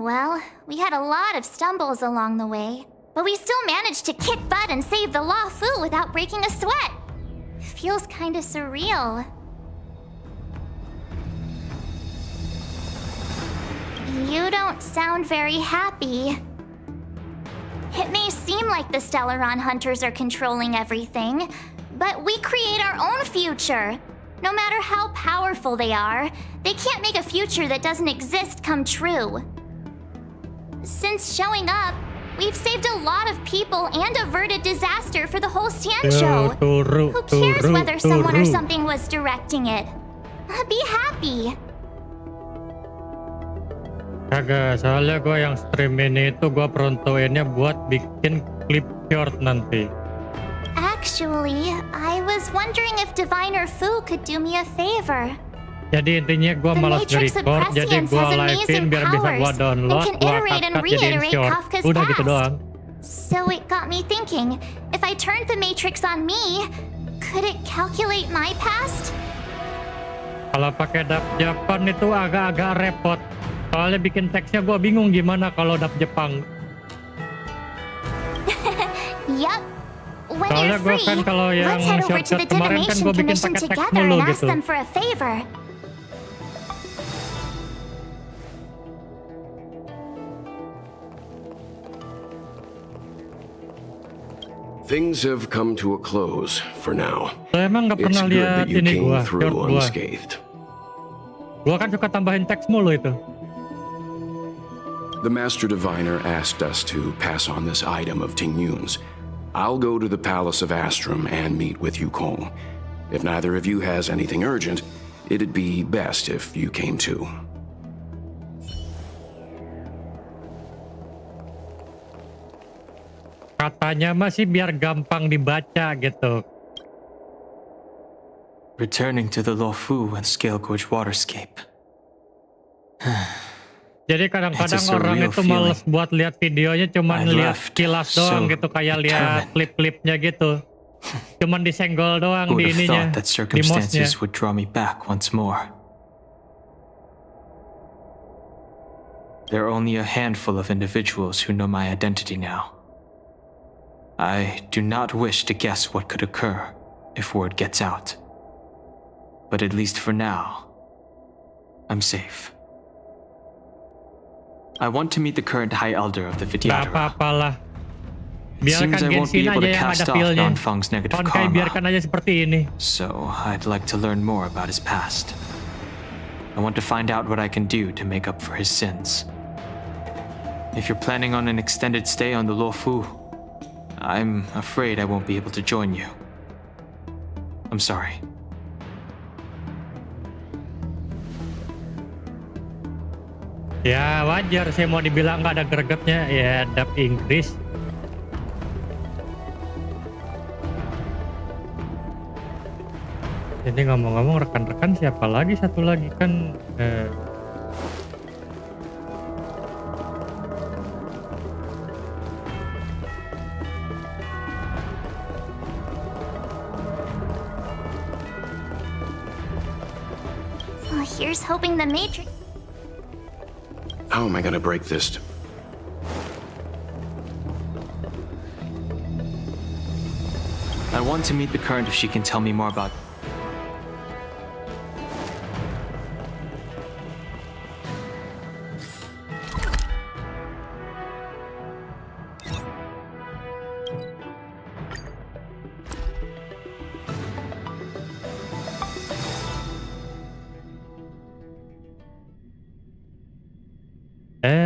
Well, we had a lot of stumbles along the way, but we still managed to kick butt and save the Law Fu without breaking a sweat. Feels kinda surreal. You don't sound very happy. It may seem like the Stellaron Hunters are controlling everything, but we create our own future. No matter how powerful they are, they can't make a future that doesn't exist come true. Since showing up, we've saved a lot of people and averted disaster for the whole Xianzhou. Who cares whether someone or something was directing it? Be happy. Kagak, soalnya gue yang stream ini itu gue peruntuinnya buat bikin clip short nanti. Actually, I was wondering if Diviner Fu could do me a favor. Jadi intinya gue malas nge-record, jadi gue live-in biar bisa gue download, gue angkat jadiin short. Udah gitu doang. So it got me thinking, if I turned the Matrix on me, could it calculate my past? Kalau pakai dub Jepang itu agak-agak repot. Soalnya bikin teksnya gue bingung gimana kalau dub Jepang. Yup. When Soalnya you're free, kan kalau yang let's head over to the kemarin kan Divination gue bikin Commission pakai teks together mulu and ask gitu. them for a favor. Things have come to a close for now. Emang nggak It's pernah good lihat that you ini came gua, through short gua. unscathed. Gua kan suka tambahin teks mulu itu. The Master Diviner asked us to pass on this item of Ting Yun's. I'll go to the Palace of Astrum and meet with Yukong. If neither of you has anything urgent, it'd be best if you came too. Katanya masih biar gampang dibaca gitu. Returning to the Luofu and Scale Gorge waterscape. Jadi kadang-kadang orang itu males buat lihat videonya, cuman lihat kilas doang gitu, kayak lihat klip-klipnya gitu. Cuman disenggol doang di ininya, that di circumstances mouse-nya. would draw me back once more. There are only a handful of individuals who know my identity now. I do not wish to guess what could occur if word gets out. But at least for now, I'm safe. I want to meet the current High Elder of the Gak Vidyadhara. apa-apalah. It seems Biarkan I won't be Genshin able aja to yang cast ada off feel-nya. Donfang's negative Honkai karma. biarkan aja seperti ini. So I'd like to learn more about his past. I want to find out what I can do to make up for his sins. If you're planning on an extended stay on the Luofu, I'm afraid I won't be able to join you. I'm sorry. Ya wajar sih mau dibilang nggak ada gregetnya ya dap Inggris. Jadi ngomong-ngomong rekan-rekan siapa lagi satu lagi kan Well, here's hoping the Matrix. How am I gonna break this? I want to meet the current if she can tell me more about...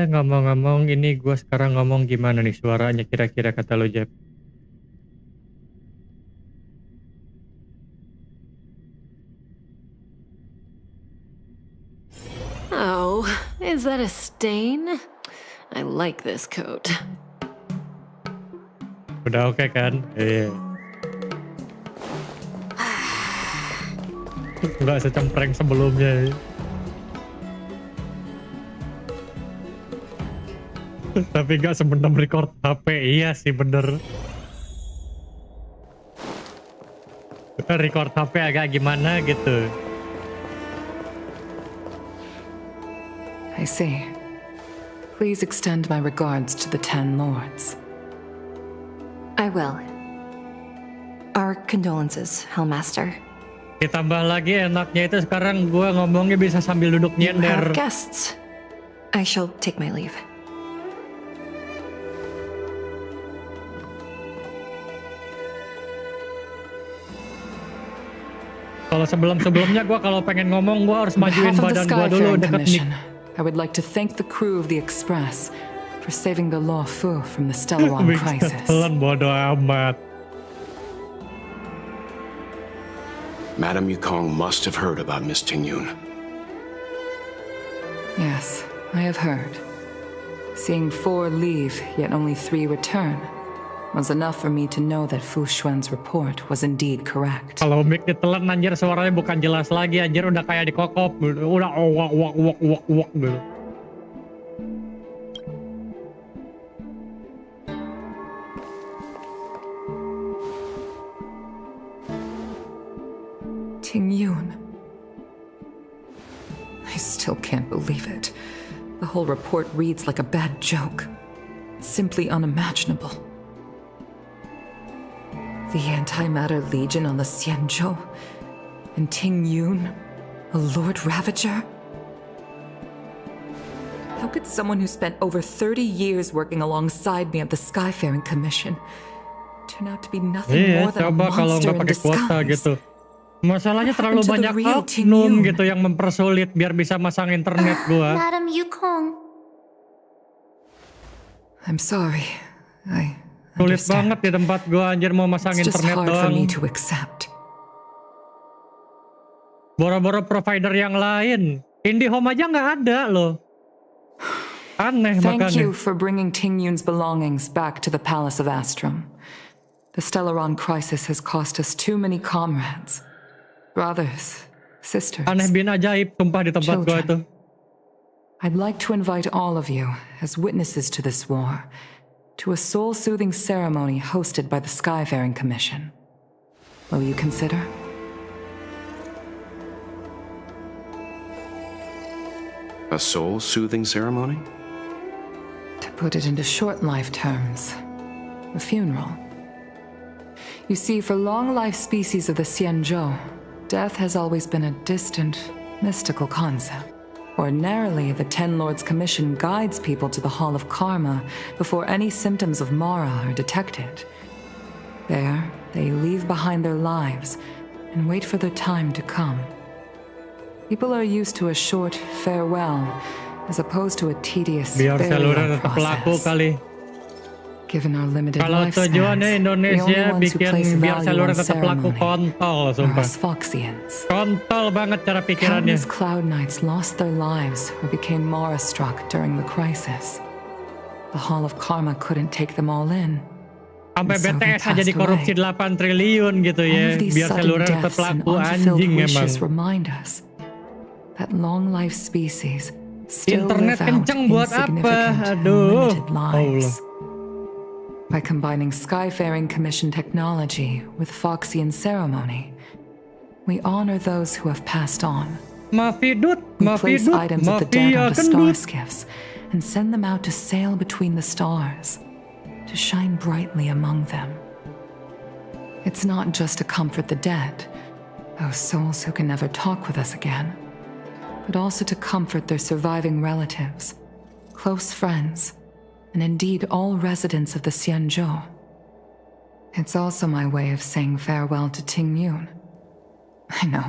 ngomong-ngomong ini gue sekarang ngomong gimana nih suaranya kira-kira kata lo Jeb? Oh, is that a stain? I like this coat. Udah oke kan? Iya. Nggak secempreng sebelumnya. Tapi gak sebenernya record HP, iya sih bener. Record HP agak gimana gitu. I see. Please extend my regards to the 10 lords. I will. Our condolences, Hellmaster. Ditambah lagi enaknya itu sekarang gua ngomongnya bisa sambil duduk You nyender. have guests. I shall take my leave. Kalau sebelum-sebelumnya gue kalau pengen ngomong gue harus On majuin behalf of the badan gue dulu Skyfaring deket mic. Commission, I would like to thank the crew of the Express for saving the Luofu from the Stellaron crisis. Telan bodo amat. Madame Yukong must have heard about Miss Tingyun. Yes, I have heard. Seeing 4 leave, yet only 3 return, was enough for me to know that Fu Xuan's report was indeed correct. Kalau mic ditelan anjir suaranya bukan jelas lagi anjir udah kayak dikokop udah wak gitu. Tingyun. I still can't believe it. The whole report reads like a bad joke. It's simply unimaginable. The Antimatter Legion on the Xianzhou, and Tingyun, a Lord Ravager? How could someone who spent over 30 years working alongside me at the Skyfaring Commission turn out to be nothing more than a coba kalau monster nggak in pakai kuota disguise? gitu. Masalahnya terlalu happened to the banyak real oknum Tingyun? gitu yang mempersulit biar bisa masang internet gua. Madam Yukong. I'm sorry. I Sulit understand. banget di tempat gua anjir mau masang It's just internet hard for doang. me to accept. Boro-boro provider yang lain. IndiHome aja nggak ada loh. Aneh Thank makanya. you for bringing Tingyun's belongings back to the Palace of Astrum. The Stellaron crisis has cost us too many comrades. Brothers, sisters. Aneh bin ajaib tumpah di tempat gua itu. I'd like to invite all of you as witnesses to this war to a soul-soothing ceremony hosted by the Skyfaring Commission. Will you consider? A soul-soothing ceremony? To put it into short life terms, a funeral. You see, for long-life species of the Xianzhou, death has always been a distant, mystical concept. Ordinarily, the Ten Lords Commission guides people to the Hall of Karma before any symptoms of Mara are detected. There, they leave behind their lives and wait for their time to come. People are used to a short farewell as opposed to a tedious Biar seluruh burial tetap laku process. kali. Given our limited Kalau tujuannya lifespans, the only Indonesia ones who bikin place biar value seluruh on tetap laku ceremony kontol, are sumpah. us Foxians. Kontol banget cara pikirannya. Countless Cloud Knights lost their lives or became Mara-struck during the crisis. The Hall of Karma couldn't take them all in. Sampai And so they BTS aja passed dikorupsi away. 8 triliun gitu All ya. of these Biar sudden seluruh tetap deaths and laku, unfulfilled anjing emang. wishes remind us that long-life species still Internet live out kenceng buat apa? insignificant and Aduh. limited lives. Allah. By combining Skyfaring Commission technology with Foxian ceremony, we honor those who have passed on. Mafidut, We place mafidut, items of the dead mafia onto star kendut. skiffs and send them out to sail between the stars, to shine brightly among them. It's not just to comfort the dead, those souls who can never talk with us again, but also to comfort their surviving relatives, close friends, and indeed all residents of the Xianzhou. It's also my way of saying farewell to Tingyun. I know,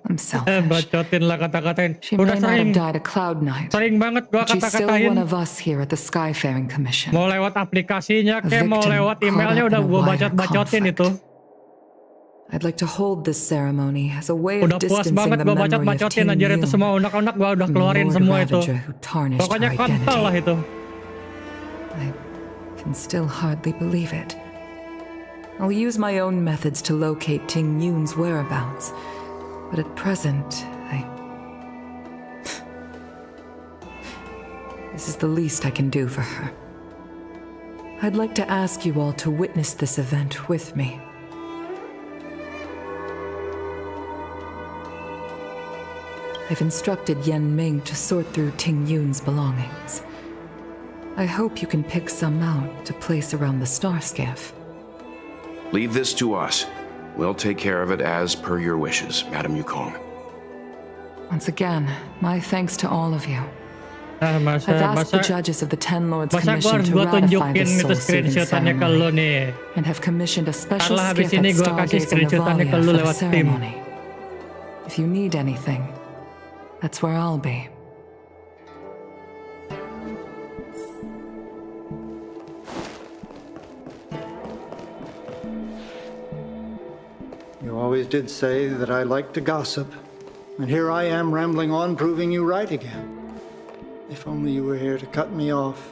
I'm selfish. Bacotin lah kata-katain. She Udah may not have sering, died a Cloud Knight, sering banget gua but she's still one kata-katain. of us here at the Skyfaring Commission. Mau lewat aplikasinya, A kayak mau victim lewat emailnya caught udah up in a gua wider bacot-bacotin conflict. itu. I'd like to hold this ceremony as a way Udah of puas distancing banget the gua memory of bacot-bacotin anjir itu Tingyun, semua unek-unek gua udah the keluarin Lord semua itu. Ravager who tarnished Pokoknya her kontol lah identity. itu. I can still hardly believe it. I'll use my own methods to locate Tingyun's whereabouts, but at present, This is the least I can do for her. I'd like to ask you all to witness this event with me. I've instructed Yen Ming to sort through Tingyun's belongings. I hope you can pick some out to place around the star skiff. Leave this to us. We'll take care of it as per your wishes, Madam Yukong. Once again, my thanks to all of you. Nah, I've asked the judges of the Ten Lords masa gua Commission harus to gua ratify tunjukin this itu soul-soothing screenshotannya ke lu ceremony nih. and have commissioned a special Ntar lah habis skiff ini at gua kasih Stargaze and screenshotannya ke Navalia lu for the lewat Steam. ceremony. If you need anything, that's where I'll be. You always did say that I like to gossip, and here I am rambling on, proving you right again. If only you were here to cut me off.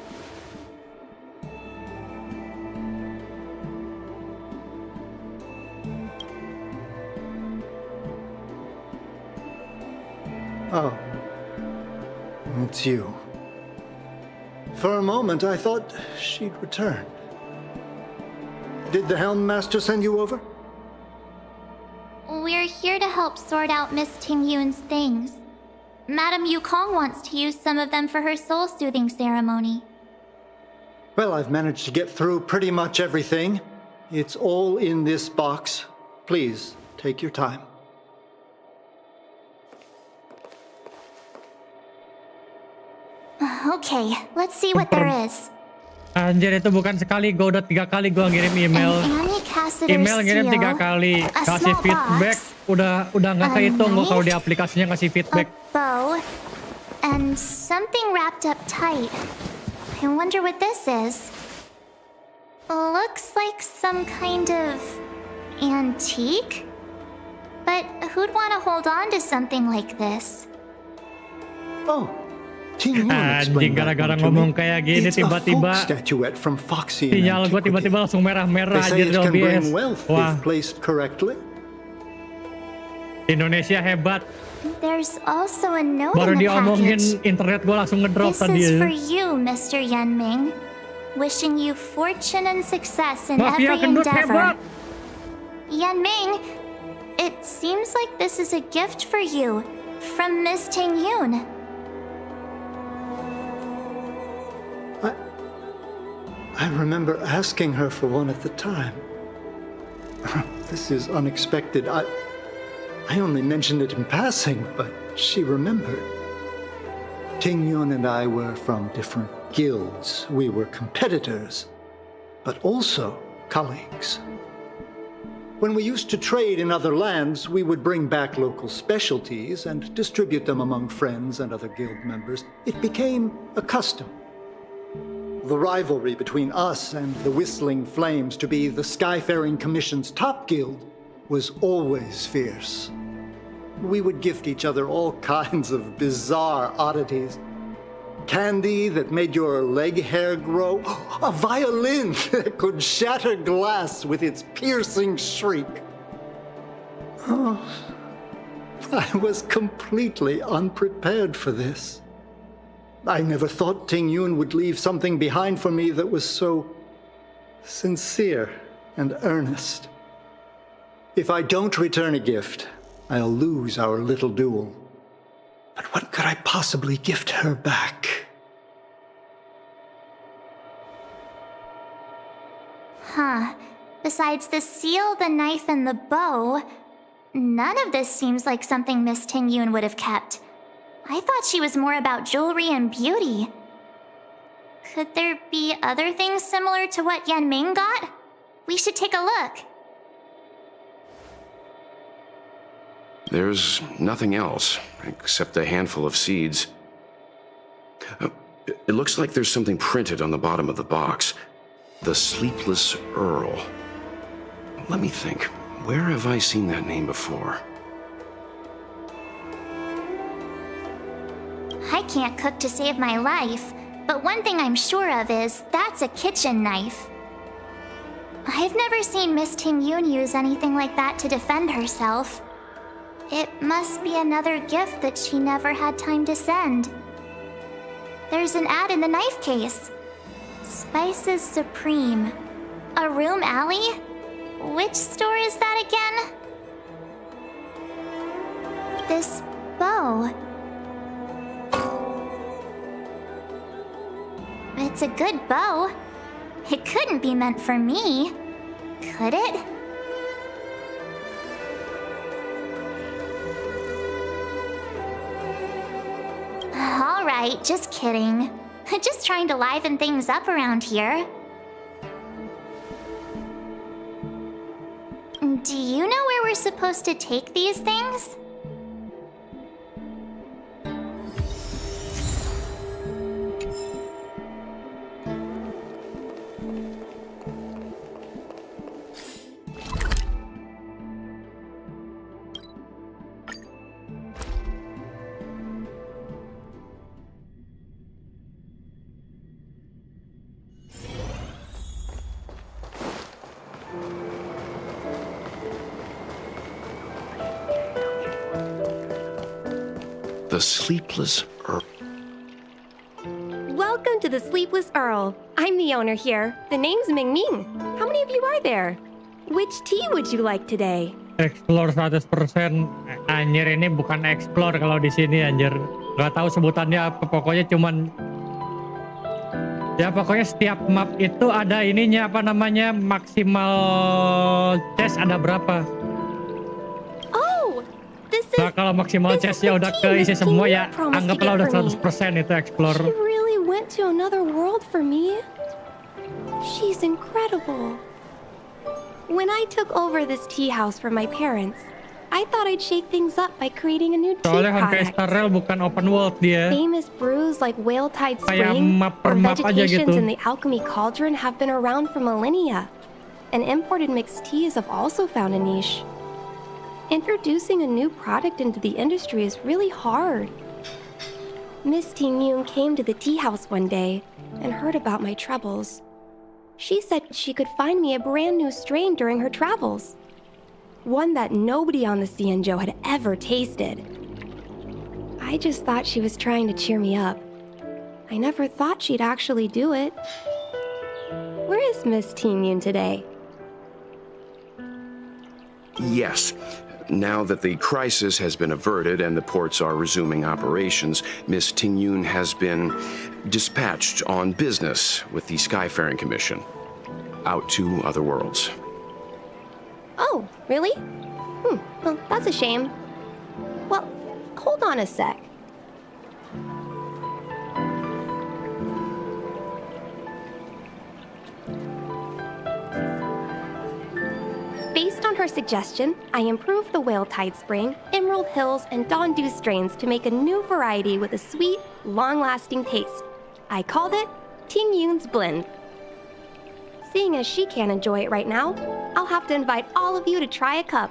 Oh, it's you. For a moment, I thought she'd returned. Did the Helm Master send you over? We're here to help sort out Miss Tingyun's things. Madame Yukong wants to use some of them for her soul-soothing ceremony. Well, I've managed to get through pretty much everything. It's all in this box. Please, take your time. Okay, let's see what there is. Anjir itu bukan sekali, gua udah 3 kali gua ngirim email. An Annie Cassidy Email ngirim 3 seal, kali, a kasih small feedback, box, udah nggak a kehitung gua kalau knife, di aplikasinya ngasih a feedback. bow, and something wrapped up tight. I wonder what this is. Looks like some kind of antique? But who'd want to hold on to something like this? Oh, Tingyun Anjing, explained that gara-gara one to ngomong me. kayak gini It's a folk tiba-tiba statuette from Foxian sinyal gua antiquity. tiba-tiba langsung merah-merah They aja say di it can OBS. bring wealth Wah, if placed correctly. Indonesia hebat. There's also a note Baru in the diomongin package. internet gua langsung ngedrop This tadi. is for you, Mr. Yen Ming. Wishing you fortune and success in Mafia every kendut endeavor. hebat. Yan Ming, it seems like this is a gift for you from Miss Tingyun. I remember asking her for one at the time. This is unexpected. I only mentioned it in passing, but she remembered. Tingyun and I were from different guilds. We were competitors, but also colleagues. When we used to trade in other lands, we would bring back local specialties and distribute them among friends and other guild members. It became a custom. The rivalry between us and the Whistling Flames to be the Skyfaring Commission's top guild was always fierce. We would gift each other all kinds of bizarre oddities. Candy that made your leg hair grow. A violin that could shatter glass with its piercing shriek. Oh, I was completely unprepared for this. I never thought Ting Yun would leave something behind for me that was so sincere and earnest. If I don't return a gift, I'll lose our little duel. But what could I possibly gift her back? Huh. Besides the seal, the knife, and the bow, none of this seems like something Miss Ting Yun would have kept. I thought she was more about jewelry and beauty. Could there be other things similar to what Yan Ming got? We should take a look. There's nothing else, except a handful of seeds. It looks like there's something printed on the bottom of the box. The Sleepless Earl. Let me think. Where have I seen that name before? I can't cook to save my life, but one thing I'm sure of is that's a kitchen knife. I've never seen Miss Ting Yun use anything like that to defend herself. It must be another gift that she never had time to send. There's an ad in the knife case. Spices Supreme. A room alley? Which store is that again? This bow. It's a good bow. It couldn't be meant for me, could it? All right, just kidding. Just trying to liven things up around here. Do you know where we're supposed to take these things? The Sleepless Earl. Welcome to the Sleepless Earl. I'm the owner here. The name's Ming Ming. How many of you are there? Which tea would you like today? Explore 100%. Anjir, ini bukan explore kalau di sini anjir. Gak tahu sebutannya apa, pokoknya cuman ya pokoknya setiap map itu ada ininya, apa namanya, maksimal chest ada berapa. Nah, kalau maksimal chestnya udah keisi semua ya anggaplah udah 100% itu explore. She really went to another world for me. She's incredible. When I took over this tea house from my parents, I thought I'd shake things up by creating a new tea Soalnya Honkai product. Star Rail bukan open world dia. Famous brews like Whale Tide Kayak Spring map or per map aja vegetations gitu. in the Alchemy Cauldron have been around for millennia, and imported mixed teas have also found a niche. Introducing a new product into the industry is really hard. Miss Ting Yun came to the tea house one day and heard about my troubles. She said she could find me a brand new strain during her travels. One that nobody on the Xianzhou had ever tasted. I just thought she was trying to cheer me up. I never thought she'd actually do it. Where is Miss Ting Yun today? Yes. Now that the crisis has been averted and the ports are resuming operations, Miss Ting Yun has been dispatched on business with the Skyfaring Commission, out to other worlds. Oh, really? Well, that's a shame. Well, hold on a sec. Based on her suggestion, I improved the Whale Tide Spring, Emerald Hills, and Dawn Dew strains to make a new variety with a sweet, long-lasting taste. I called it Ting Yun's Blend. Seeing as she can't enjoy it right now, I'll have to invite all of you to try a cup.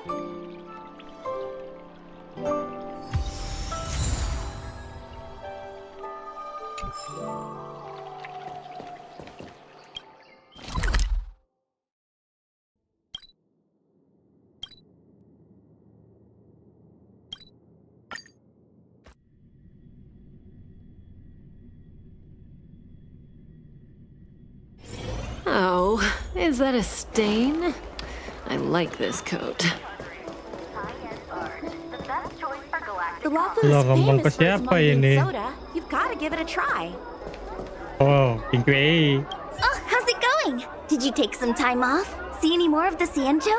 Oh, is that a stain? I like this coat. The Lawful Lo, is ngomong ke famous for its siapa mung bean ini? soda. You've got to give it a try. Oh, Pinky. Oh, how's it going? Did you take some time off? See any more of the Xianzhou?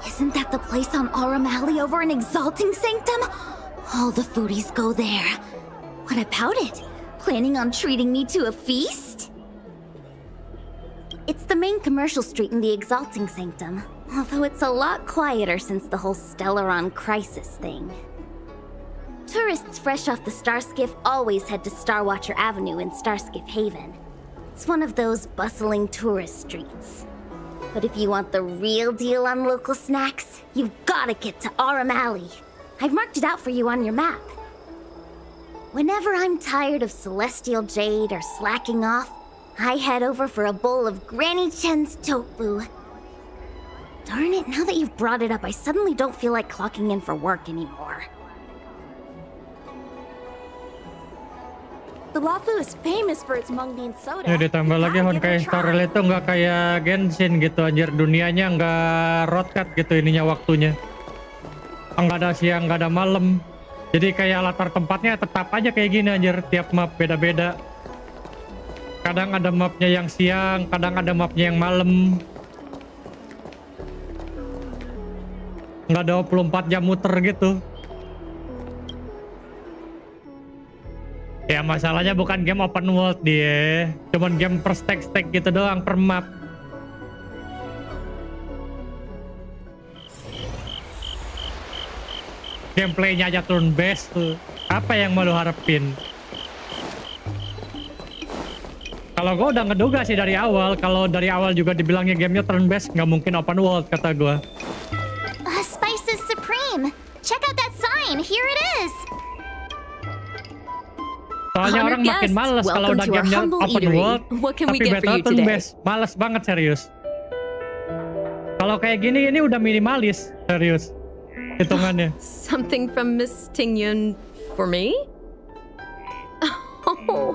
Isn't that the place on Aurum Alley over in Exalting Sanctum? All the foodies go there. What about it? Planning on treating me to a feast? It's the main commercial street in the Exalting Sanctum, although it's a lot quieter since the whole Stellaron crisis thing. Tourists fresh off the Starskiff always head to Starwatcher Avenue in Starskiff Haven. It's one of those bustling tourist streets. But if you want the real deal on local snacks, you've gotta get to Aurum Alley. I've marked it out for you on your map. Whenever I'm tired of Celestial Jade or slacking off, I head over for a bowl of Granny Chen's tofu. Darn it, now that you've brought it up, I suddenly don't feel like clocking in for work anymore. The Lawful is famous for its mung bean soda. Ya ditambah lagi Honkai Star Rail itu nggak kayak Genshin gitu anjir, dunianya nggak roadcut gitu ininya waktunya. Nggak ada siang, nggak ada malam. Jadi kayak latar tempatnya tetap aja kayak gini anjir, tiap map beda-beda. Kadang ada mapnya yang siang, kadang ada mapnya yang malam. Nggak 24 jam muter gitu. Ya masalahnya bukan game open world dia, cuman game per stack gitu doang per map. Gameplaynya aja turn based tuh. Apa yang mau lu harapin? Kalau gue udah ngeduga sih dari awal, kalau dari awal juga dibilangnya gamenya turn based, nggak mungkin open world kata gue. Spice is supreme. Check out that sign. Here it is. Soalnya orang makin males kalau udah gamenya open world, tapi better turn based. Males banget serius. Kalau kayak gini ini udah minimalis serius hitungannya. Something from Miss Tingyun for me? Oh,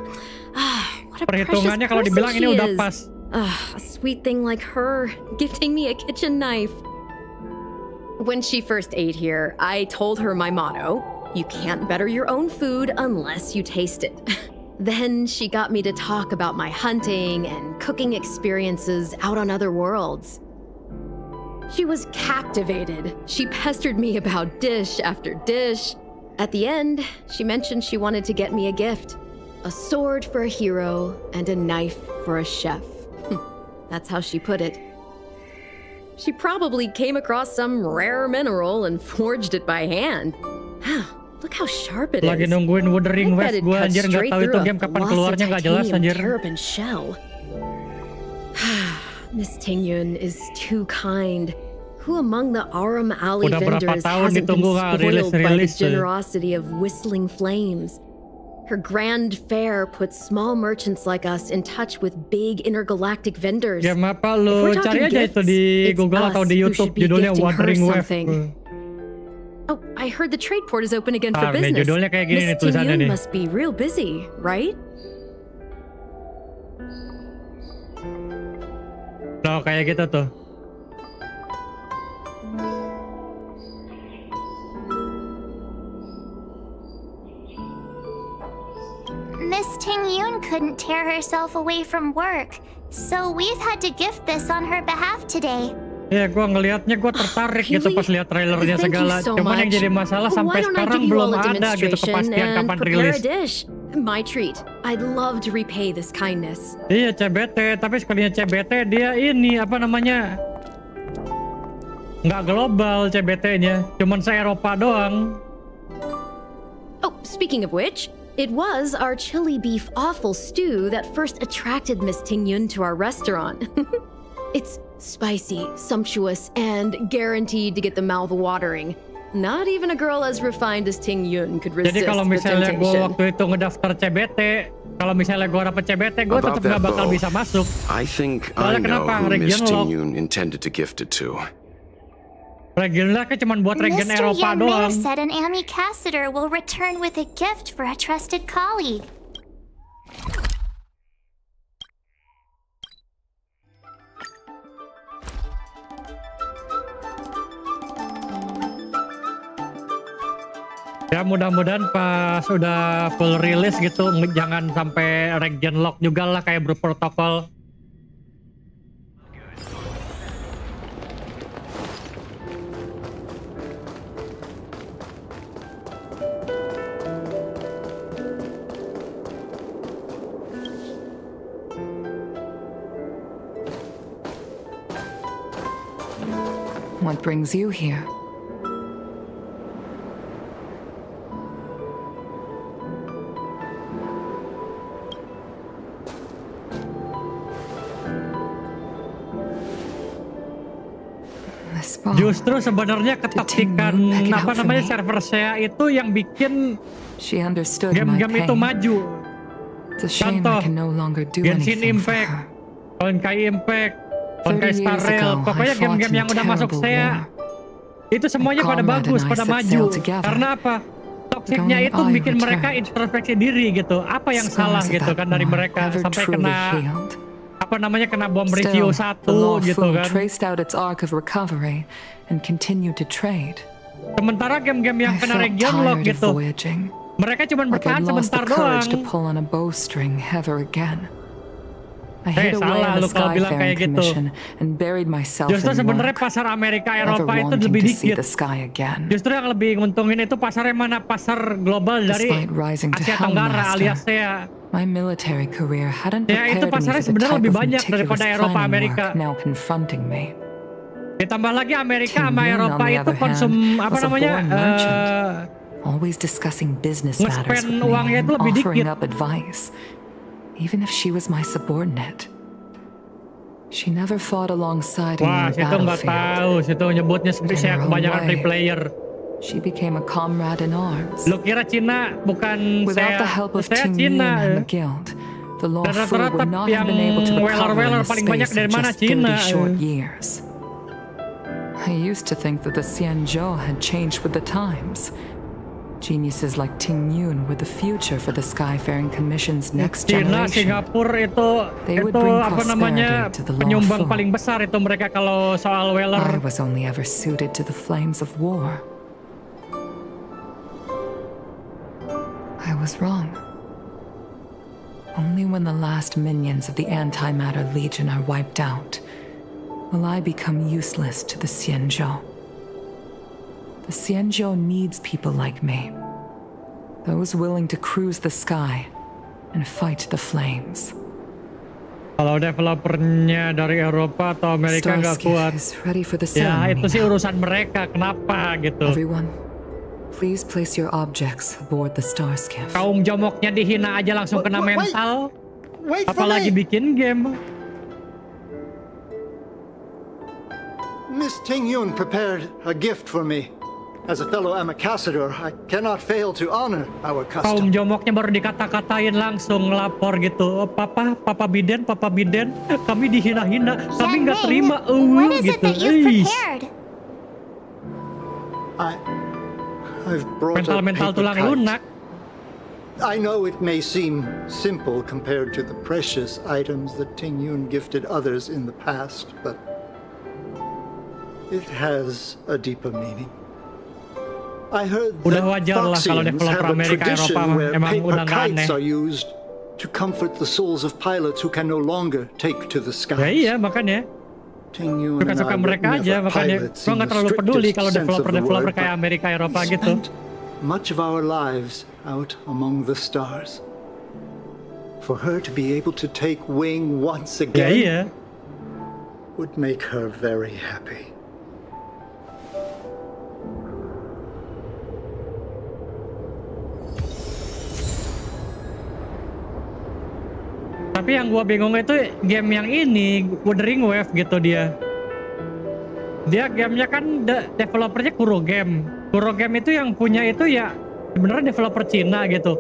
what a Perhitungannya kalau dibilang ini udah pas. A sweet thing like her gifting me a kitchen knife. When she first ate here, I told her my motto: you can't better your own food unless you taste it. Then she got me to talk about my hunting and cooking experiences out on other worlds. She was captivated. She pestered me about dish after dish. At the end, she mentioned she wanted to get me a gift. A sword for a hero and a knife for a chef. That's how she put it. She probably came across some rare mineral and forged it by hand. Look how sharp it is. Lagi nungguin Wuthering Waves, gue anjir nggak tahu itu game kapan keluarnya, nggak jelas anjir. Shell. Miss Tingyun is too kind. Who among the Aurum Alley vendors hasn't been spoiled by the generosity of whistling flames? Her grand fare puts small merchants like us in touch with big intergalactic vendors. Game apa lu cari aja itu di Google atau di YouTube, judulnya Wuthering Waves. Oh, I heard the trade port is open again for business. Judulnya kayak gini nih tulisannya nih. Must be real busy, right? Nah, kayak gitu tuh. Miss Tingyun couldn't tear herself away from work, so we've had to gift this on her behalf today. Ya, gue ngelihatnya gue tertarik gitu pas lihat trailernya segala. Cuman yang jadi masalah sampai sekarang belum ada gitu kepastian kapan rilis. My treat. I'd love to repay this kindness. Iya CBT, tapi sekalinya CBT dia ini apa namanya? Nggak global CBT-nya, cuman se-Eropa doang. Oh, speaking of which, it was our chili beef offal stew that first attracted Miss Tingyun to our restaurant. It's spicy, sumptuous, and guaranteed to get the mouth watering. Not even a girl as refined as Tingyun could resist Jadi kalau the misalnya gue temptation. waktu itu ngedaftar CBT, kalau misalnya gue dapet CBT, gue About tetap that nggak bakal bow, bisa masuk. I think Soalnya I know kenapa? who Miss Region lock. Tingyun intended to gift it to. Regular kan cuma buat regen Mr. Eropa Yanmei doang. said an ambassador will return with a gift for a trusted colleague. Ya mudah-mudahan pas udah full release gitu, jangan sampai region lock juga lah kayak berprotokol. What brings you here? This ball. Justru sebenarnya ketertikan Tingyun packing apa out for namanya me. server saya itu yang bikin She understood my game-game itu pain. maju. It's a shame Contoh, I can no longer do Genshin anything for Impact, her. Honkai Impact, 30 Honkai Star years Rail, ago, pokoknya I fought game-game in yang udah masuk terrible saya war. itu semuanya My pada comrade bagus, and I pada set maju. sail together. Karena apa? Toksiknya only itu I bikin mereka returned. introspeksi diri gitu. Apa yang salah Scars of gitu that kan dari war mereka never sampai truly kena healed. apa namanya kena bom Still, review the 1 law gitu Fu kan. traced out its arc of recovery and continued to trade. Sementara game-game yang I kena felt region lock tired of gitu, voyaging, mereka cuma like bertahan I'd lost sebentar the courage to doang. pull on a bowstring ever again. I hid away salah in lu the kalau bilang Skyfaring kayak gitu. Commission and buried myself Justru in sebenarnya work, pasar Amerika never Eropa itu wanting lebih to see dikit. the sky again. Justru yang lebih nguntungin itu pasarnya mana? Pasar global dari Despite rising to Asia Tenggara Hellmaster, alias saya. My military career hadn't Ya, itu prepared me pasarnya for the sebenarnya type lebih of banyak meticulous daripada Eropa, planning Amerika. work now confronting me. Ditambah lagi Amerika sama Tingyun, Eropa on the itu other konsum hand, apa was a namanya born merchant. Always discussing business matters nge-spend with me uangnya itu and lebih offering dikit. up advice, even if she was my subordinate. She never fought alongside me Wah, on the situ nggak battlefield. tahu, situ nyebutnya In saya her own kebanyakan free way. player. She became a comrade in arms. Lu kira Cina bukan Without the saya? help of Saya Tingyun Cina. and the guild, the law Dan Fu rata-rata would not yang have been able to recover in weller-weller the paling banyak space dari of mana? just 30 Cina. short years. I used to think that the Xianzhou had changed with the times. Geniuses like Tingyun were the future for the Skyfaring Commission's next Cina, generation. Singapura itu They would itu bring apa namanya prosperity to the law penyumbang Fu. paling besar itu mereka kalau soal weller. I was only ever suited to the flames of war. I was wrong. Only when the last minions of the Antimatter Legion are wiped out will I become useless to the Xianzhou. The Xianzhou needs people like me. Those willing to cruise the sky and fight the flames. Kalau developernya dari Eropa atau Amerika nggak Starskip kuat, is ready for the ya ceremony itu sih now. urusan mereka. Kenapa gitu? Everyone, please place your objects aboard the Starskip. Kaum jomoknya dihina aja langsung kena Wait, mental. Wait for Apalagi me! bikin game. Miss Tingyun prepared a gift for me. As a fellow ambassador, I cannot fail to honor our Kaum custom. jomoknya baru dikata-katain langsung lapor gitu. Papa Biden, kami dihina-hina, kami nggak Yanming, terima, what is it gitu. that you've Eish. prepared? I've brought a Mental-mental paper tulang kite. lunak. I know it may seem simple compared to the precious items that Tingyun gifted others in the past, but it has a deeper meaning. I heard Udah that wajar lah kalau Foxians developer have a Amerika tradition Eropa where emang paper udah nggak aneh. kites are used to comfort the souls of pilots who can no longer take to the skies. Ya iya makanya. Tingyun and I Suka-suka were mereka never aja, makanya pilots gua in nggak the terlalu peduli strictest kalau sense of the developer-developer word, kayak but Amerika Eropa we gitu. spent much of our lives out among the stars. For her to be able to take wing once Ya again iya. would make her very happy. Tapi yang gua bingung itu game yang ini, Wuthering Wave gitu dia. Dia gamenya kan developernya Kuro Game. Kuro Game itu yang punya itu ya sebenarnya developer Cina gitu.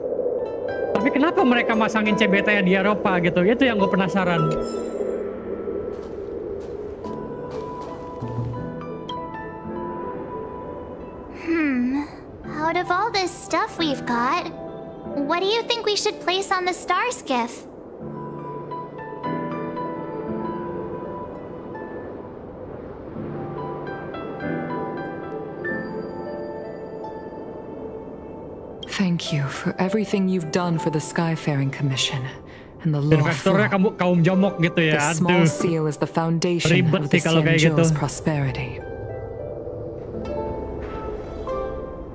Tapi kenapa mereka masangin CBT-nya di Eropa gitu? Itu yang gue penasaran. Out of all this stuff we've got, what do you think we should place on the star skiff? Thank you for everything you've done for the Skyfaring Commission and the law. Investornya kaum jomok gitu The ya. small Aduh. seal is the foundation Ribet of the sih kalau kayak gitu. Xianzhou's prosperity.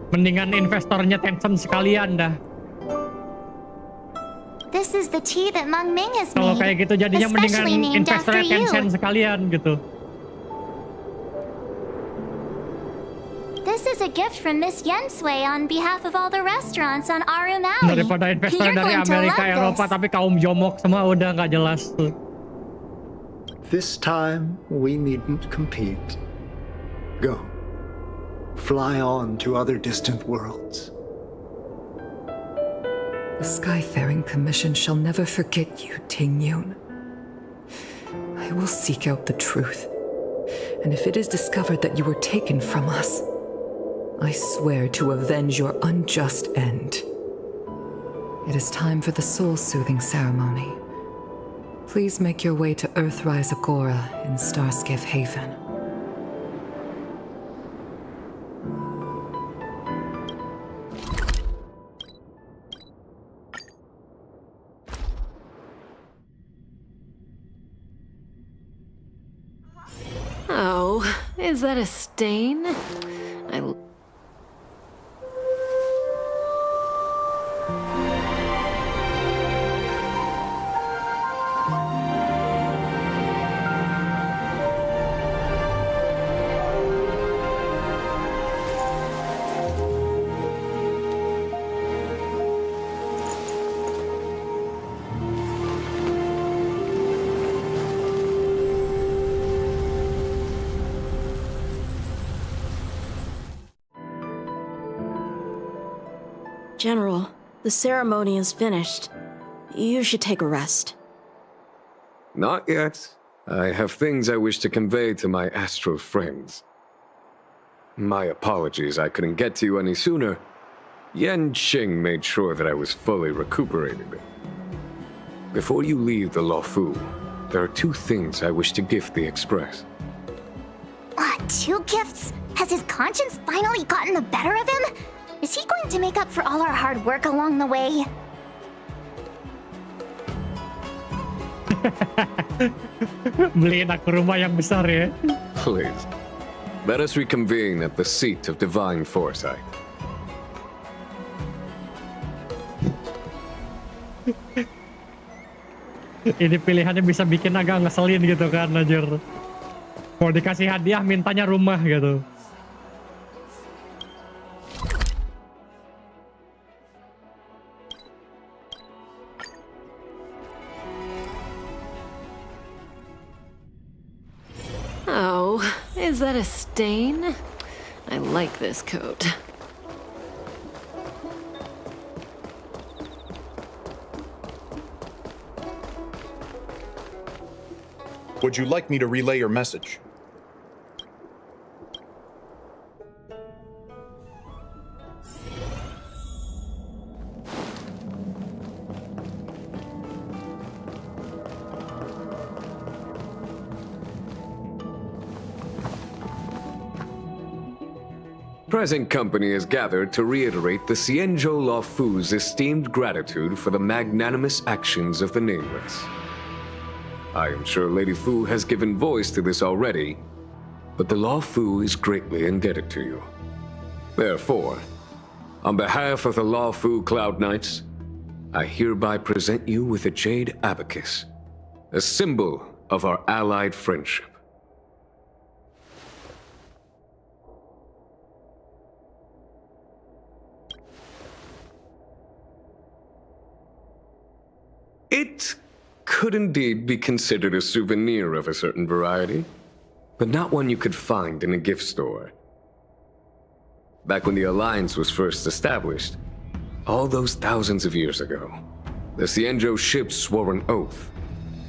Mendingan investornya Tencent sekalian dah. This is the tea that Meng Ming has Kalau made, kayak gitu jadinya mendingan especially named after investornya you. Tencent sekalian gitu. This is a gift from Miss Yensui on behalf of all the restaurants on Arum Alley. Daripada investor You're dari going to Amerika, love Eropa, this. tapi kaum jomok semua udah nggak jelas tuh. This time, we needn't compete. Go. Fly on to other distant worlds. The Skyfaring Commission shall never forget you, Ting Yun. I will seek out the truth. And if it is discovered that you were taken from us, I swear to avenge your unjust end. It is time for the soul-soothing ceremony. Please make your way to Earthrise Agora in Starskiff Haven. Oh, is that a stain? General, the ceremony is finished. You should take a rest. Not yet. I have things I wish to convey to my astral friends. My apologies I couldn't get to you any sooner. Yan Qing made sure that I was fully recuperated. Before you leave the Luofu, there are two things I wish to gift the Express. Two gifts? Has his conscience finally gotten the better of him? Is he going to make up for all our hard work along the way? Beliin aku rumah yang besar ya. Please, let us reconvene at the seat of divine foresight. Ini pilihannya bisa bikin agak ngeselin gitu kan, anjir. Mau dikasih hadiah mintanya rumah gitu. Oh, is that a stain? I like this coat. Would you like me to relay your message? Present company is gathered to reiterate the Xianzhou Luofu's esteemed gratitude for the magnanimous actions of the Nameless. I am sure Lady Fu has given voice to this already, but the Luofu is greatly indebted to you. Therefore, on behalf of the Luofu Cloud Knights, I hereby present you with a jade abacus, a symbol of our allied friendship. It could indeed be considered a souvenir of a certain variety, but not one you could find in a gift store. Back when the Alliance was first established, all those thousands of years ago, the Xianzhou ships swore an oath,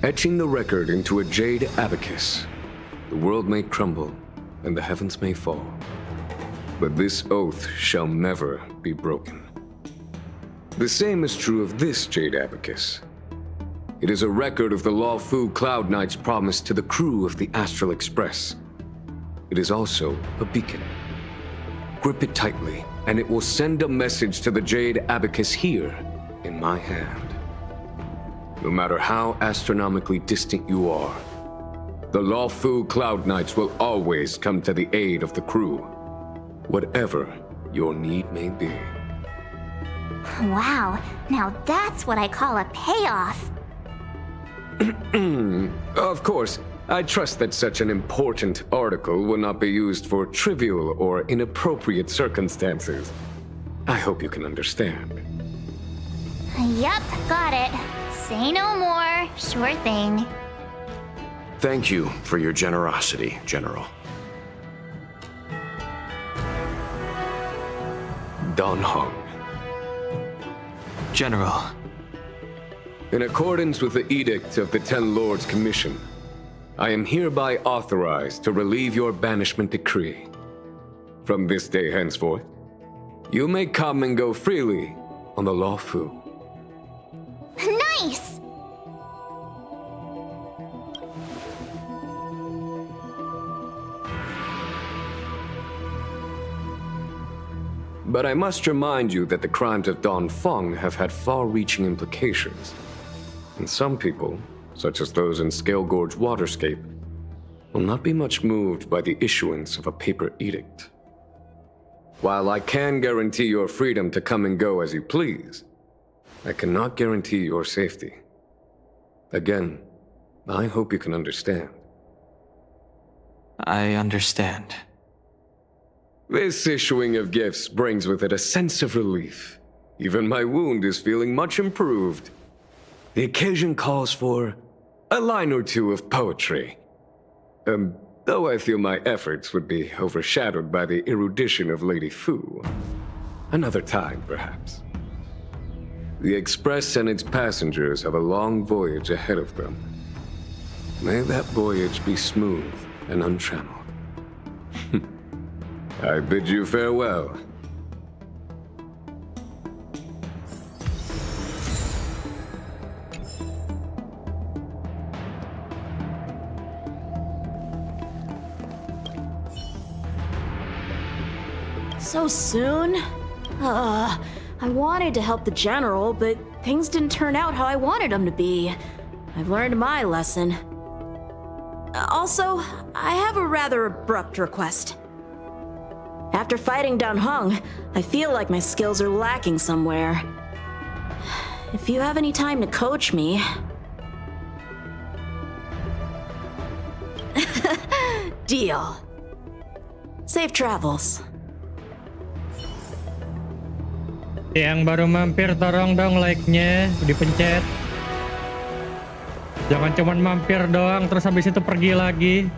etching the record into a jade abacus. The world may crumble, and the heavens may fall, but this oath shall never be broken. The same is true of this jade abacus. It is a record of the Luofu Cloud Knight's promise to the crew of the Astral Express. It is also a beacon. Grip it tightly, and it will send a message to the jade abacus here in my hand. No matter how astronomically distant you are, the Luofu Cloud Knights will always come to the aid of the crew, whatever your need may be. Wow, now that's what I call a payoff. Of course, I trust that such an important article will not be used for trivial or inappropriate circumstances. I hope you can understand. Yep, got it. Say no more. Sure thing. Thank you for your generosity, General. Dan Heng. General. In accordance with the Edict of the Ten Lords Commission, I am hereby authorized to relieve your banishment decree. From this day henceforth, you may come and go freely on the Luofu. Nice! But I must remind you that the crimes of Dongfeng have had far-reaching implications. And some people, such as those in Scale Gorge Waterscape, will not be much moved by the issuance of a paper edict. While I can guarantee your freedom to come and go as you please, I cannot guarantee your safety. Again, I hope you can understand. I understand. This issuing of gifts brings with it a sense of relief. Even my wound is feeling much improved. The occasion calls for a line or two of poetry. Though I feel my efforts would be overshadowed by the erudition of Lady Fu. Another time, perhaps. The Express and its passengers have a long voyage ahead of them. May that voyage be smooth and untrammeled. I bid you farewell. So soon? I wanted to help the General, but things didn't turn out how I wanted them to be. I've learned my lesson. Also, I have a rather abrupt request. After fighting Dan Heng, I feel like my skills are lacking somewhere. If you have any time to coach me... Deal. Safe travels. Yang baru mampir tolong dong like-nya dipencet. Jangan cuman mampir doang terus habis itu pergi lagi.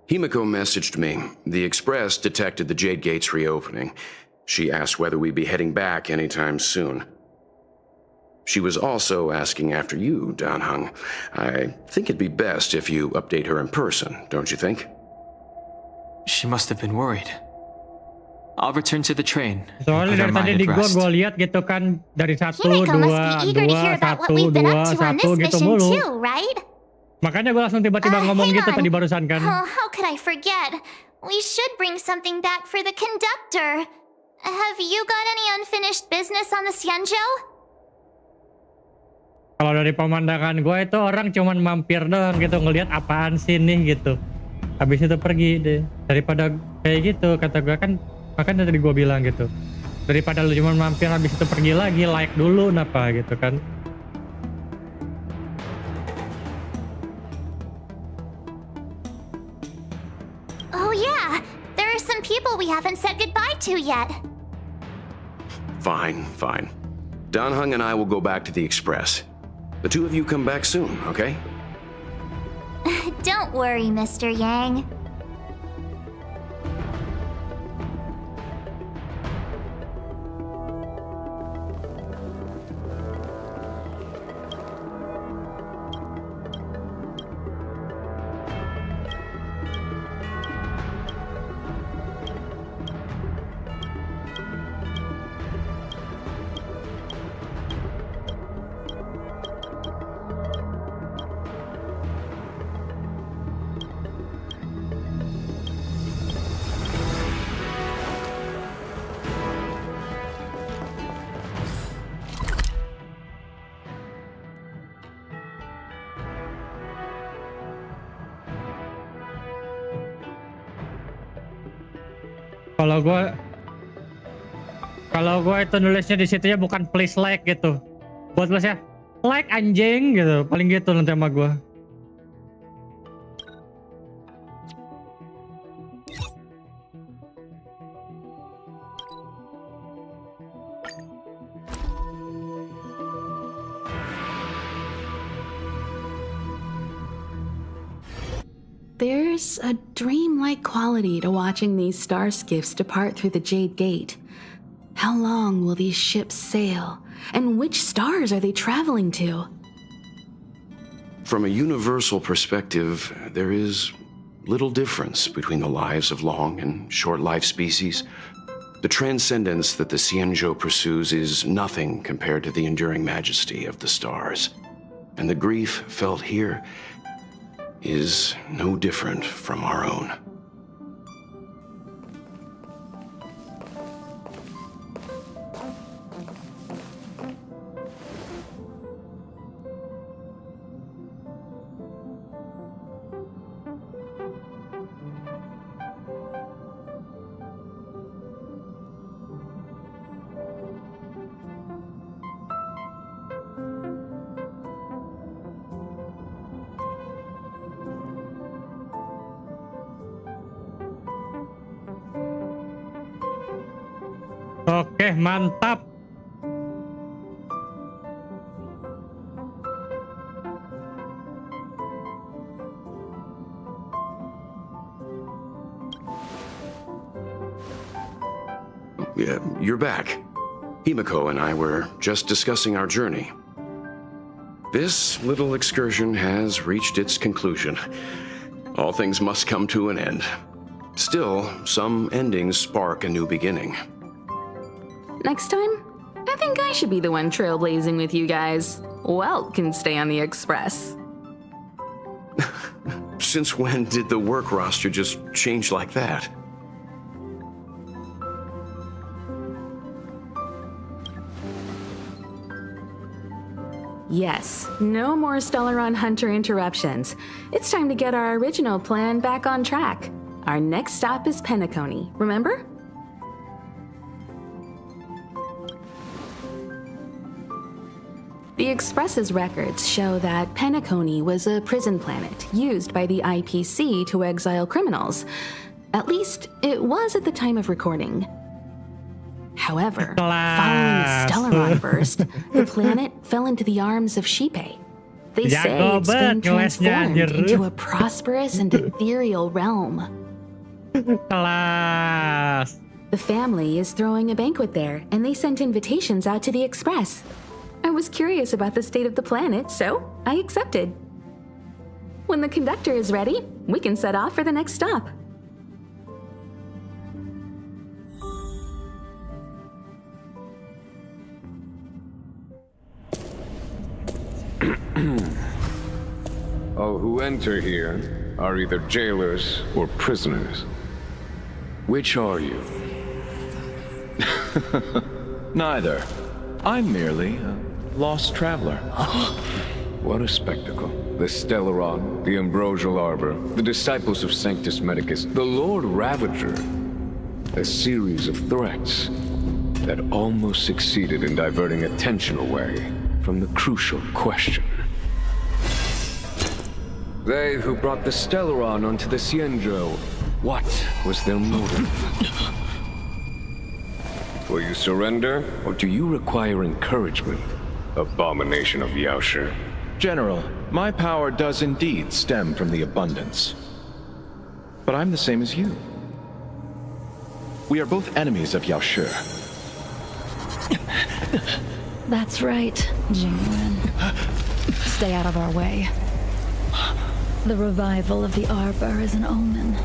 Himiko messaged me. The Express detected the Jade Gates reopening. She asked whether we'd be heading back anytime soon. She was also asking after you, Dan Heng. I think it'd be best if you update her in person, don't you think? She must have been worried. I'll return to the train. and Soalnya put our dari tadi mind di at gua rest. lihat gitu kan dari satu Himiko must dua be eager to hear dua about what satu we've been dua up to on satu this gitu mission mulu. too, right? Makanya gue langsung tiba-tiba ngomong hang gitu on. tadi barusan kan. Oh, how could I forget? We should bring something back for the conductor. Have you got any unfinished business on the Xianzhou? Kalau dari pemandangan gue itu orang cuman mampir doang gitu ngelihat apaan sih nih gitu. Habis itu pergi deh. Daripada kayak gitu kata gue kan, makanya tadi gue bilang gitu. Daripada lu cuman mampir habis itu pergi lagi, like dulu napa gitu kan. Oh yeah, there are some people we haven't said goodbye to yet. Fine, fine. Danheng and I will go back to the Express. The two of you come back soon, okay? Don't worry, Mr. Yang. Kalau gua itu nulisnya di situ ya bukan please like gitu. Buat tulisnya like anjing gitu. Paling gitu nanti sama gua. There's a dreamlike quality to watching these star skiffs depart through the Jade Gate. How long will these ships sail? And which stars are they traveling to? From a universal perspective, there is little difference between the lives of long and short-lived species. The transcendence that the Xianzhou pursues is nothing compared to the enduring majesty of the stars. And the grief felt here is no different from our own. Oke, mantap. Yeah, you're back. Himiko and I were just discussing our journey. This little excursion has reached its conclusion. All things must come to an end. Still, some endings spark a new beginning. Next time, I think I should be the one trailblazing with you guys. Welt can stay on the Express. Since when did the work roster just change like that? Yes, no more Stellaron Hunter interruptions. It's time to get our original plan back on track. Our next stop is Penacony, remember? The Express's records show that Penacony was a prison planet used by the IPC to exile criminals. At least, it was at the time of recording. However, following a Stellaron burst, the planet fell into the arms of Shipe. They say it's been transformed into a prosperous and ethereal realm. Kelas. The family is throwing a banquet there, and they sent invitations out to the Express. I was curious about the state of the planet, so I accepted. When the conductor is ready, we can set off for the next stop. All who enter here are either jailers or prisoners. Which are you? Neither. I'm merely a lost traveler. What a spectacle. The Stellaron, the Ambrosial Arbor, the disciples of Sanctus Medicus, the Lord Ravager. A series of threats that almost succeeded in diverting attention away from the crucial question. They who brought the Stellaron onto the Xianzhou, what was their motive? Will you surrender, or do you require encouragement? Abomination of Yaoshi. General, my power does indeed stem from the abundance. But I'm the same as you. We are both enemies of Yaoshi. That's right, Jingwen. Stay out of our way. The revival of the Arbor is an omen.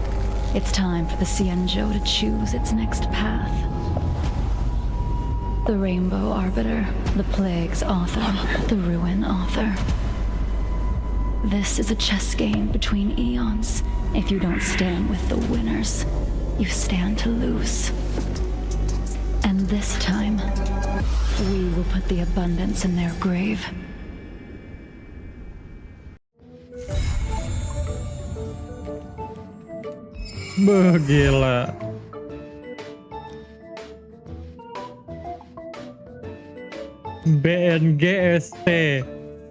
It's time for the Xianzhou to choose its next path. The Rainbow Arbiter, the Plague's author, the Ruin author. This is a chess game between eons. If you don't stand with the winners, you stand to lose. And this time, we will put the abundance in their grave. Gila. BNGST.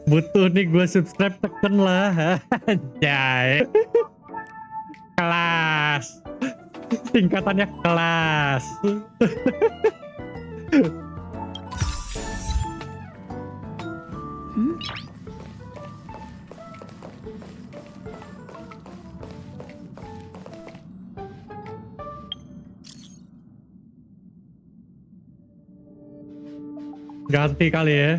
Butuh nih gue subscribe, teken lah. Anjay. Kelas. Singkatannya kelas. Ganti kali ya.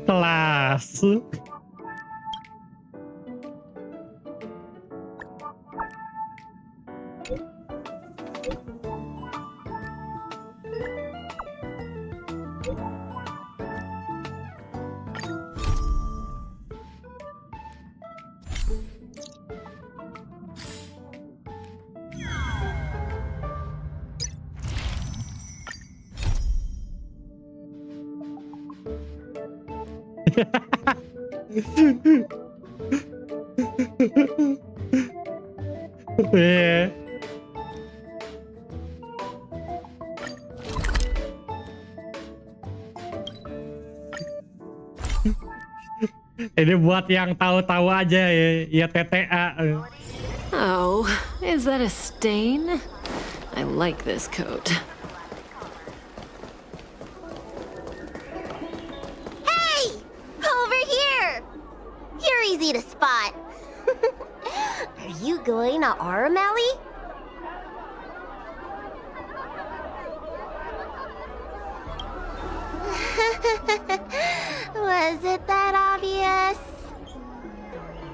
Kelas. Yeah. Ini buat yang tahu-tahu aja ya TTA. Oh, is that a stain? I like this coat. Hey! Over here! You're easy to spot. Are you going to Arameli? Was it that obvious?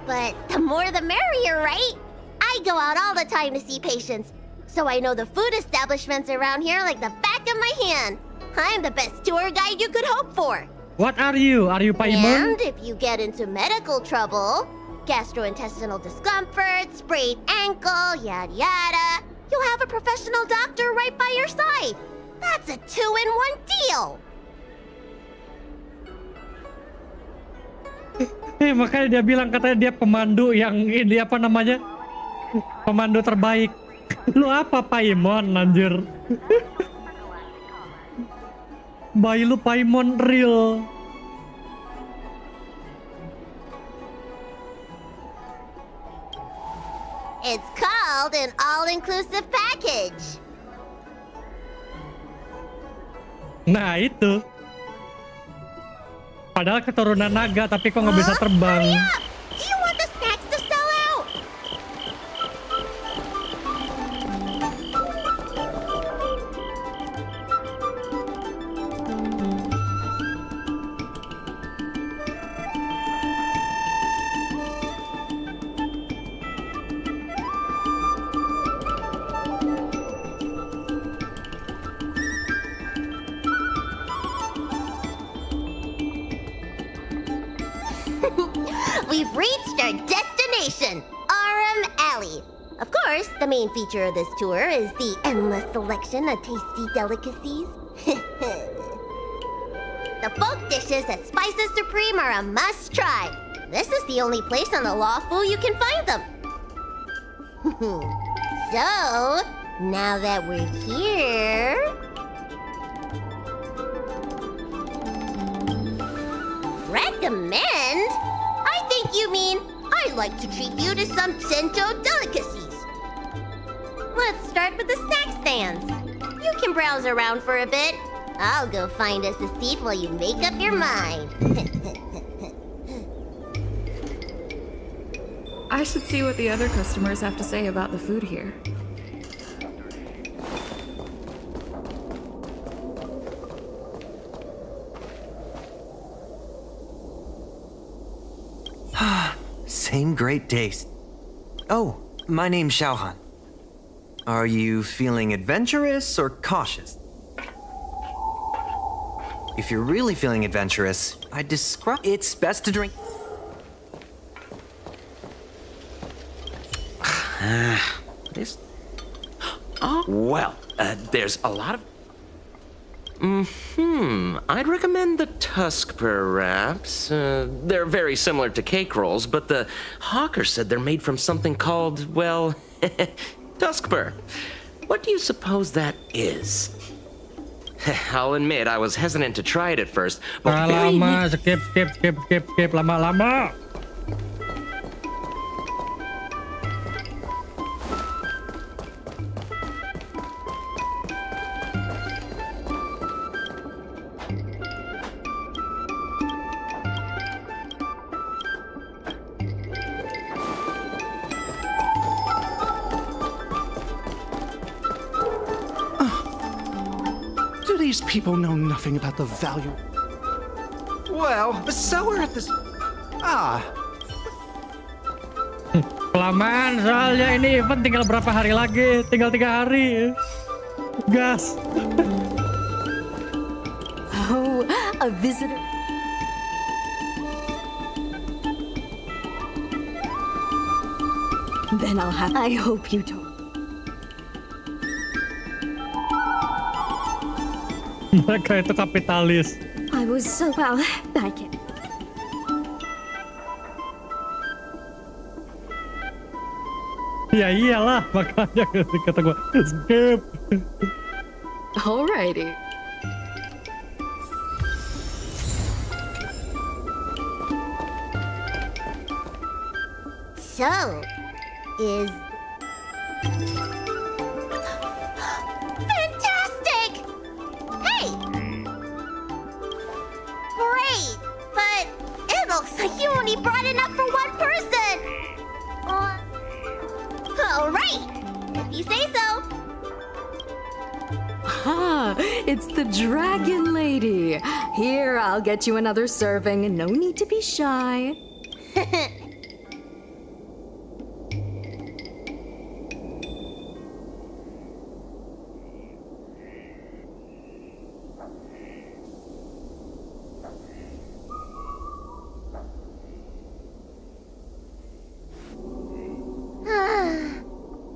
But the more the merrier, right? I go out all the time to see patients, so I know the food establishments around here like the back of my hand. I'm the best tour guide you could hope for. What are you? Are you Paimon? And if you get into medical trouble, gastrointestinal discomfort, sprained ankle, yada yada, you'll have a professional doctor right by your side. That's a 2-in-1 deal. Makanya dia bilang katanya dia pemandu yang ini apa namanya? Pemandu terbaik. Lu apa Paimon anjir? Bayi lu Paimon real. It's called an all-inclusive package. Nah itu. Padahal keturunan naga tapi kok nggak bisa terbang. Hurry up! Do you want the snacks to sell out? We've reached our destination, Arum Alley. Of course, the main feature of this tour is the endless selection of tasty delicacies. The folk dishes at Spices Supreme are a must-try. This is the only place on the Lawful you can find them. So, now that we're here... Recommend? I think you mean I'd like to treat you to some Senjo delicacies. Let's start with the snack stands. You can browse around for a bit. I'll go find us a seat while you make up your mind. I should see what the other customers have to say about the food here. Same great taste. Oh, my name's Xiaohan. Are you feeling adventurous or cautious? If you're really feeling adventurous, I'd describe it's best to drink. This. Well, there's a lot of. I'd recommend the Tuskper wraps. They're very similar to cake rolls, but the hawker said they're made from something called, well, Tuskper. What do you suppose that is? I'll admit, I was hesitant to try it at first, but lama, skip, lama. These people know nothing about the value. Well, so we're at this... Kelamaan soalnya ini event tinggal berapa hari lagi? Tinggal 3 hari. Gas. Oh, a visitor. Then I'll have... I hope you don't. Mereka itu kapitalis. I was so well, I can. Ya iyalah, makanya kata gue skip. Alrighty. So, is... Fantastic! Hey! Great, but it looks like you only brought enough for one person! Alright, if you say so. Ah, it's the Dragon Lady. Here, I'll get you another serving. No need to be shy.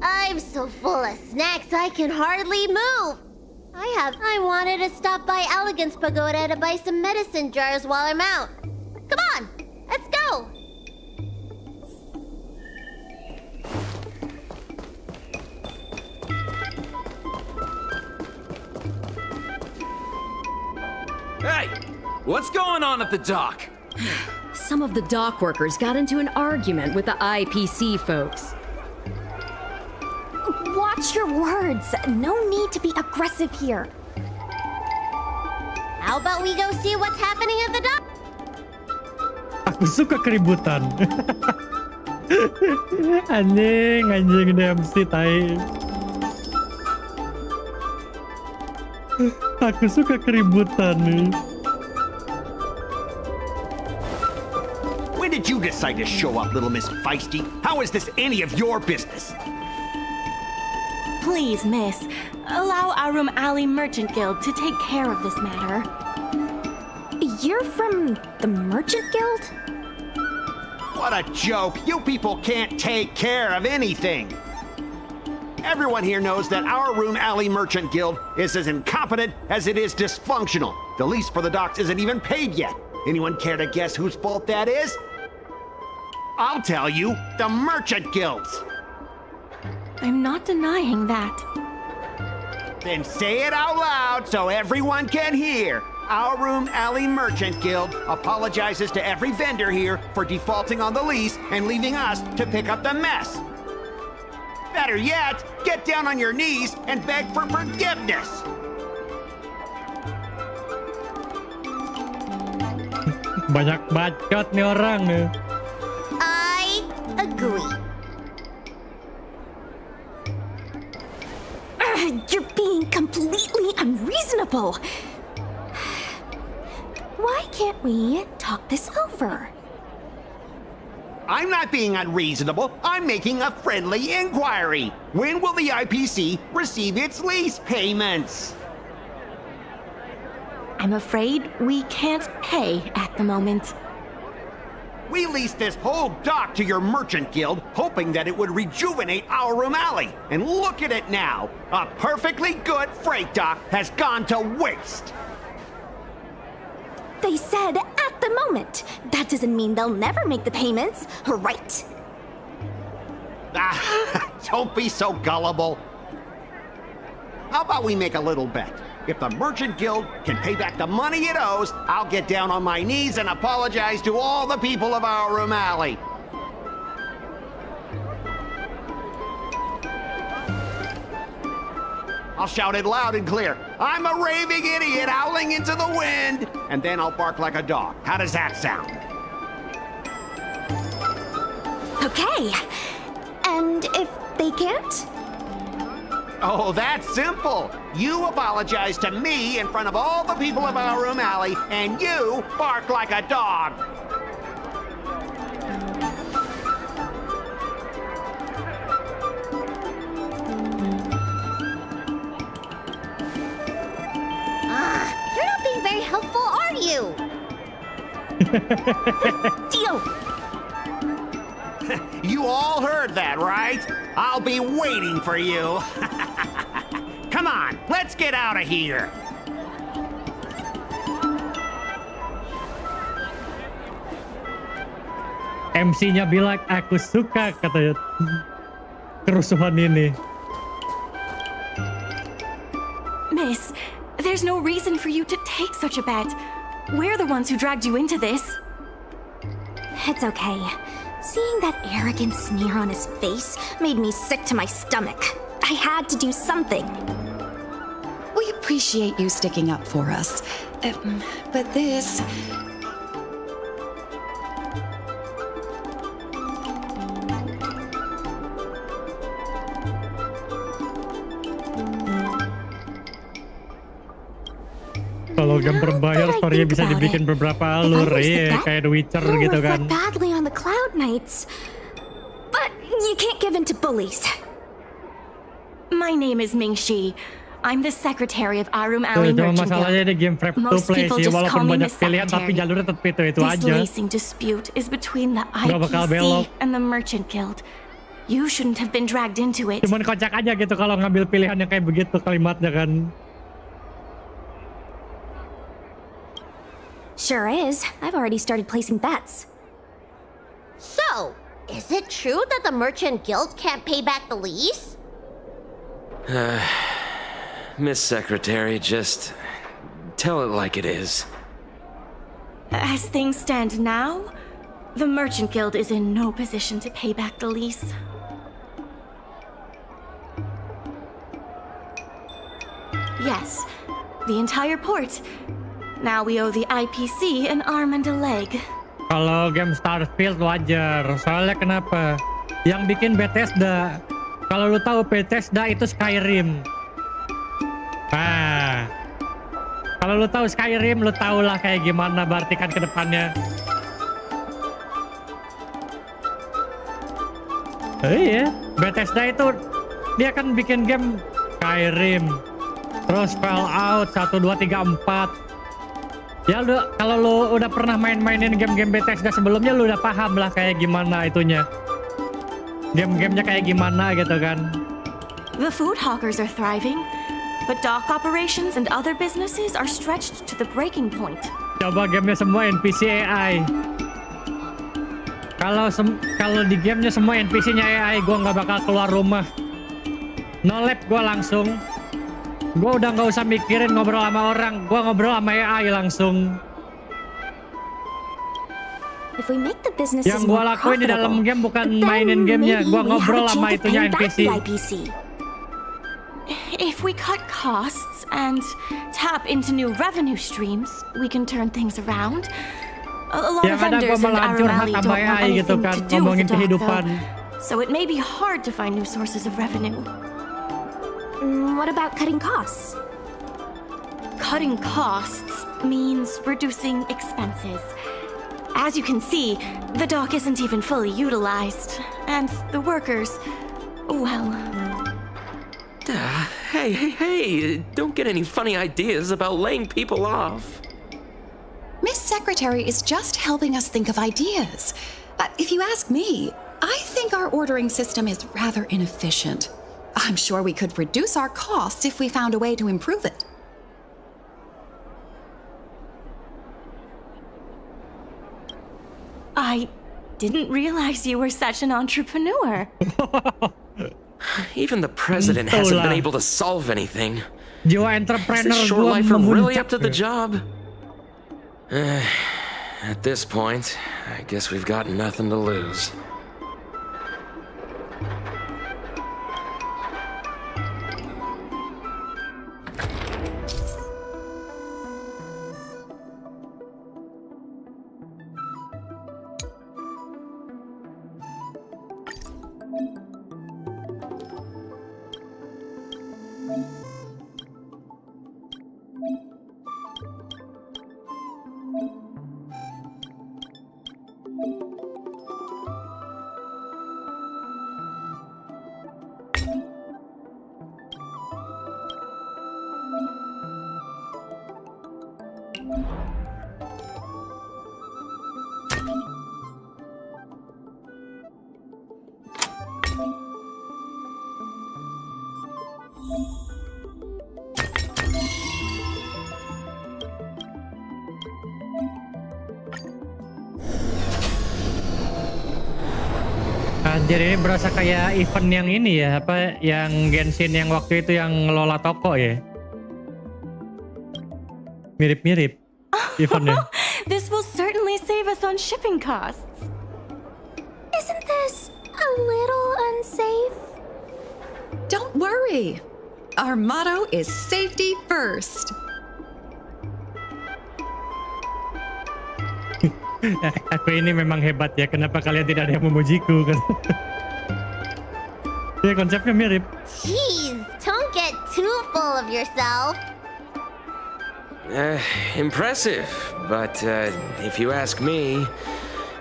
I'm so full of snacks I can hardly move. I wanted to stop by Elegance Pagoda to buy some medicine jars while I'm out. Come on, let's go. Hey, what's going on at the dock? Some of the dock workers got into an argument with the IPC folks. Watch your words. No need to be aggressive here. How about we go see what's happening at the dock? Aku suka keributan. anjing DMC tai. Aku suka keributan nih. When did you decide to show up, little Miss Feisty? How is this any of your business? Please, miss, allow Arum Alley Merchant Guild to take care of this matter. You're from the Merchant Guild? What a joke! You people can't take care of anything! Everyone here knows that our Room Alley Merchant Guild is as incompetent as it is dysfunctional. The lease for the docks isn't even paid yet. Anyone care to guess whose fault that is? I'll tell you, the Merchant Guild's. I'm not denying that. Then say it out loud so everyone can hear. Our Room Alley Merchant Guild apologizes to every vendor here for defaulting on the lease and leaving us to pick up the mess. Better yet, get down on your knees and beg for forgiveness. Banyak bacot nih orang nih. I agree. You're being completely unreasonable. Why can't we talk this over? I'm not being unreasonable. I'm making a friendly inquiry. When will the IPC receive its lease payments? I'm afraid we can't pay at the moment. We leased this whole dock to your merchant guild, hoping that it would rejuvenate our Room Alley. And look at it now. A perfectly good freight dock has gone to waste. They said at the moment. That doesn't mean they'll never make the payments, right? Don't be so gullible. How about we make a little bet? If the Merchant Guild can pay back the money it owes, I'll get down on my knees and apologize to all the people of our Room Alley. I'll shout it loud and clear. I'm a raving idiot howling into the wind. And then I'll bark like a dog. How does that sound? Okay. And if they can't? Oh, that's simple. You apologize to me in front of all the people of our Room Alley, and you bark like a dog. You're not being very helpful, are you? Deal. You all heard that, right? I'll be waiting for you. Come on, let's get out of here. MC-nya bilang aku suka katanya kerusuhan ini. Miss, there's no reason for you to take such a bet. We're the ones who dragged you into this. It's okay. Seeing that arrogant sneer on his face made me sick to my stomach. I had to do something. We appreciate you sticking up for us. But this... Kalau game berbayar, story-nya bisa dibikin beberapa alur, iya, kayak The Witcher gitu kan. Badly on the Cloud Knights, but you can't give in to bullies. My name is Ming-Shi. I'm the secretary of Arum Alley Cuma Merchant masalahnya Guild. di game free to Most play people sih, just call walaupun me banyak Miss pilihan tapi Secretary. jalurnya tetap itu This aja. leasing dispute is between the Nggak bakal belok. IPC and the Merchant Guild. You shouldn't have been dragged into it. Cuman kocak aja gitu kalau ngambil pilihan yang kayak begitu kalimatnya kan. Sure is. I've already started placing bets. So, is it true that the Merchant Guild can't pay back the lease? Miss Secretary, just tell it like it is. As things stand now, the Merchant Guild is in no position to pay back the lease. Yes, the entire port. Now we owe the IPC an arm and a leg. Kalau game Starfield wajar, soalnya kenapa? Yang bikin Bethesda, kalau lu tahu Bethesda itu Skyrim. Nah, kalau lu tahu Skyrim, lu tau lah kayak gimana berarti kan ke depannya. Iya, Bethesda itu dia kan bikin game Skyrim, terus Fallout 1, 2, 3, 4. Ya kalau lu udah pernah main-mainin game-game Bethesda sebelumnya, lu udah paham lah kayak gimana itunya. Game-gamenya kayak gimana gitu kan. The food hawkers are thriving, but dock operations and other businesses are stretched to the breaking point. Coba gamenya semua NPC AI. Kalau di gamenya semua NPC-nya AI, gua nggak bakal keluar rumah. No lab gua langsung. Gua udah nggak usah mikirin ngobrol sama orang, gua ngobrol sama AI langsung. If we make the businesses Yang gua more lakuin di dalam profitable, game bukan then mainin gamenya, maybe gua we ngobrol have a sama chance of itunya paying back NPC. the IPC. If we cut costs and tap into new revenue streams, we can turn things around. A lot Yang Ya, of ada gua vendors in malah Arum curhat Alley sama don't want AI gitu anything kan, to do with ngomongin the dock, kehidupan. though, so it may be hard to find new sources of revenue. What about cutting costs? Cutting costs means reducing expenses. As you can see, the dock isn't even fully utilized, and the workers, well... Hey, don't get any funny ideas about laying people off. Miss Secretary is just helping us think of ideas. If you ask me, I think our ordering system is rather inefficient. I'm sure we could reduce our costs if we found a way to improve it. I didn't realize you were such an entrepreneur. Even the president hasn't been able to solve anything. Jiwa Is entrepreneur this short gua lifer really up to memuncak. the job? At this point, I guess we've got nothing to lose. Anjir, ini berasa kayak event yang ini ya, apa yang Genshin yang waktu itu yang ngelola toko ya. Mirip-mirip eventnya. This will certainly save us on shipping costs. Isn't this a little unsafe? Don't worry. Our motto is safety first. Aku ini memang hebat ya, kenapa kalian tidak ada yang memujiku kan? Ya konsepnya mirip. Jeez, don't get too full of yourself. Impressive, but if you ask me,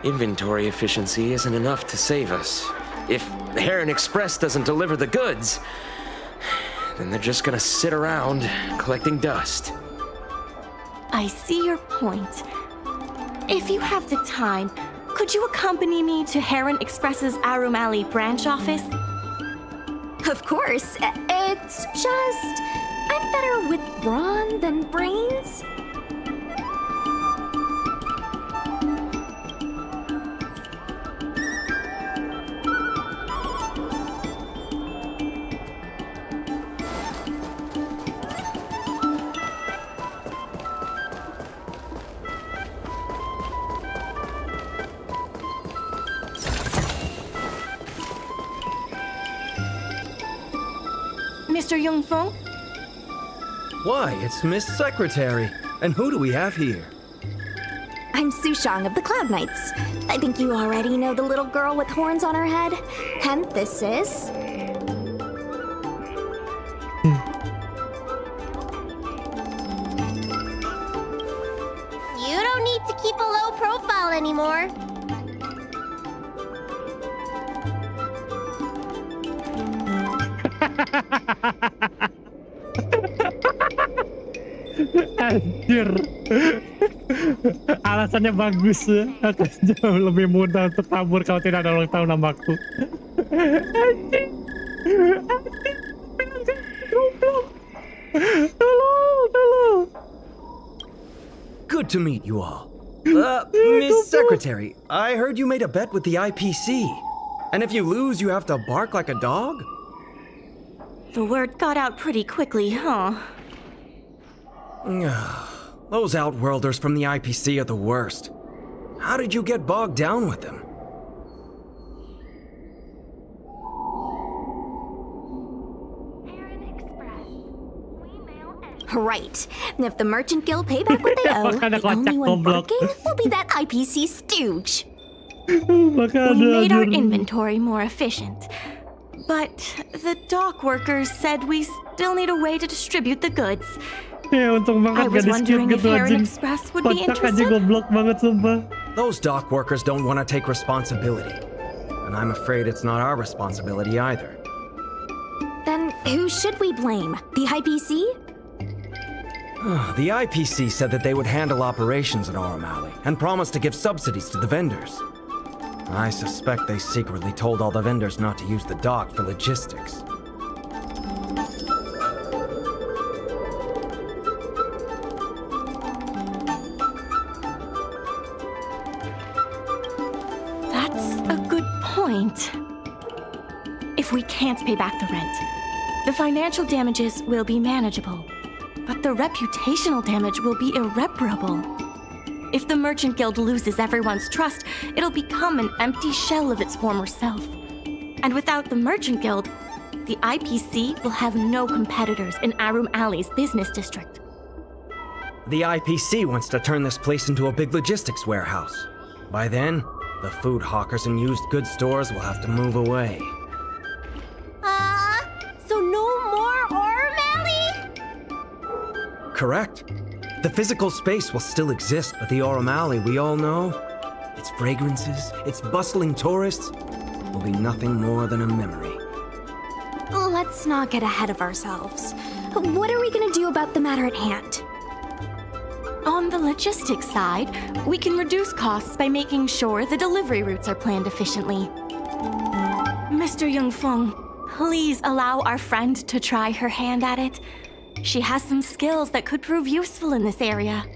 inventory efficiency isn't enough to save us. If Heron Express doesn't deliver the goods, then they're just gonna sit around collecting dust. I see your point. If you have the time, could you accompany me to Heron Express's Arum Alley branch office? Of course. It's just... I'm better with brawn than brains. Mr. Yongfeng? Why, it's Miss Secretary. And who do we have here? I'm Sushang of the Cloud Knights. I think you already know the little girl with horns on her head. And this is... You don't need to keep a low profile anymore. Anjir. Alasannya bagus ya. Akan jauh lebih mudah untuk kabur kalau tidak ada ulang tahun namaku. Anjing. Tolong. Good to meet you all. Miss Secretary, I heard you made a bet with the IPC. And if you lose, you have to bark like a dog? The word got out pretty quickly, huh? Those Outworlders from the IPC are the worst. How did you get bogged down with them? Right. And if the Merchant Guild pay back what they owe, the only one barking will be that IPC stooge. We made our inventory more efficient. But the dock workers said we still need a way to distribute the goods. Ya untung banget I was gak di-skip wondering if gitu Heron anjing. Express would be Kocak aja, interested. goblok banget sumpah. Those dock workers don't want to take responsibility. And I'm afraid it's not our responsibility either. Then who should we blame? The IPC? The IPC said that they would handle operations at Aurum Alley and promised to give subsidies to the vendors. I suspect they secretly told all the vendors not to use the dock for logistics. That's a good point. If we can't pay back the rent, the financial damages will be manageable, but the reputational damage will be irreparable. If the Merchant Guild loses everyone's trust, it'll become an empty shell of its former self. And without the Merchant Guild, the IPC will have no competitors in Aurum Alley's business district. The IPC wants to turn this place into a big logistics warehouse. By then, the food hawkers and used goods stores will have to move away. So no more Aurum Alley? Correct. The physical space will still exist, but the Aurum Alley we all know, its fragrances, its bustling tourists, will be nothing more than a memory. Let's not get ahead of ourselves. What are we gonna do about the matter at hand? On the logistics side, we can reduce costs by making sure the delivery routes are planned efficiently. Mr. Yungfeng, please allow our friend to try her hand at it. She has some skills that could prove useful in this area.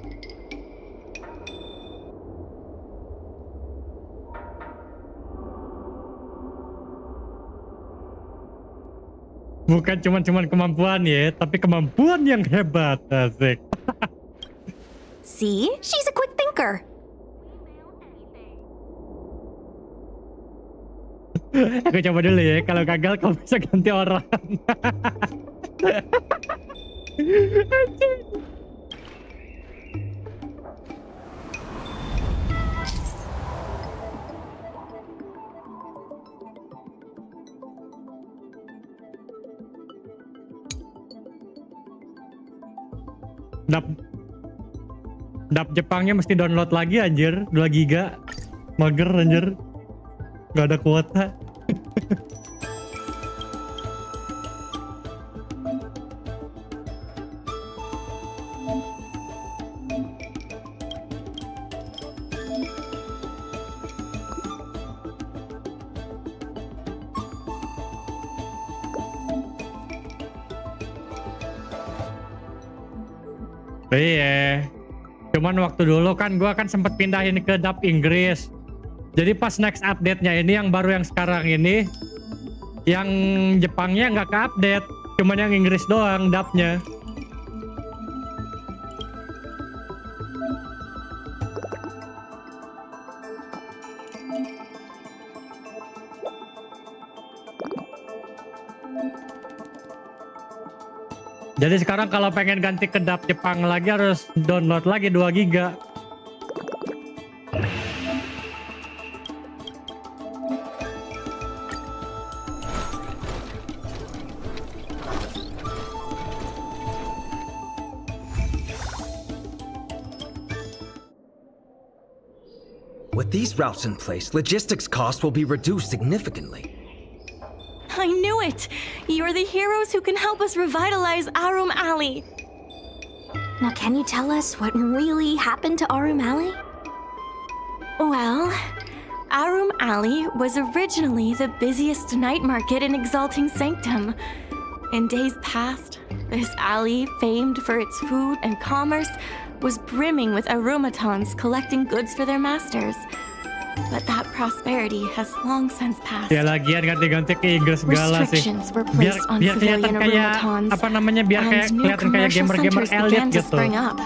Bukan cuman kemampuan ya, tapi kemampuan yang hebat, asik. See? She's a quick thinker. Aku coba dulu ya, kalau gagal kamu bisa ganti orang. Dap Jepangnya mesti download lagi anjir, 2 giga. Mager anjir. Gak ada kuota. Iya. Cuman waktu dulu kan gua kan sempet pindahin ke dub Inggris. Jadi pas next update-nya ini yang baru yang sekarang ini, yang Jepangnya nggak ke-update, cuman yang Inggris doang dubnya. Jadi sekarang kalau pengen ganti ke dub Jepang lagi harus download lagi 2 giga. With these routes in place, logistics costs will be reduced significantly. I knew it! You're the heroes who can help us revitalize Aurum Alley. Now can you tell us what really happened to Aurum Alley? Well, Arum Alley was originally the busiest night market in Exalting Sanctum. In days past, this alley, famed for its food and commerce, was brimming with aromatons collecting goods for their masters. But that prosperity has long since passed. Ya lagian ganti-ganti ke Inggris segala sih. Restrictions were Biar placed on biar kelihatan civilian kayak aromatons, apa namanya biar kayak and new kelihatan kayak commercial gamer-gamer centers elit began to gitu. spring up.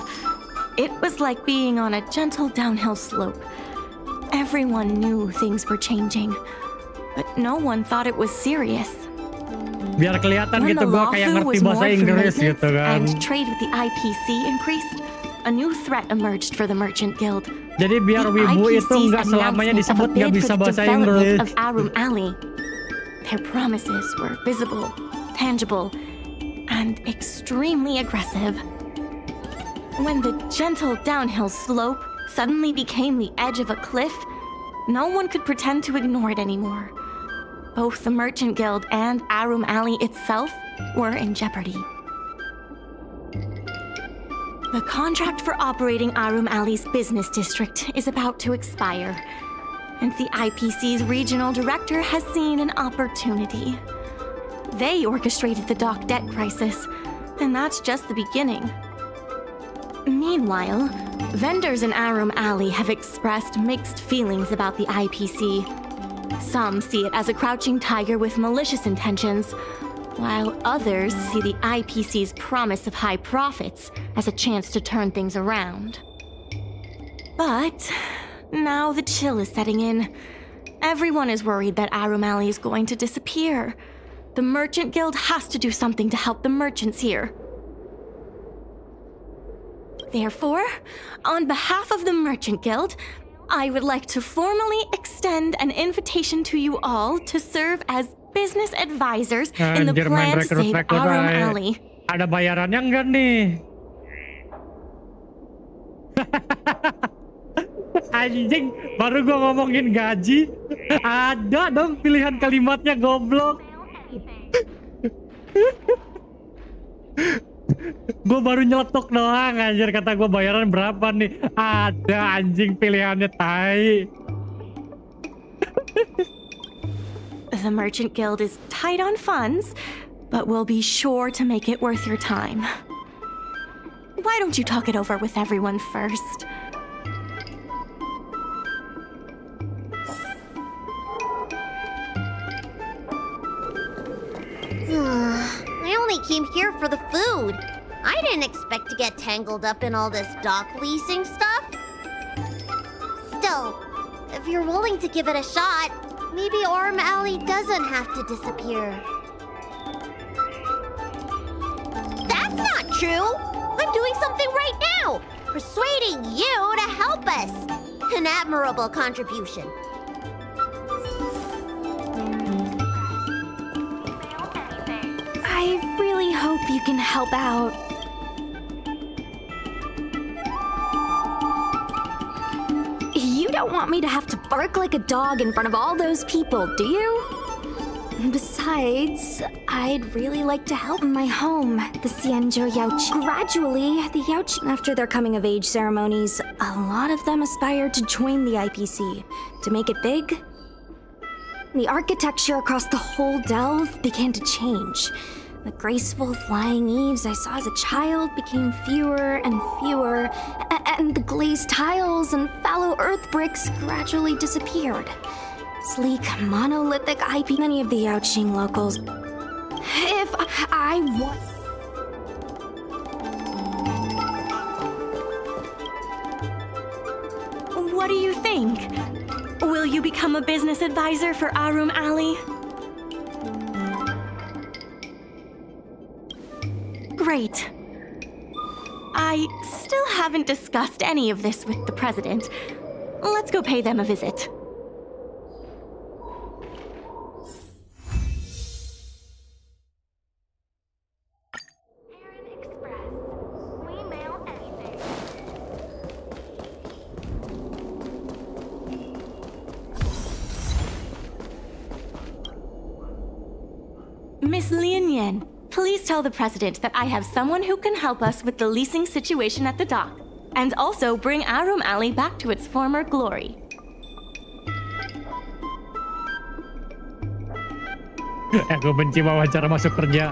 It was like being on a gentle downhill slope. Everyone knew things were changing, but no one thought it was serious. Biar kelihatan When gitu the gua kayak lawful ngerti was bahasa moored for Inggris maintenance gitu kan. and trade with the IPC increased, a new threat emerged for the Merchant Guild. Jadi biar The wibu itu IPC's nggak selamanya announcement disebut of a nggak bid bisa for the bahasa development Inggris. of Arum Alley. Their promises were visible, tangible, and extremely aggressive. When the gentle downhill slope suddenly became the edge of a cliff, no one could pretend to ignore it anymore. Both the Merchant Guild and Arum Alley itself were in jeopardy. The contract for operating Arum Alley's business district is about to expire, and the IPC's regional director has seen an opportunity. They orchestrated the dock debt crisis, and that's just the beginning. Meanwhile, vendors in Arum Alley have expressed mixed feelings about the IPC. Some see it as a crouching tiger with malicious intentions, while others see the IPC's promise of high profits as a chance to turn things around. But now the chill is setting in. Everyone is worried that Arum Alley is going to disappear. The Merchant Guild has to do something to help the merchants here. Therefore, on behalf of the Merchant Guild, I would like to formally extend an invitation to you all to serve as business advisors in the Anjir, main plan to save rekrut-rekrut Arum aja. Alley. Ada bayarannya enggak nih? Anjing, baru gua ngomongin gaji, ada dong pilihan kalimatnya goblok. Gue baru nyeletuk doang anjir, kata gue bayaran berapa nih. Ada anjing pilihannya tai. The Merchant Guild is tight on funds, but we'll be sure to make it worth your time. Why don't you talk it over with everyone first? I only came here for the food. I didn't expect to get tangled up in all this dock leasing stuff. Still, if you're willing to give it a shot, maybe Arum Alley doesn't have to disappear. That's not true! I'm doing something right now! Persuading you to help us! An admirable contribution. I really hope you can help out. You don't want me to have to bark like a dog in front of all those people, do you? Besides, I'd really like to help my home, the Xianzhou Yaoqing. Gradually, the Yaoqing, after their coming-of-age ceremonies, a lot of them aspired to join the IPC. To make it big, the architecture across the whole delve began to change. The graceful flying eaves I saw as a child became fewer and fewer, and the glazed tiles and fallow earth bricks gradually disappeared. Sleek, monolithic IP, many of the Yaoqing locals. If I want... What do you think? Will you become a business advisor for Arum Alley? Great. I still haven't discussed any of this with the president. Let's go pay them a visit. Miss Lin Yan, please tell the president that I have someone who can help us with the leasing situation at the dock, and also bring Arum Alley back to its former glory. Aku benci wawancara masuk kerja.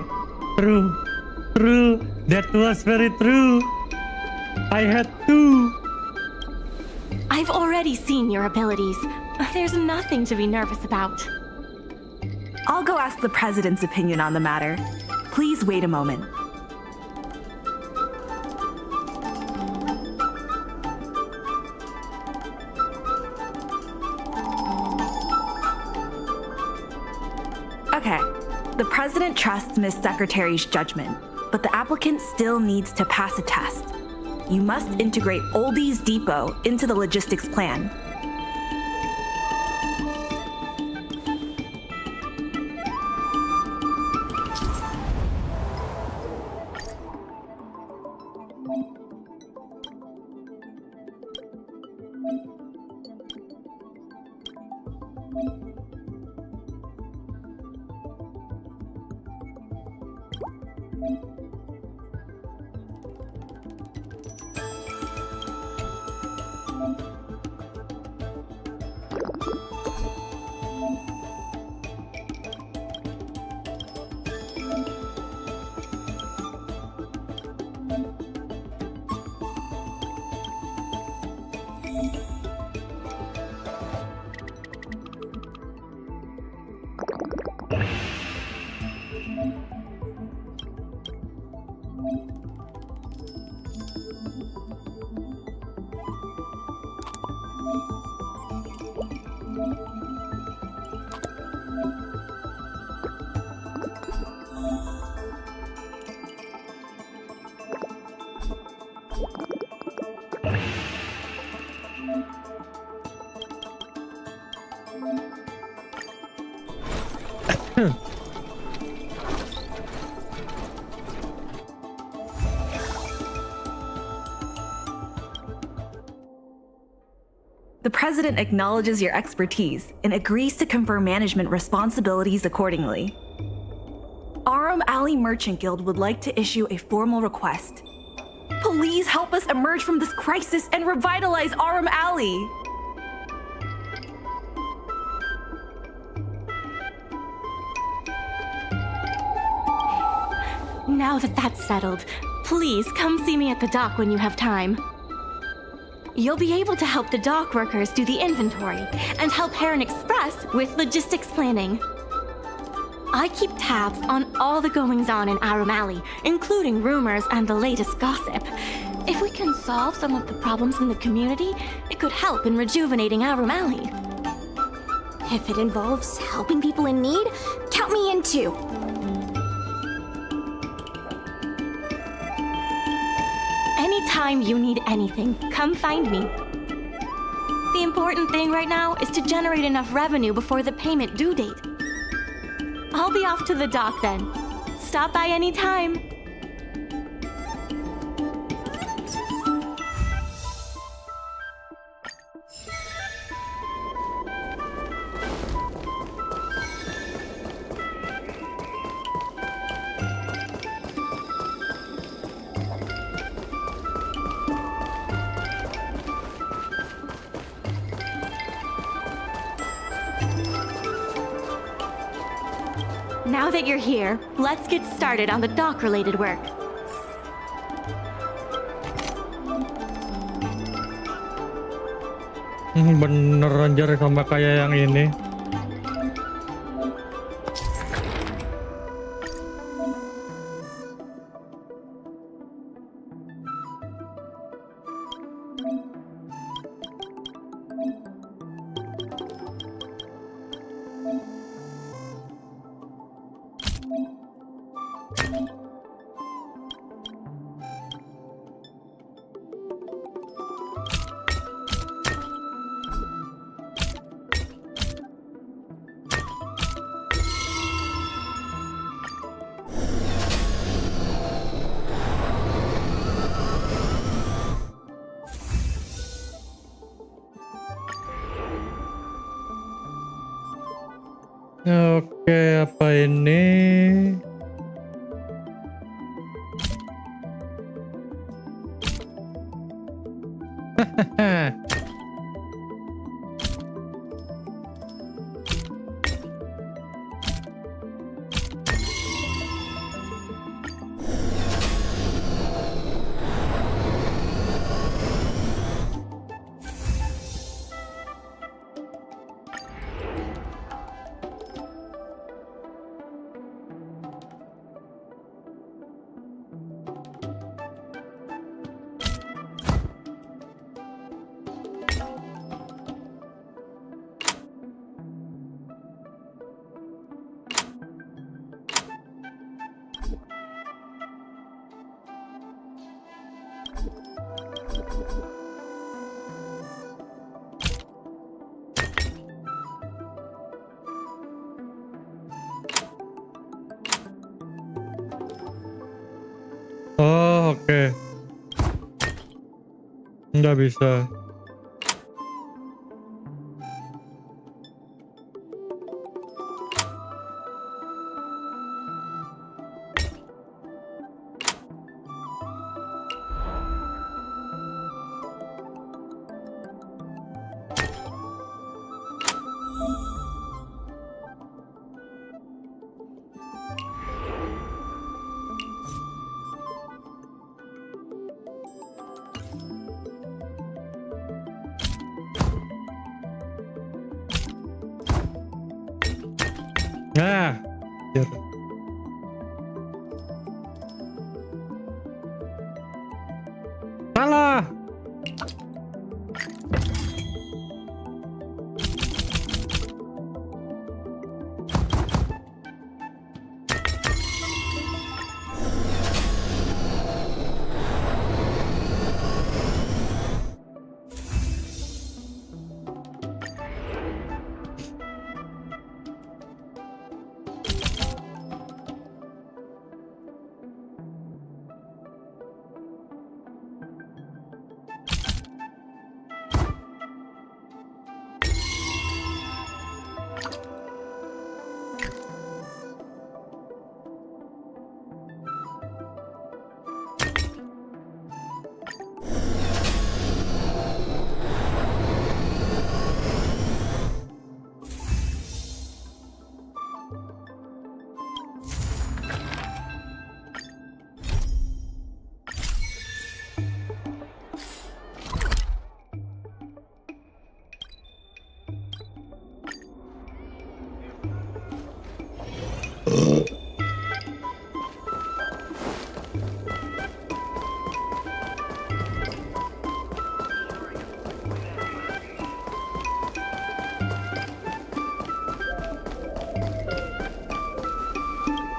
True. That was very true. I had to. I've already seen your abilities. There's nothing to be nervous about. I'll go ask the President's opinion on the matter. Please wait a moment. Okay, the President trusts Miss Secretary's judgment, but the applicant still needs to pass a test. You must integrate Oldie's Depot into the logistics plan. The President acknowledges your expertise and agrees to confer management responsibilities accordingly. Aurum Alley Merchant Guild would like to issue a formal request. Please help us emerge from this crisis and revitalize Aurum Alley! Now that that's settled, please come see me at the dock when you have time. You'll be able to help the dock workers do the inventory and help Heron Express with logistics planning. I keep tabs on all the goings-on in Aurum Alley, including rumors and the latest gossip. If we can solve some of the problems in the community, it could help in rejuvenating Aurum Alley. If it involves helping people in need, count me in too. Anytime you need anything, come find me. The important thing right now is to generate enough revenue before the payment due date. I'll be off to the dock then. Stop by anytime. Now that you're here, let's get started on the dock-related work. Bener anjir sama kayak yang ini. Oke, apa ini? Oh, oke. Nggak bisa. Nah, salah.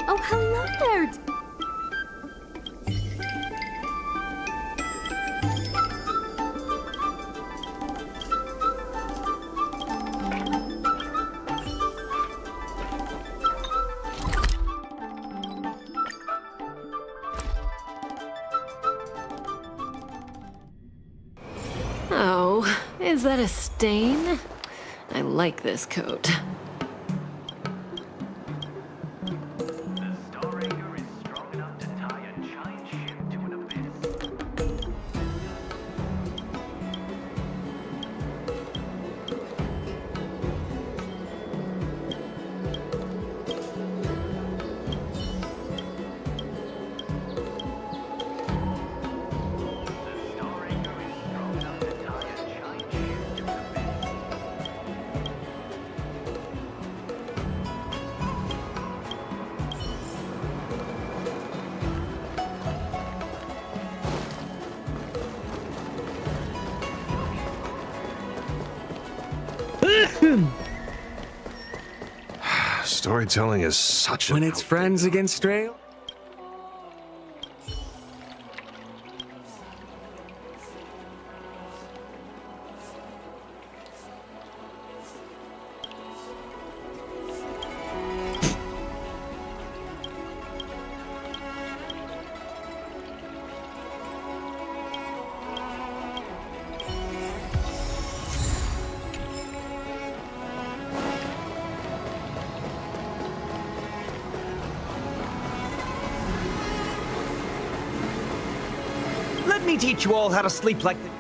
Oh, hello there. Oh, is that a stain? I like this coat. Storytelling is such a... When it's friends against stray... Let me teach you all how to sleep like this.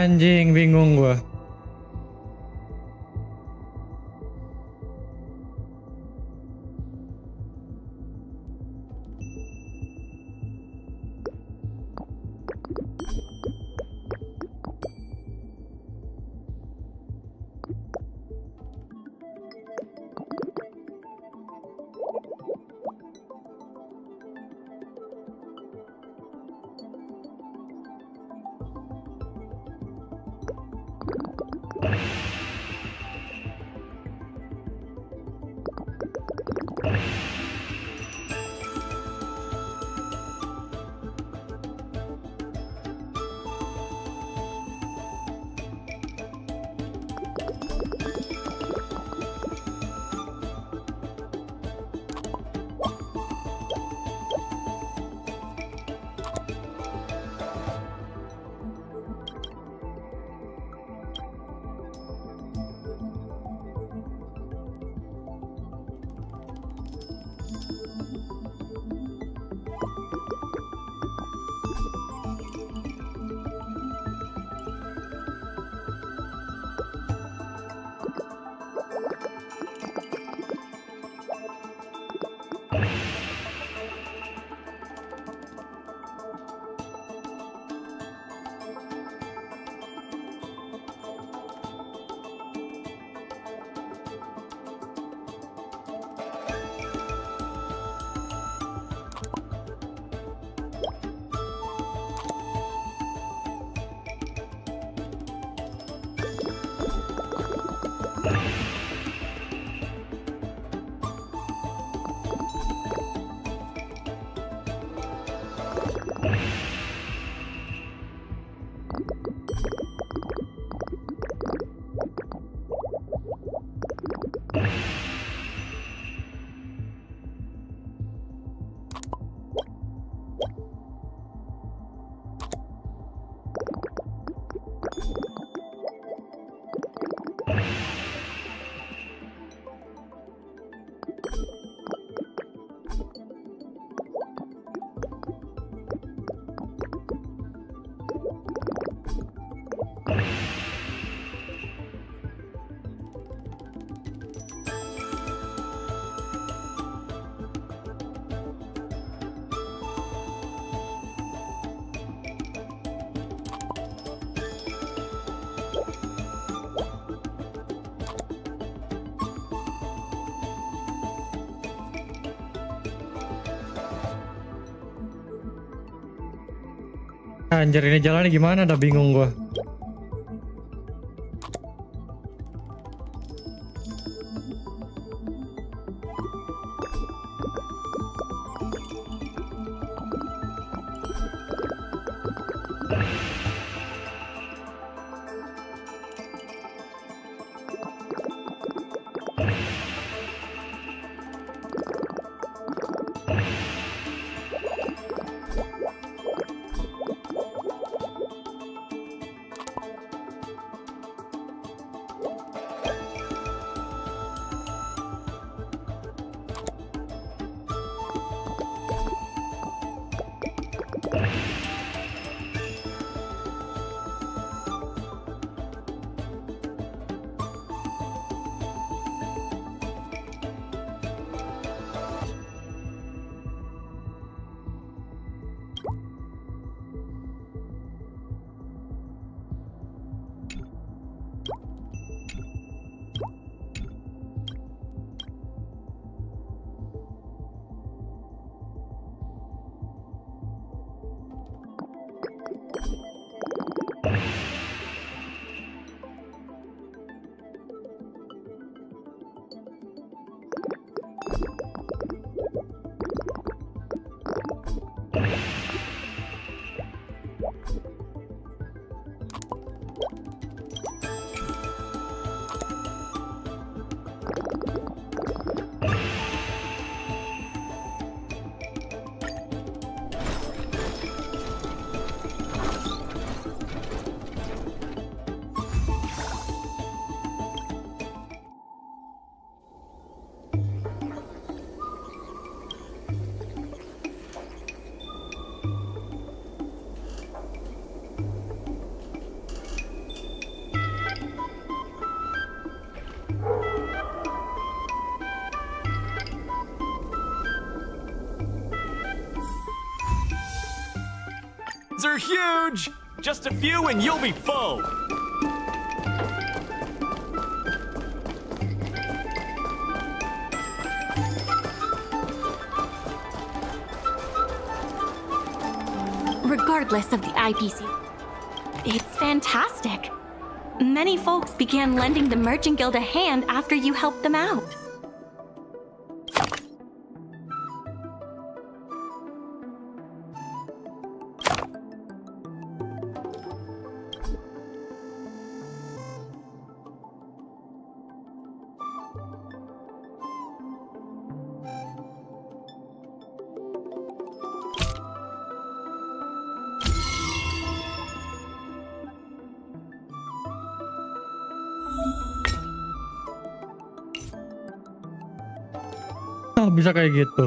Anjing, bingung gua. Anjir, ini jalannya gimana? Udah bingung gua. Are huge! Just a few and you'll be full! Regardless of the IPC, it's fantastic. Many folks began lending the Merchant Guild a hand after you helped them out. Oh, bisa kayak gitu.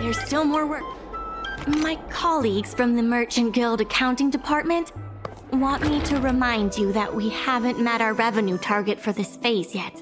there's still more work. My colleagues from the Merchant Guild accounting department want me to remind you that we haven't met our revenue target for this phase yet.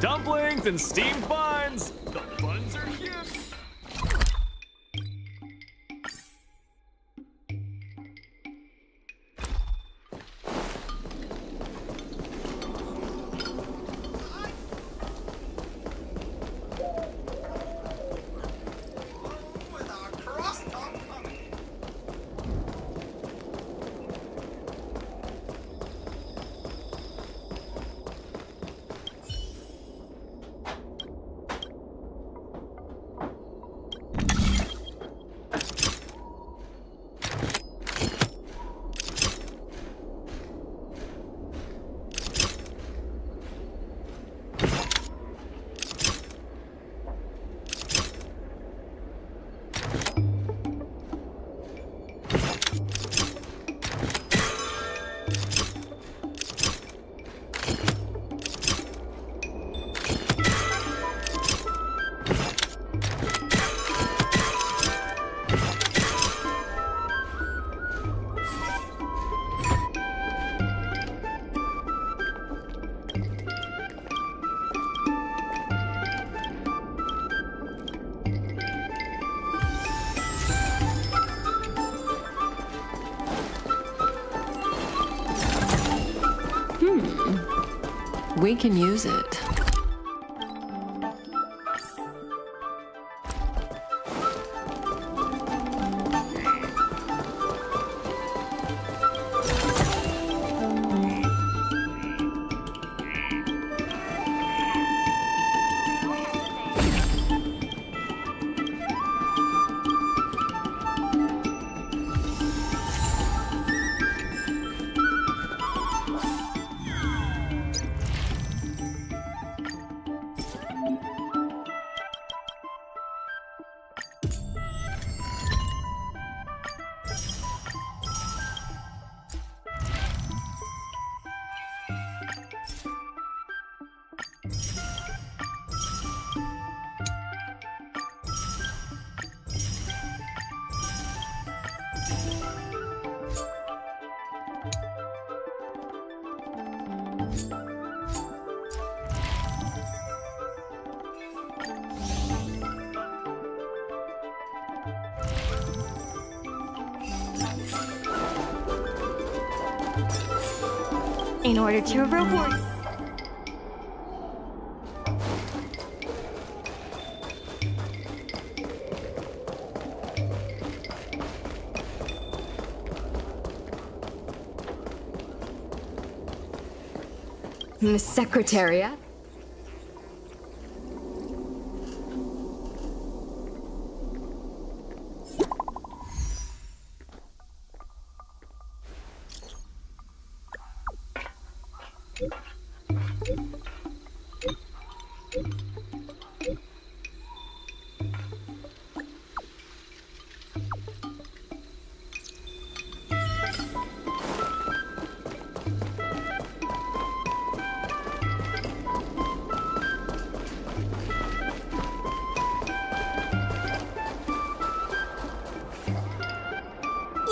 Dumplings and steamed buns! The buns are here! We can use it. In order to reward... Miss Secretariat?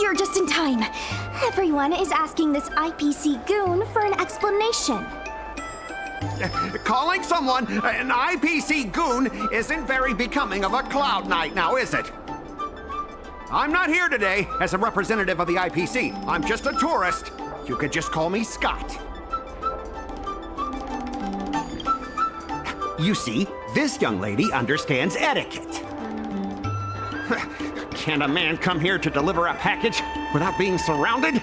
You're just in time. Everyone is asking this IPC goon for an explanation. Calling someone an IPC goon isn't very becoming of a Cloud Knight now, is it? I'm not here today as a representative of the IPC. I'm just a tourist. You could just call me Scott. You see, this young lady understands etiquette. Can a man come here to deliver a package without being surrounded?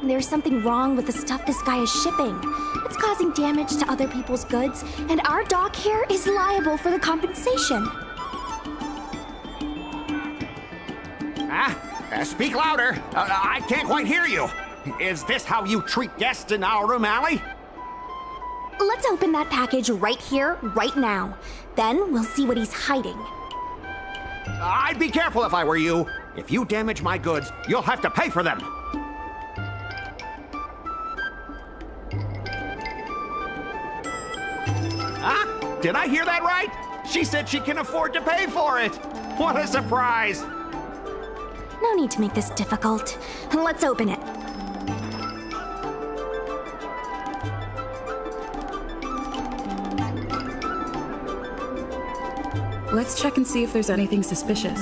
There's something wrong with the stuff this guy is shipping. It's causing damage to other people's goods, and our dock here is liable for the compensation. Speak louder. I can't quite hear you. Is this how you treat guests in our room, Allie? Let's open that package right here, right now. Then we'll see what he's hiding. I'd be careful if I were you. If you damage my goods, you'll have to pay for them. Huh? Did I hear that right? She said she can afford to pay for it. What a surprise. No need to make this difficult. Let's open it. Let's check and see if there's anything suspicious.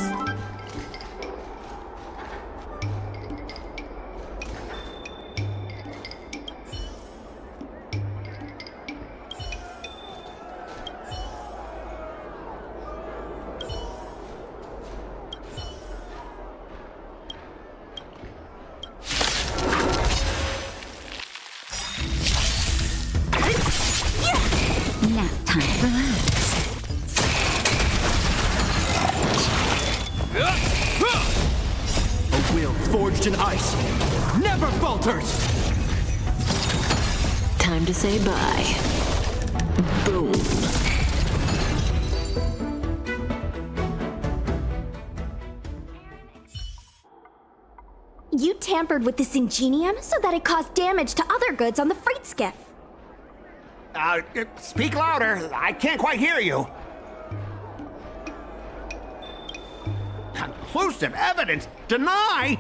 Nap time. Relax. A will forged in ice never falters! Time to say bye. Boom. You tampered with this ingenium so that it caused damage to other goods on the freight skiff. Speak louder. I can't quite hear you. Conclusive evidence? Deny?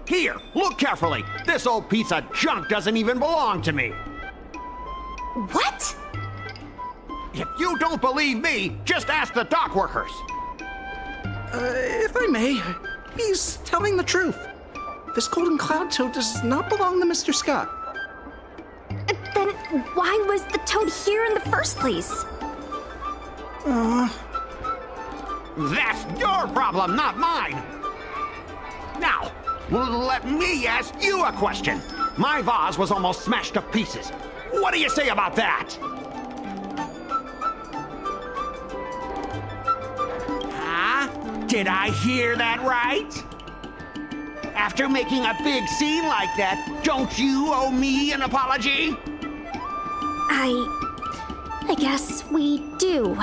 Here, look carefully. This old piece of junk doesn't even belong to me. What? If you don't believe me, just ask the dock workers. If I may, he's telling the truth. This golden cloud toad does not belong to Mr. Scott. Then why was the toad here in the first place? That's your problem, not mine. Now, let me ask you a question. My vase was almost smashed to pieces. What do you say about that? Huh? Did I hear that right? After making a big scene like that, don't you owe me an apology? I guess we do.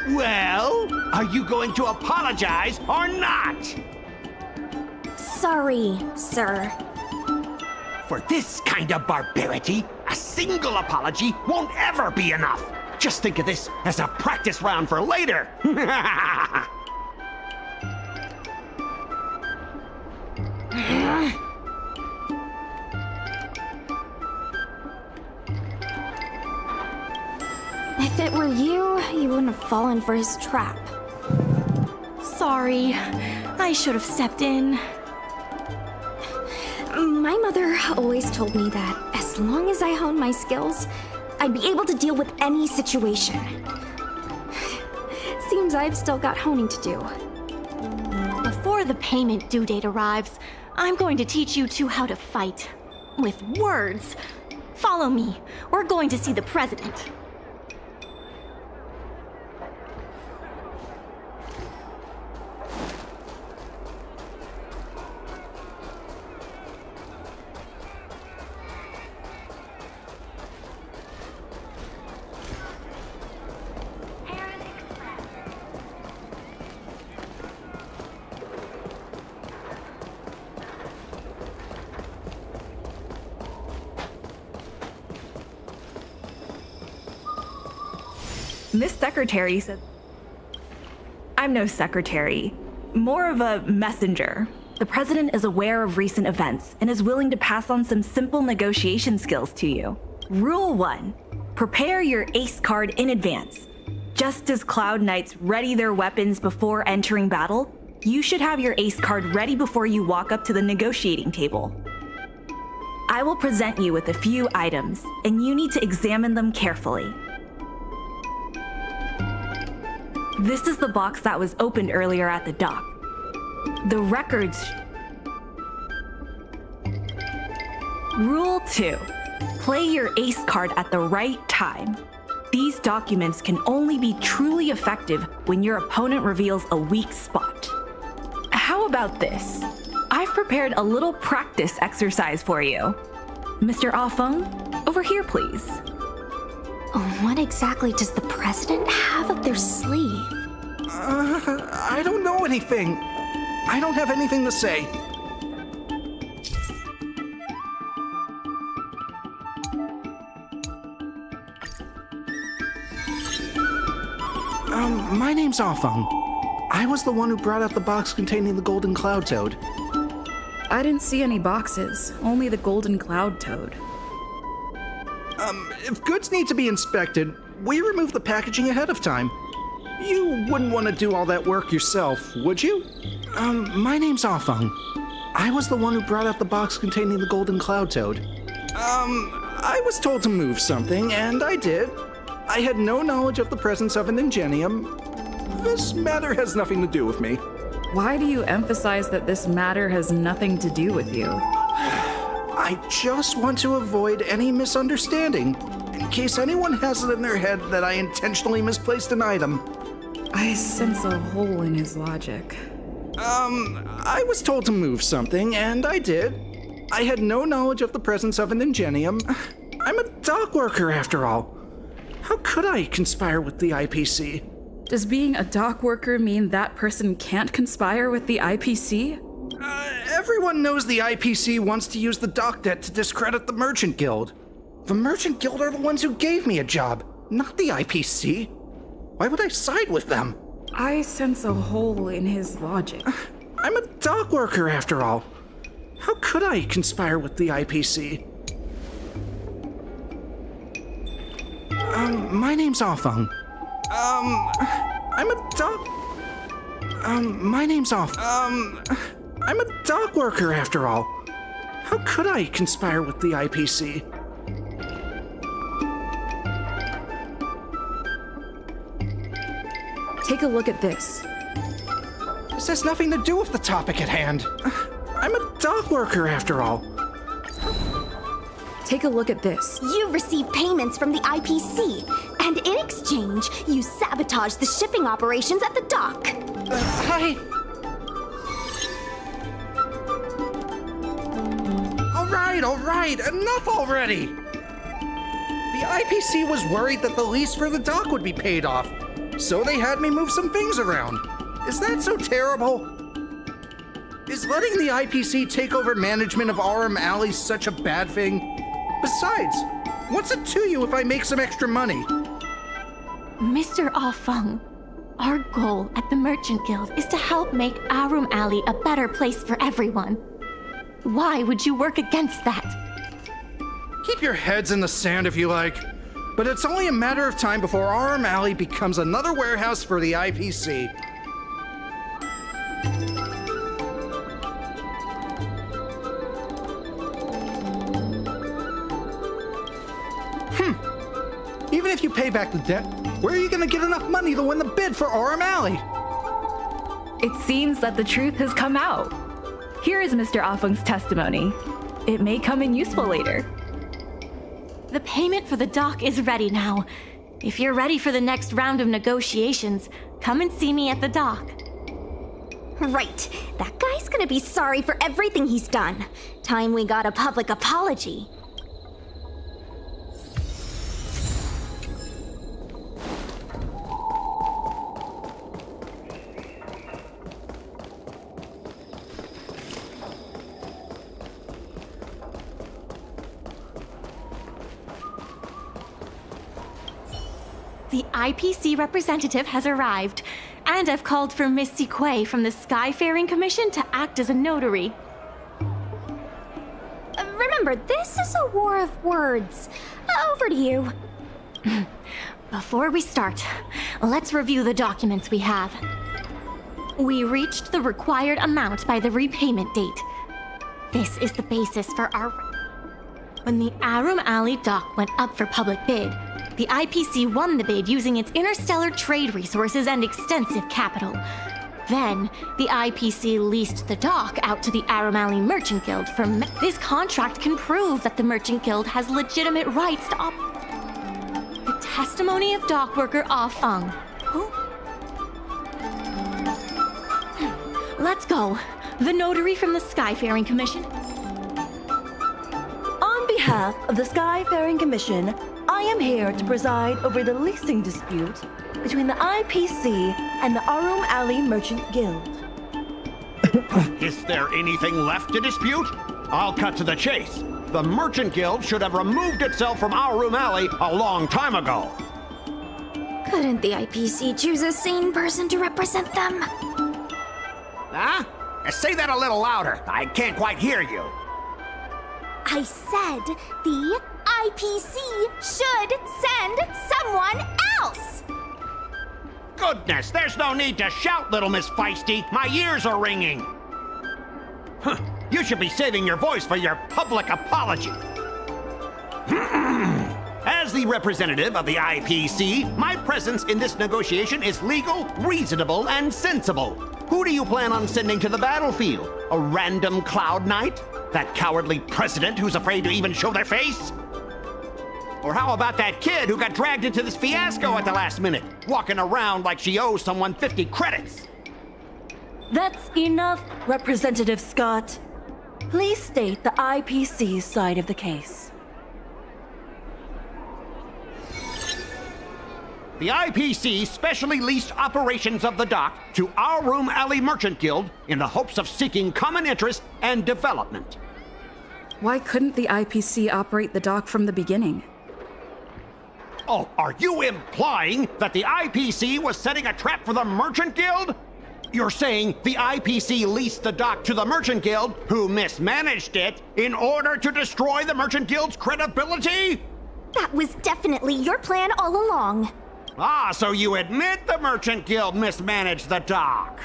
Well, are you going to apologize or not? Sorry, sir. For this kind of barbarity, a single apology won't ever be enough. Just think of this as a practice round for later. If it were you, you wouldn't have fallen for his trap. Sorry, I should have stepped in. My mother always told me that as long as I honed my skills, I'd be able to deal with any situation. Seems I've still got honing to do. Before the payment due date arrives, I'm going to teach you two how to fight. With words. Follow me. We're going to see the president. Miss Secretary said... I'm no secretary. more of a messenger. The president is aware of recent events and is willing to pass on some simple negotiation skills to you. Rule 1. Prepare your ace card in advance. Just as Cloud Knights ready their weapons before entering battle, you should have your ace card ready before you walk up to the negotiating table. I will present you with a few items, and you need to examine them carefully. This is the box that was opened earlier at the dock. The records. Rule 2. Play your ace card at the right time. These documents can only be truly effective when your opponent reveals a weak spot. How about this? I've prepared a little practice exercise for you. Mr. Afeng, over here, please. What exactly does the president have up their sleeve? I don't know anything. I don't have anything to say. My name's Afeng. I was the one who brought out the box containing the golden cloud toad. I didn't see any boxes, only the golden cloud toad. If goods need to be inspected, we remove the packaging ahead of time. You wouldn't want to do all that work yourself, would you? My name's Afeng. I was the one who brought out the box containing the golden cloud toad. I was told to move something, and I did. I had no knowledge of the presence of an ingenium. This matter has nothing to do with me. Why do you emphasize that this matter has nothing to do with you? I just want to avoid any misunderstanding, in case anyone has it in their head that I intentionally misplaced an item. I sense a hole in his logic. I was told to move something, and I did. I had no knowledge of the presence of an ingenium. I'm a dock worker, after all. How could I conspire with the IPC? Does being a dock worker mean that person can't conspire with the IPC? Everyone knows the IPC wants to use the dock debt to discredit the Merchant Guild. The Merchant Guild are the ones who gave me a job, not the IPC. Why would I side with them? I sense a hole in his logic. I'm a dock worker, after all. How could I conspire with the IPC? My name's Afeng. I'm a dock... my name's I'm a dock worker, after all. How could I conspire with the IPC? Take a look at this. This has nothing to do with the topic at hand. I'm a dock worker, after all. Take a look at this. You receive payments from the IPC, and in exchange, you sabotage the shipping operations at the dock. All right, enough already! The IPC was worried that the lease for the dock would be paid off, so they had me move some things around. Is that so terrible? Is letting the IPC take over management of Aurum Alley such a bad thing? Besides, what's it to you if I make some extra money? Mr. Afeng, our goal at the Merchant Guild is to help make Aurum Alley a better place for everyone. Why would you work against that? Keep your heads in the sand if you like, but it's only a matter of time before Aurum Alley becomes another warehouse for the IPC. Even if you pay back the debt, where are you gonna get enough money to win the bid for Aurum Alley? It seems that the truth has come out. Here is Mr. Afeng's testimony. It may come in useful later. The payment for the dock is ready now. If you're ready for the next round of negotiations, come and see me at the dock. Right. That guy's gonna be sorry for everything he's done. Time we got a public apology. The IPC representative has arrived, And I've called for Miss Siquei from the Skyfaring Commission to act as a notary. Remember, this is a war of words. Over to you. Before we start, let's review the documents we have. We reached the required amount by the repayment date. This is the basis for our... When the Arum Alley dock went up for public bid, the IPC won the bid using its interstellar trade resources and extensive capital. Then, the IPC leased the dock out to the Arum Alley Merchant Guild for... This contract can prove that the Merchant Guild has legitimate rights to The testimony of dock worker Ah Feng. Let's go. The notary from the Skyfaring Commission. On behalf of the Skyfaring Commission, I am here to preside over the leasing dispute between the IPC and the Arum Alley Merchant Guild. Is there anything left to dispute? I'll cut to the chase. The Merchant Guild should have removed itself from Arum Alley a long time ago. Couldn't the IPC choose a sane person to represent them? Huh? Say that a little louder. I can't quite hear you. I said the IPC should send someone else! Goodness, there's no need to shout, little Miss Feisty. My ears are ringing. Huh. You should be saving your voice for your public apology. As the representative of the IPC, my presence in this negotiation is legal, reasonable, and sensible. Who do you plan on sending to the battlefield? A random Cloud Knight? That cowardly president who's afraid to even show their face? Or how about that kid who got dragged into this fiasco at the last minute, walking around like she owes someone 50 credits? That's enough, Representative Scott. Please state the IPC's side of the case. The IPC specially leased operations of the dock to Arum Alley Merchant Guild in the hopes of seeking common interest and development. Why couldn't the IPC operate the dock from the beginning? Oh, are you implying that the IPC was setting a trap for the Merchant Guild? You're saying the IPC leased the dock to the Merchant Guild, who mismanaged it, in order to destroy the Merchant Guild's credibility? That was definitely your plan all along. Ah, so you admit the Merchant Guild mismanaged the dock.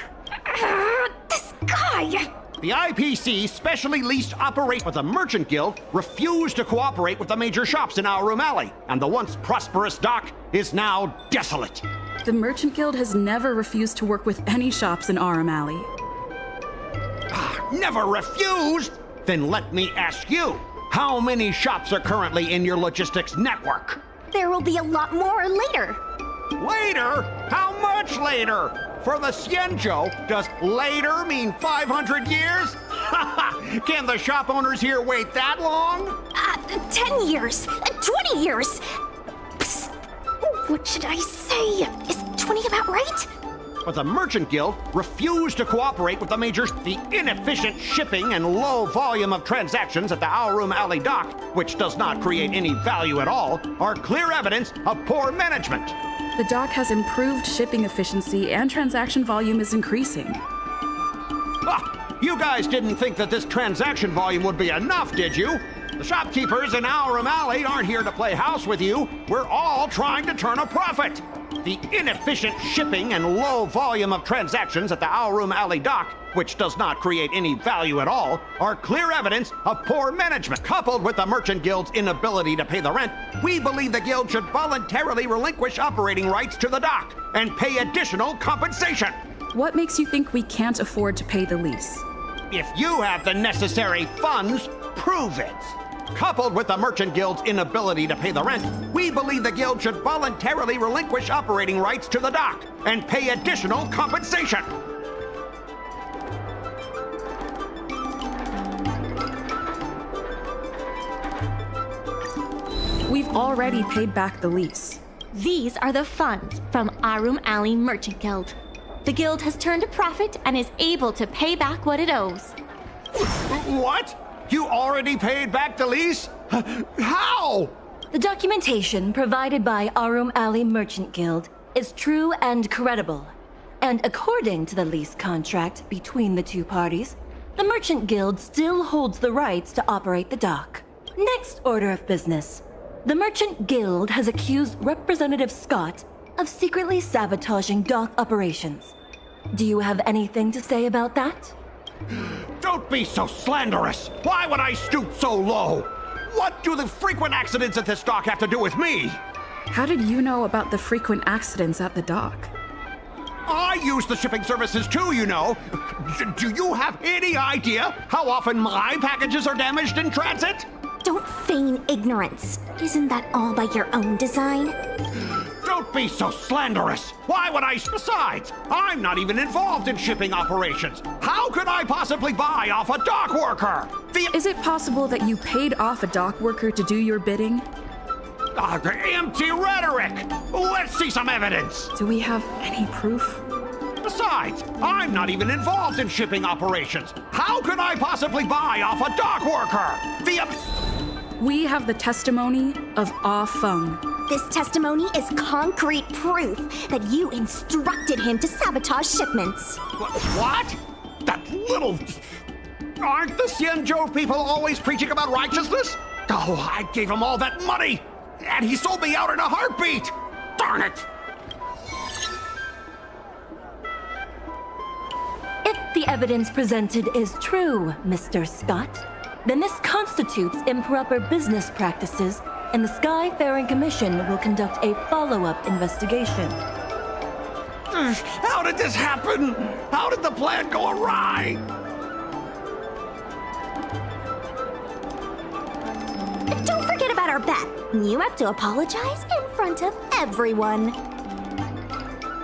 This guy! The IPC specially leased operation, but the Merchant Guild refused to cooperate with the major shops in Arum Alley, and the once prosperous dock is now desolate. The Merchant Guild has never refused to work with any shops in Arum Alley. Never refused? Then let me ask you, how many shops are currently in your logistics network? There will be a lot more later. Later? How much later? For the Xianzhou, does later mean 500 years? Can the shop owners here wait that long? 10 years, 20 years. Psst. What should I say? Is 20 about right? But the Merchant Guild refused to cooperate with the majors. The inefficient shipping and low volume of transactions at the Arum Alley dock, which does not create any value at all, are clear evidence of poor management. The dock has improved shipping efficiency and transaction volume is increasing. You guys didn't think that this transaction volume would be enough, did you? The shopkeepers in Arum Alley aren't here to play house with you. We're all trying to turn a profit. The inefficient shipping and low volume of transactions at the Arum Alley dock, which does not create any value at all, are clear evidence of poor management. Coupled with the Merchant Guild's inability to pay the rent, we believe the Guild should voluntarily relinquish operating rights to the dock and pay additional compensation. What makes you think we can't afford to pay the lease? If you have the necessary funds, prove it. Coupled with the Merchant Guild's inability to pay the rent, we believe the Guild should voluntarily relinquish operating rights to the dock and pay additional compensation. We've already paid back the lease. These are the funds from Arum Alley Merchant Guild. The Guild has turned a profit and is able to pay back what it owes. What? You already paid back the lease? How? The documentation provided by Arum Alley Merchant Guild is true and credible. And according to the lease contract between the two parties, the Merchant Guild still holds the rights to operate the dock. Next order of business. The Merchant Guild has accused Representative Scott of secretly sabotaging dock operations. Do you have anything to say about that? Don't be so slanderous! Why would I stoop so low? What do the frequent accidents at this dock have to do with me? How did you know about the frequent accidents at the dock? I use the shipping services too, you know. Do you have any idea how often my packages are damaged in transit? Don't feign ignorance. Isn't that all by your own design? Don't be so slanderous! Why would I? Besides, I'm not even involved in shipping operations. How could I possibly buy off a dock worker? Is it possible that you paid off a dock worker to do your bidding? Empty rhetoric! Let's see some evidence! Do we have any proof? Besides, I'm not even involved in shipping operations. How could I possibly buy off a dock worker? We have the testimony of Ah Feng. This testimony is concrete proof that you instructed him to sabotage shipments. What? That little... Aren't the Xianzhou people always preaching about righteousness? Oh, I gave him all that money, and he sold me out in a heartbeat! Darn it! If the evidence presented is true, Mr. Scott, then this constitutes improper business practices, and the Skyfaring Commission will conduct a follow-up investigation. How did this happen? How did the plan go awry? Don't forget about our bet. You have to apologize in front of everyone.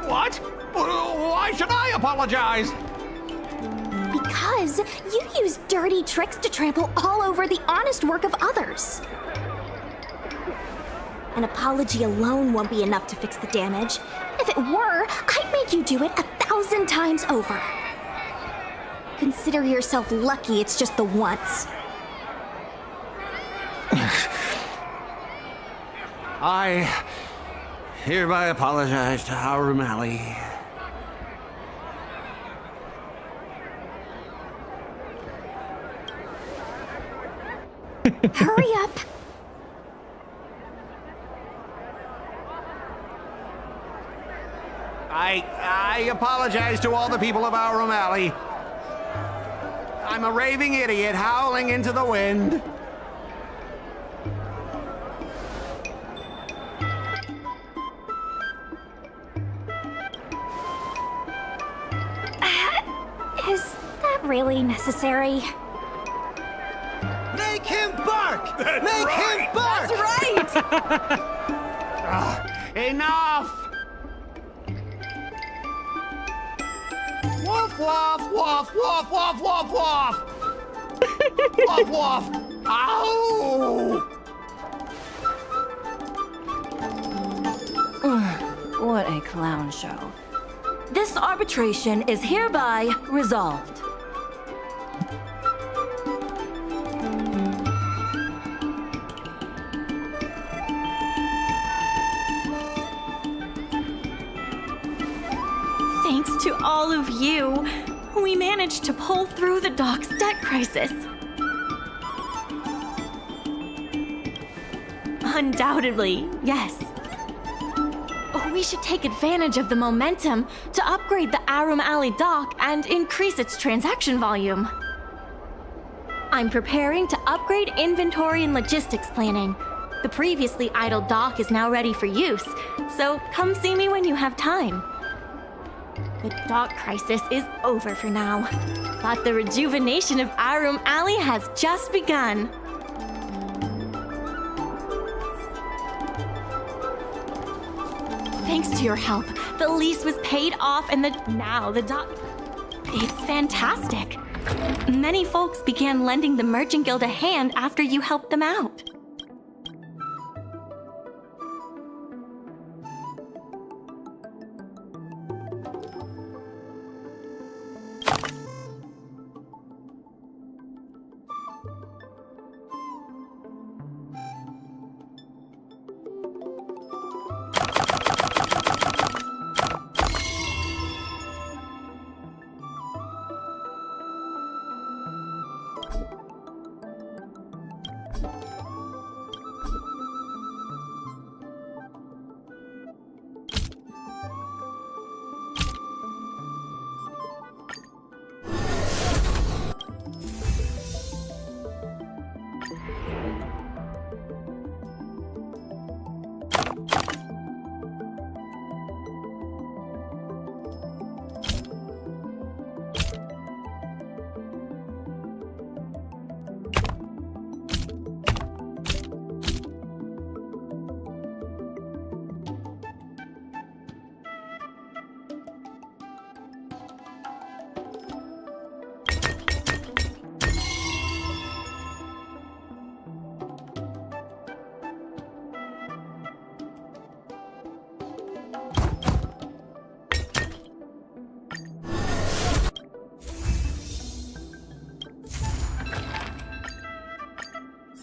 What? Why should I apologize? Because you use dirty tricks to trample all over the honest work of others. An apology alone won't be enough to fix the damage. If it were, I'd make you do it 1,000 times over. Consider yourself lucky it's just the once. I hereby apologize to our Mally. Hurry up! I apologize to all the people of our O'Malley. I'm a raving idiot howling into the wind. Is that really necessary? Make him bark! Make him bark! That's right! Enough! Woof, woof, woof, woof, woof, woof, woof! Woof, woof! Ow! What a clown show. This arbitration is hereby resolved. Thanks to all of you, we managed to pull through the dock's debt crisis. Undoubtedly, yes. We should take advantage of the momentum to upgrade the Arum Alley dock and increase its transaction volume. I'm preparing to upgrade inventory and logistics planning. The previously idle dock is now ready for use, so come see me when you have time. The dock crisis is over for now, but the rejuvenation of Arum Alley has just begun. Thanks to your help, the lease was paid off and now the dock... It's fantastic. Many folks began lending the Merchant Guild a hand after you helped them out.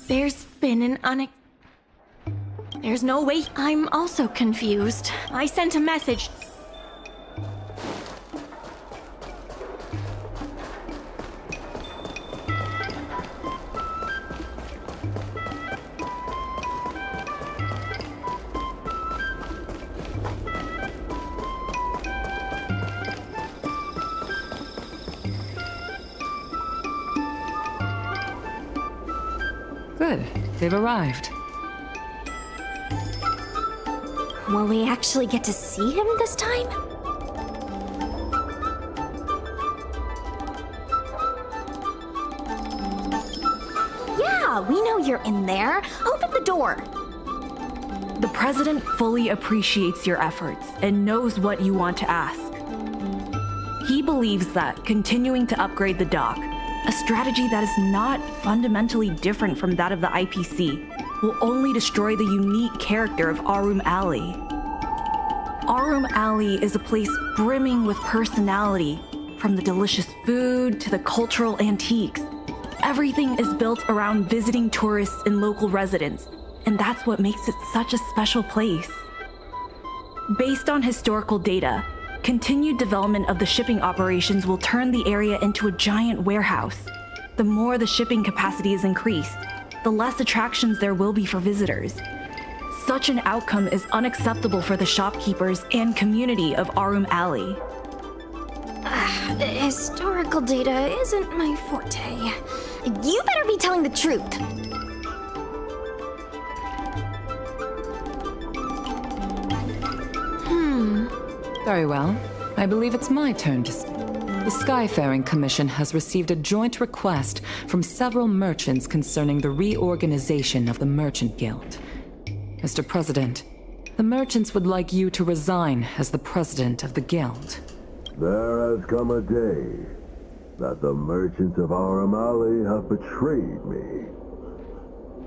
There's been an There's no way. I'm also confused. I sent a message. Good. They've arrived. Will we actually get to see him this time? Yeah, we know you're in there. Open the door. The President fully appreciates your efforts and knows what you want to ask. He believes that continuing to upgrade the dock, a strategy that is not fundamentally different from that of the IPC, will only destroy the unique character of Aurum Alley. Aurum Alley is a place brimming with personality, from the delicious food to the cultural antiques. Everything is built around visiting tourists and local residents, and that's what makes it such a special place. Based on historical data, continued development of the shipping operations will turn the area into a giant warehouse. The more the shipping capacity is increased, the less attractions there will be for visitors. Such an outcome is unacceptable for the shopkeepers and community of Aurum Alley. Historical data isn't my forte. You better be telling the truth. Very well. I believe it's my turn to speak. The Skyfaring Commission has received a joint request from several merchants concerning the reorganization of the Merchant Guild. Mr. President, the merchants would like you to resign as the president of the guild. There has come a day that the merchants of Aurum Alley have betrayed me.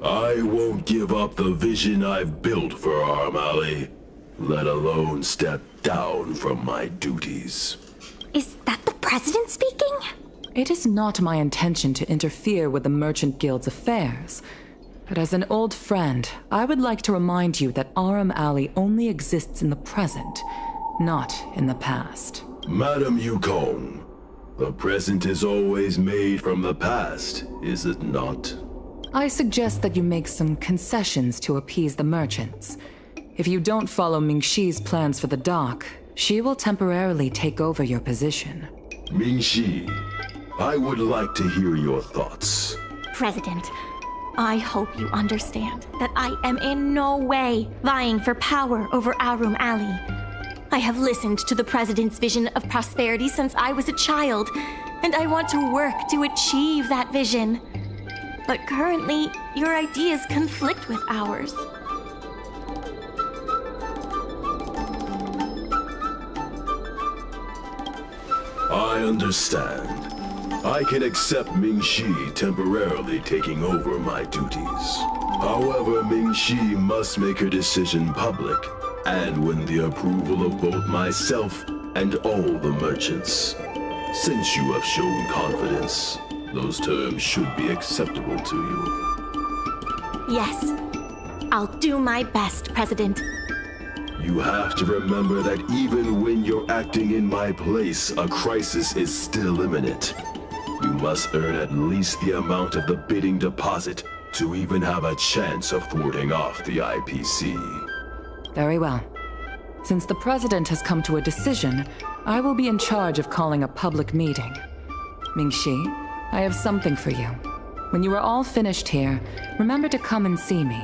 I won't give up the vision I've built for Aurum Alley, let alone step down from my duties. Is that the president speaking? It is not my intention to interfere with the Merchant Guild's affairs, but as an old friend, I would like to remind you that Aurum Alley only exists in the present, not in the past. Madam Yukong, the present is always made from the past, is it not? I suggest that you make some concessions to appease the merchants. If you don't follow Mingxi's plans for the dock, she will temporarily take over your position. Mingxi, I would like to hear your thoughts. President, I hope you understand that I am in no way vying for power over Aurum Alley. I have listened to the President's vision of prosperity since I was a child, and I want to work to achieve that vision. But currently, your ideas conflict with ours. I understand. I can accept Mingxi temporarily taking over my duties. However, Mingxi must make her decision public and win the approval of both myself and all the merchants. Since you have shown confidence, those terms should be acceptable to you. Yes, I'll do my best, President. You have to remember that even when you're acting in my place, a crisis is still imminent. You must earn at least the amount of the bidding deposit to even have a chance of thwarting off the IPC. Very well. Since the President has come to a decision, I will be in charge of calling a public meeting. Mingxi, I have something for you. When you are all finished here, remember to come and see me.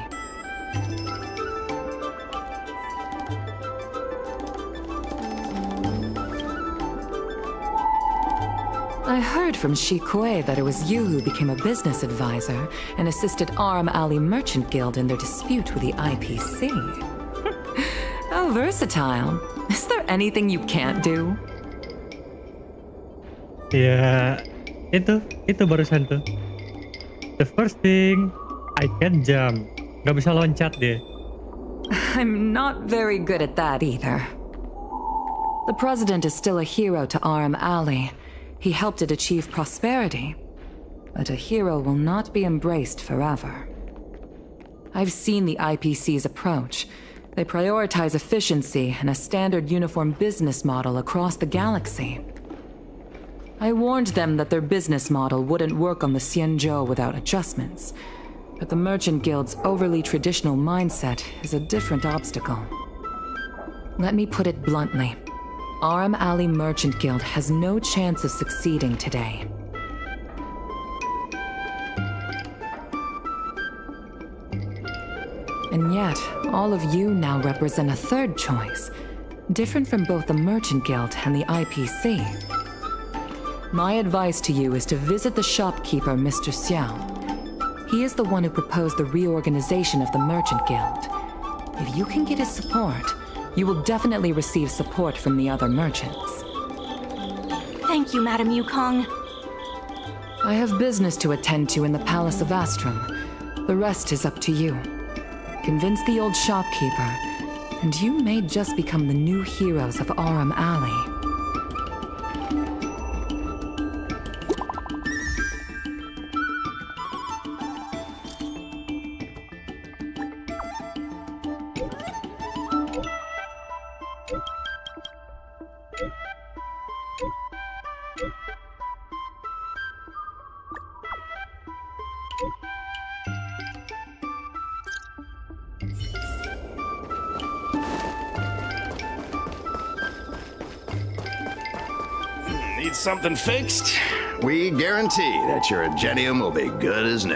I heard from Shi Kuei that it was you who became a business advisor and assisted Aram Alley Merchant Guild in their dispute with the IPC. How versatile. Is there anything you can't do? Ya, itu barusan tuh. The first thing, I can jump. Gak bisa loncat dia. I'm not very good at that either. The President is still a hero to Aram Alley. He helped it achieve prosperity. But a hero will not be embraced forever. I've seen the IPC's approach. They prioritize efficiency and a standard uniform business model across the galaxy. I warned them that their business model wouldn't work on the Xianzhou without adjustments. But the Merchant Guild's overly traditional mindset is a different obstacle. Let me put it bluntly. Aram Alley Merchant Guild has no chance of succeeding today. And yet, all of you now represent a third choice, different from both the Merchant Guild and the IPC. My advice to you is to visit the shopkeeper, Mr. Xiao. He is the one who proposed the reorganization of the Merchant Guild. If you can get his support, you will definitely receive support from the other merchants. Thank you, Madam Yukong. I have business to attend to in the Palace of Astrum. The rest is up to you. Convince the old shopkeeper, and you may just become the new heroes of Aram Alley. Need something fixed? We guarantee that your Ingenium will be good as new.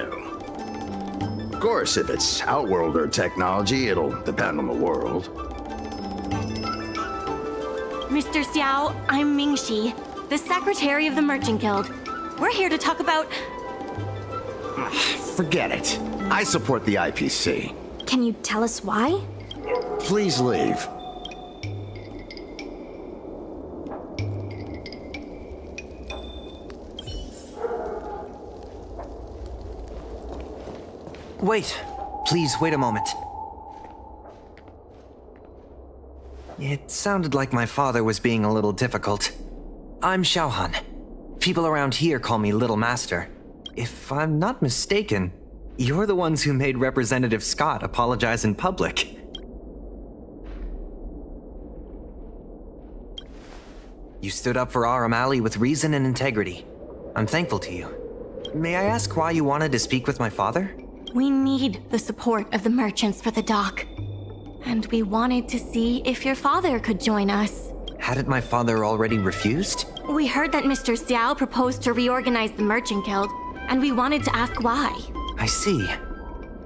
Of course, if it's Outworlder technology, it'll depend on the world. Mr. Xiao, I'm Mingxi, the Secretary of the Merchant Guild. We're here to talk about... Forget it. I support the IPC. Can you tell us why? Please leave. Wait. Please, wait a moment. It sounded like my father was being a little difficult. I'm Xiaohan. People around here call me Little Master. If I'm not mistaken, you're the ones who made Representative Scott apologize in public. You stood up for Aram Alley with reason and integrity. I'm thankful to you. May I ask why you wanted to speak with my father? We need the support of the merchants for the dock. And we wanted to see if your father could join us. Hadn't my father already refused? We heard that Mr. Xiao proposed to reorganize the Merchant Guild, and we wanted to ask why. I see.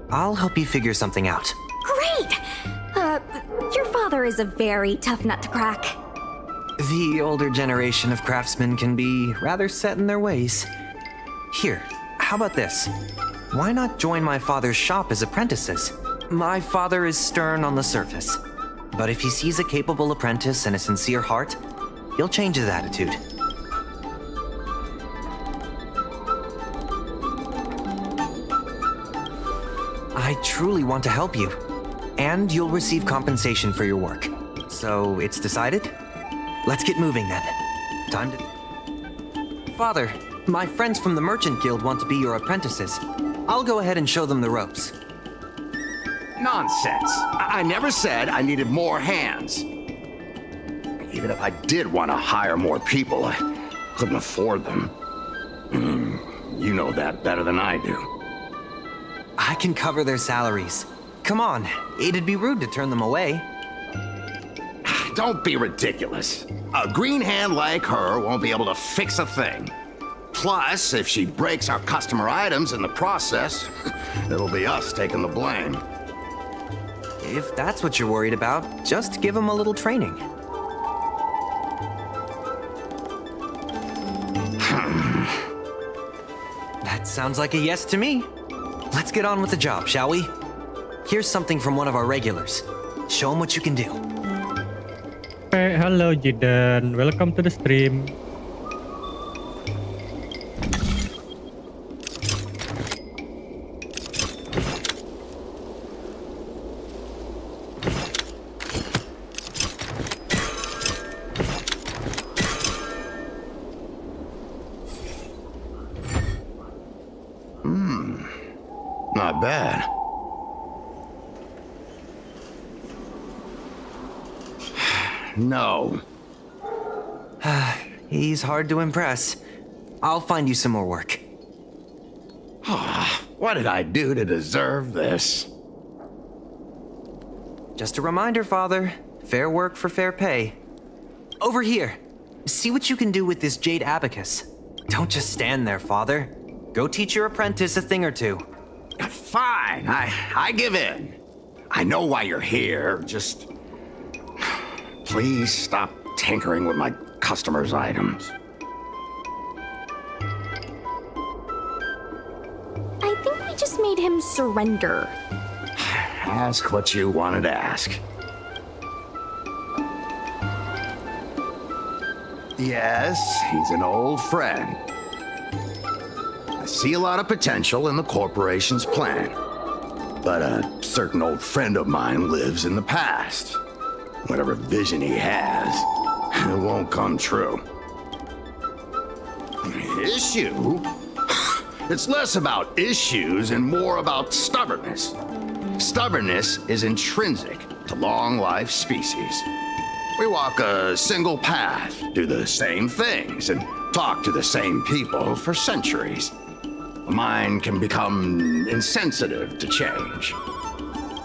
I'll help you figure something out. Great! Your father is a very tough nut to crack. The older generation of craftsmen can be rather set in their ways. Here, how about this? Why not join my father's shop as apprentices? My father is stern on the surface, but if he sees a capable apprentice and a sincere heart, he'll change his attitude. I truly want to help you, and you'll receive compensation for your work. So it's decided? Let's get moving then. Time to... Father, my friends from the Merchant Guild want to be your apprentices. I'll go ahead and show them the ropes. Nonsense. I never said I needed more hands. Even if I did want to hire more people, I couldn't afford them. You know that better than I do. I can cover their salaries. Come on, it'd be rude to turn them away. Don't be ridiculous. A green hand like her won't be able to fix a thing. Plus, if she breaks our customer items in the process, it'll be us taking the blame. If that's what you're worried about, just give them a little training. That sounds like a yes to me. Let's get on with the job, shall we? Here's something from one of our regulars. Show them what you can do. Hey, hello Jidan. Welcome to the stream. Not bad. No. He's hard to impress. I'll find you some more work. What did I do to deserve this? Just a reminder, Father. Fair work for fair pay. Over here. See what you can do with this jade abacus. Don't just stand there, Father. Go teach your apprentice a thing or two. Fine, I give in. I know why you're here, just... Please stop tinkering with my customers' items. I think we just made him surrender. Ask what you wanted to ask. Yes, he's an old friend. I see a lot of potential in the corporation's plan. But a certain old friend of mine lives in the past. Whatever vision he has, it won't come true. Issue? It's less about issues and more about stubbornness. Stubbornness is intrinsic to long-life species. We walk a single path, do the same things, and talk to the same people for centuries. The mind can become insensitive to change.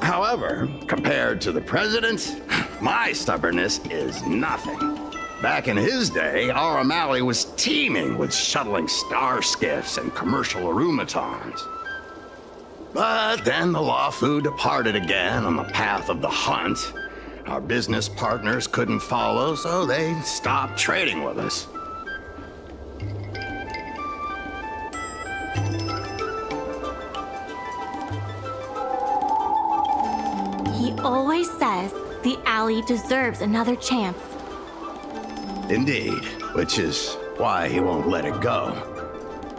However, compared to the president, my stubbornness is nothing. Back in his day, our O'Malley was teeming with shuttling star skiffs and commercial aromatons. But then the Lawfu departed again on the path of the hunt. Our business partners couldn't follow, so they stopped trading with us. He always says the alley deserves another chance. Indeed, which is why he won't let it go.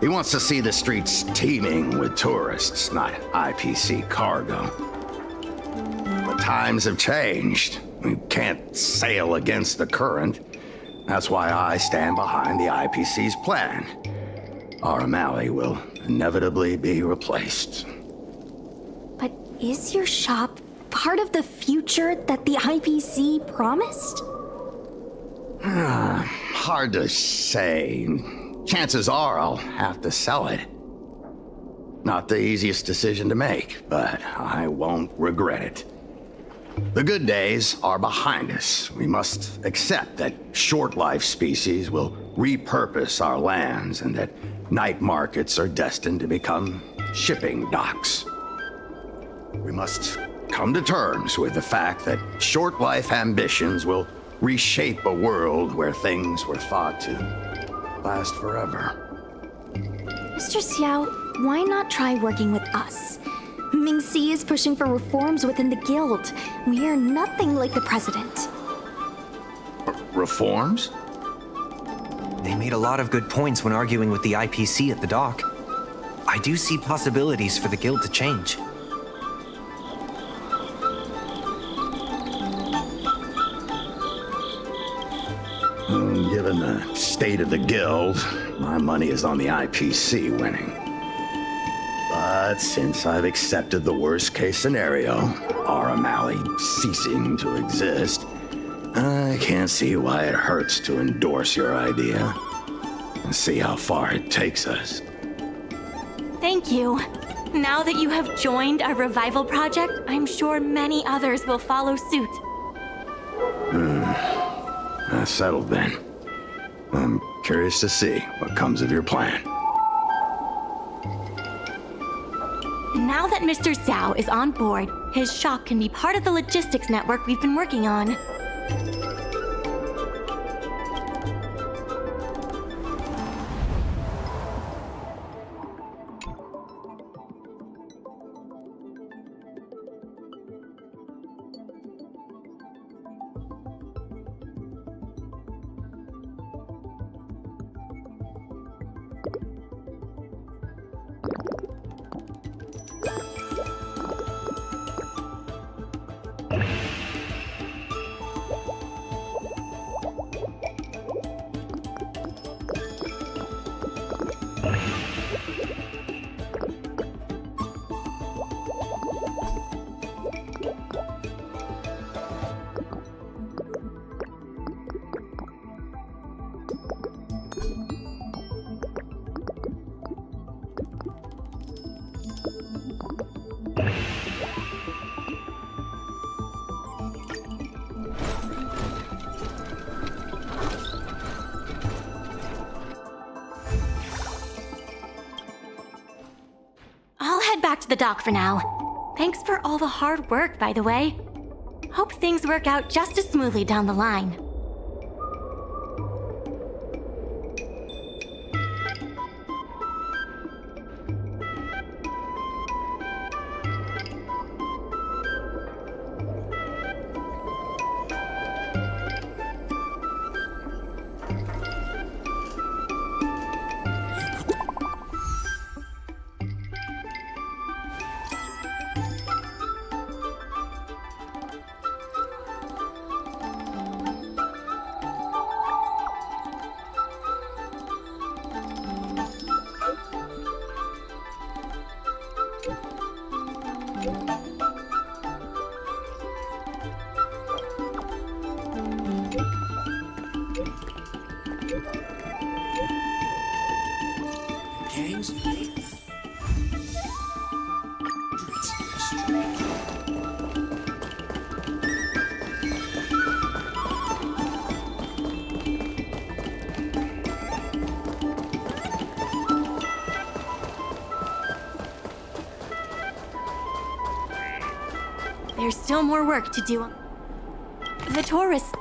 He wants to see the streets teeming with tourists, not IPC cargo. But times have changed. We can't sail against the current. That's why I stand behind the IPC's plan. Our O'Malley will inevitably be replaced. But is your shop part of the future that the IPC promised? Hard to say. Chances are I'll have to sell it. Not the easiest decision to make, but I won't regret it. The good days are behind us. We must accept that short-life species will repurpose our lands and that night markets are destined to become shipping docks. We must come to terms with the fact that short-life ambitions will reshape a world where things were thought to last forever. Mr. Xiao, why not try working with us? Ming-Si is pushing for reforms within the guild. We are nothing like the president. Reforms? They made a lot of good points when arguing with the IPC at the dock. I do see possibilities for the guild to change. Given the state of the guild, my money is on the IPC winning. But since I've accepted the worst-case scenario, our O'Malley ceasing to exist, I can't see why it hurts to endorse your idea. and see how far it takes us. Thank you. Now that you have joined our revival project, I'm sure many others will follow suit. That's settled then. I'm curious to see what comes of your plan. Now that Mr. Zhao is on board, his shop can be part of the logistics network we've been working on. I'll head back to the dock for now. Thanks for all the hard work, by the way. Hope things work out just as smoothly down the line. There's still more work to do. The tourists...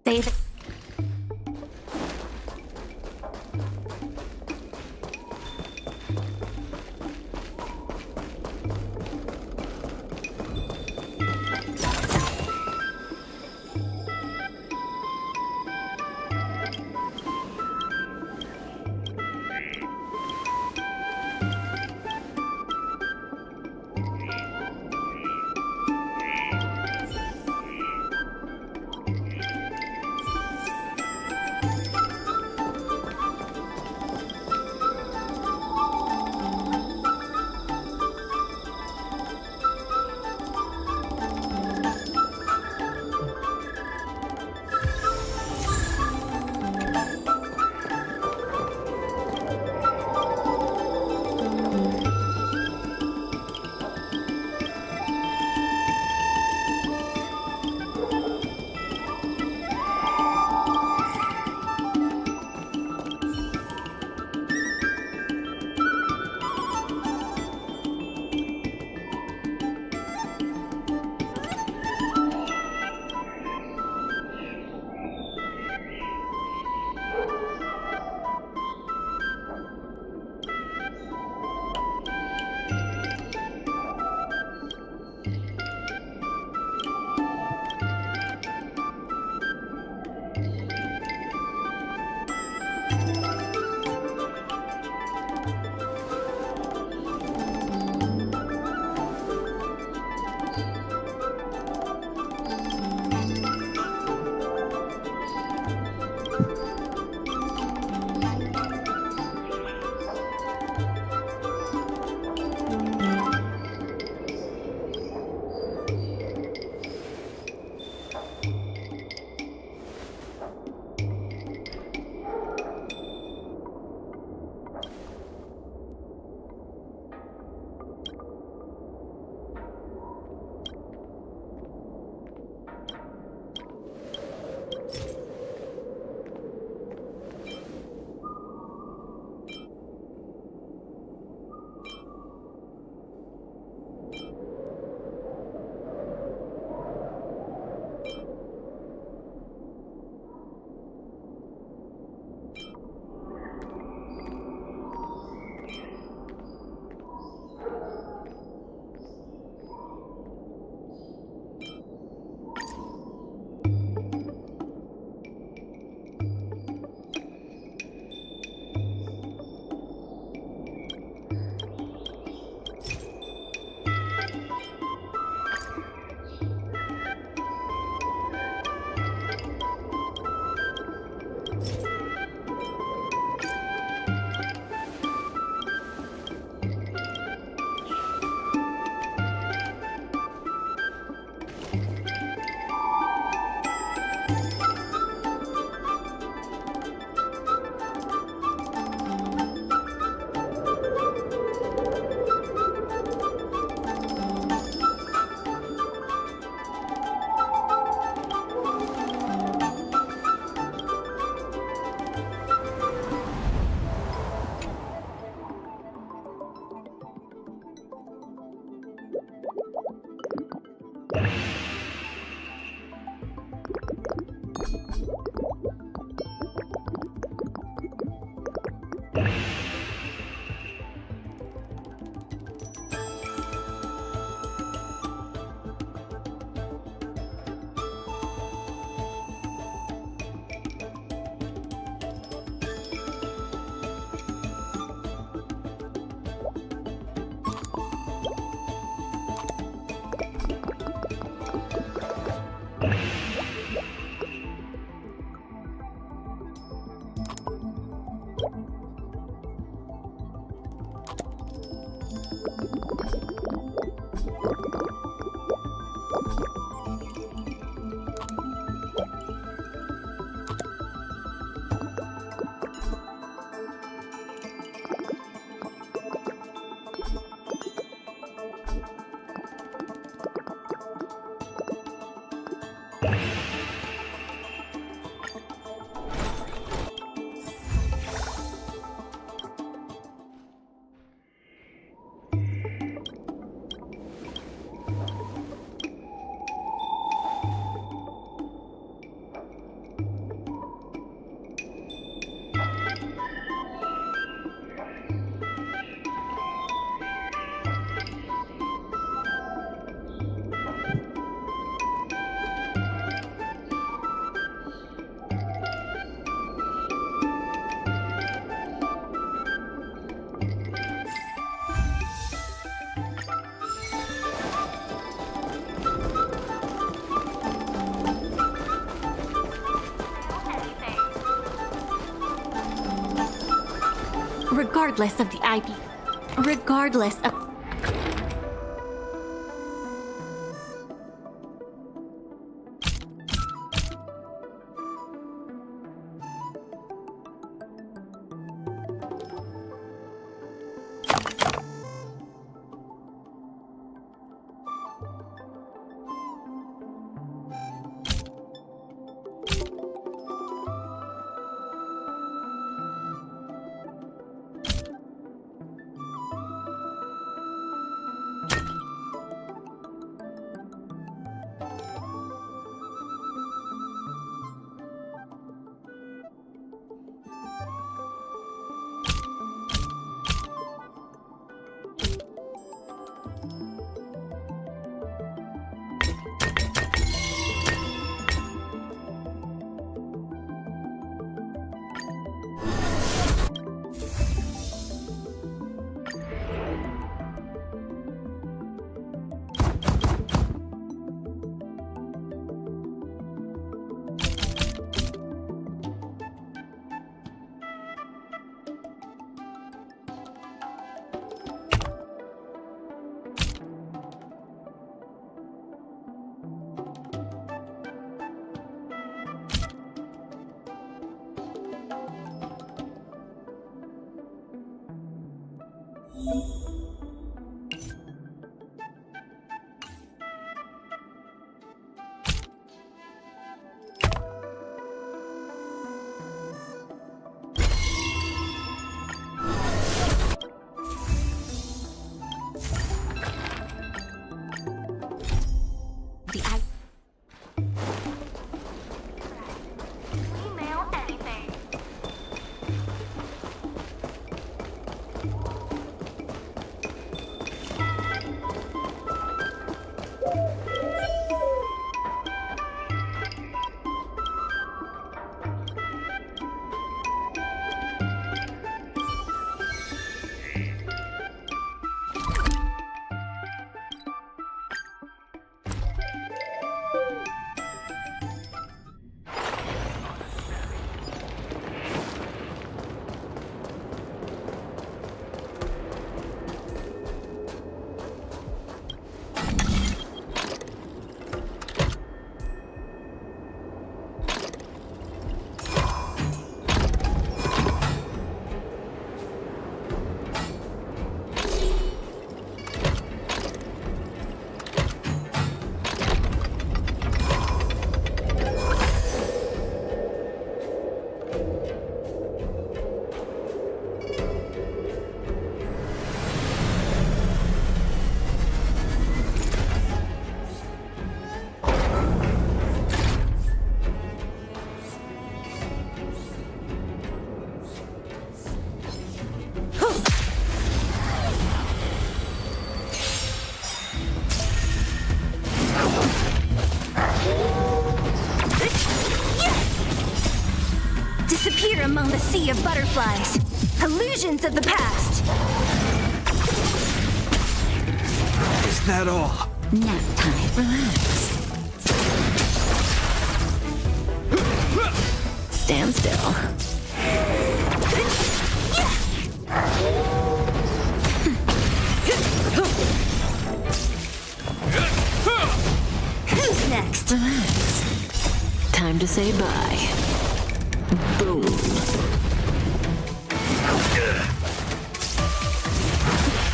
Save it. regardless of the IP. Regardless of... Disappear among the sea of butterflies. Illusions of the past. Is that all? Nap time. Relax. Stand still. Who's next? Relax. Time to say bye. Boom.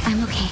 I'm okay.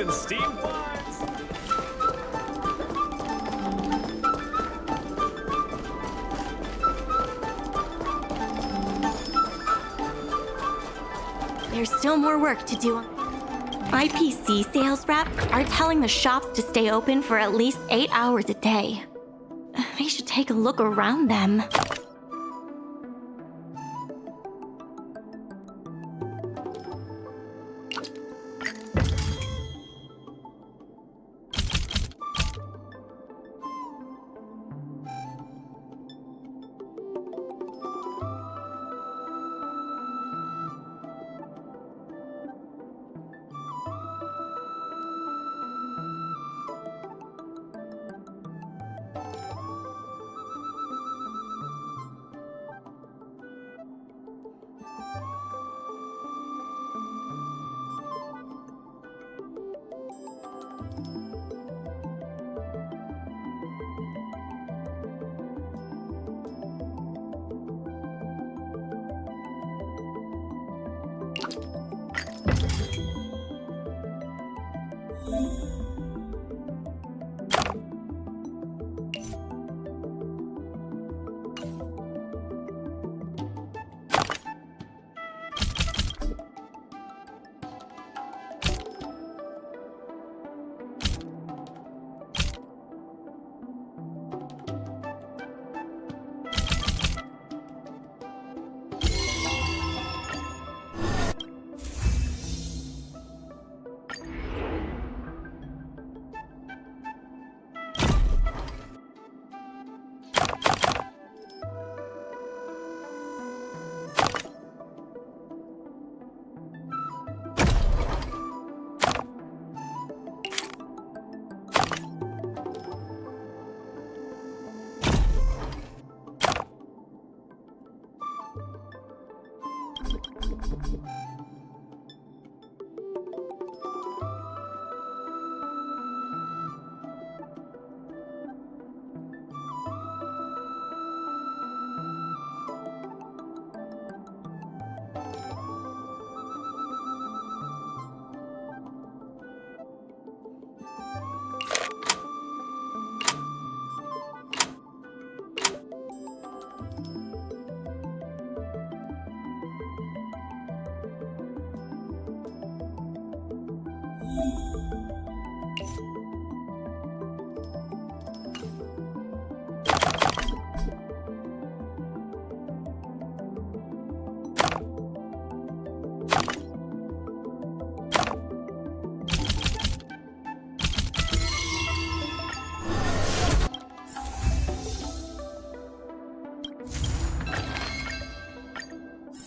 and steamed buns. There's still more work to do. IPC sales reps are telling the shops to stay open for at least 8 hours a day. They should take a look around them.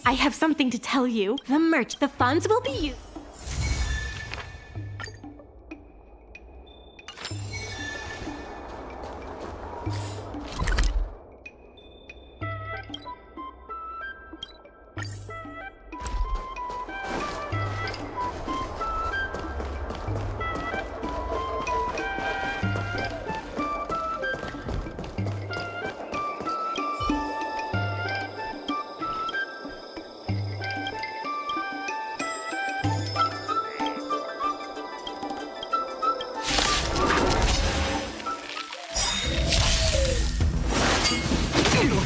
I have something to tell you. The funds will be used.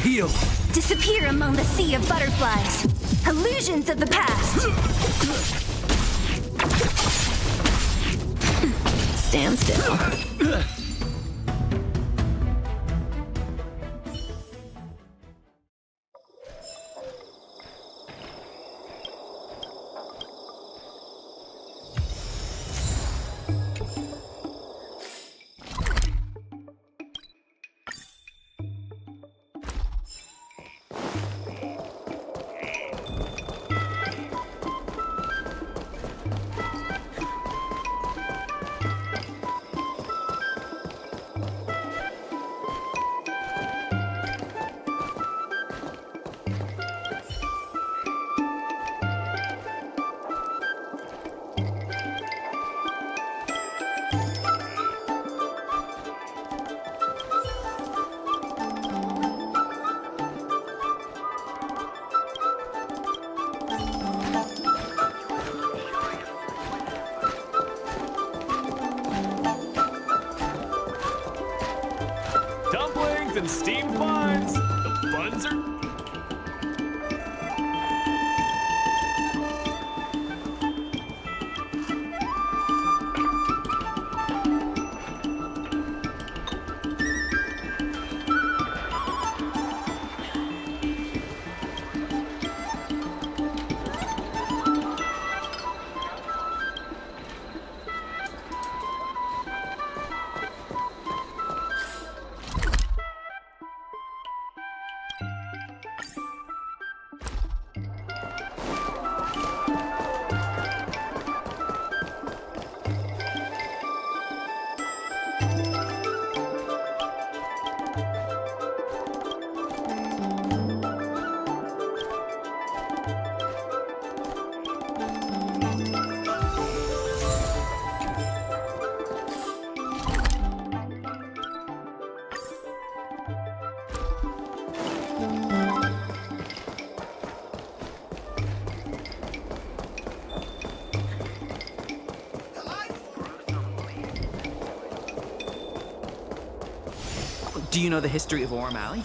Heal. Disappear among the sea of butterflies. Illusions of the past. Stand still. dumplings and steamed buns. The buns are... Do you know the history of Orem Alley?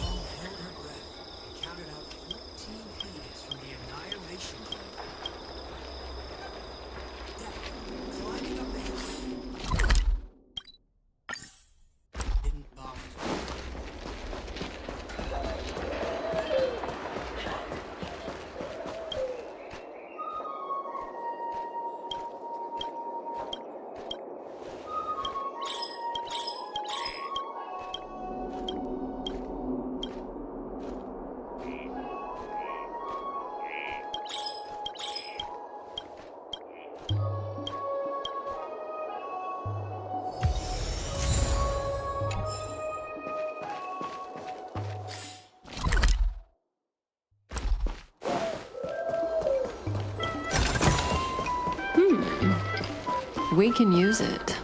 We can use it.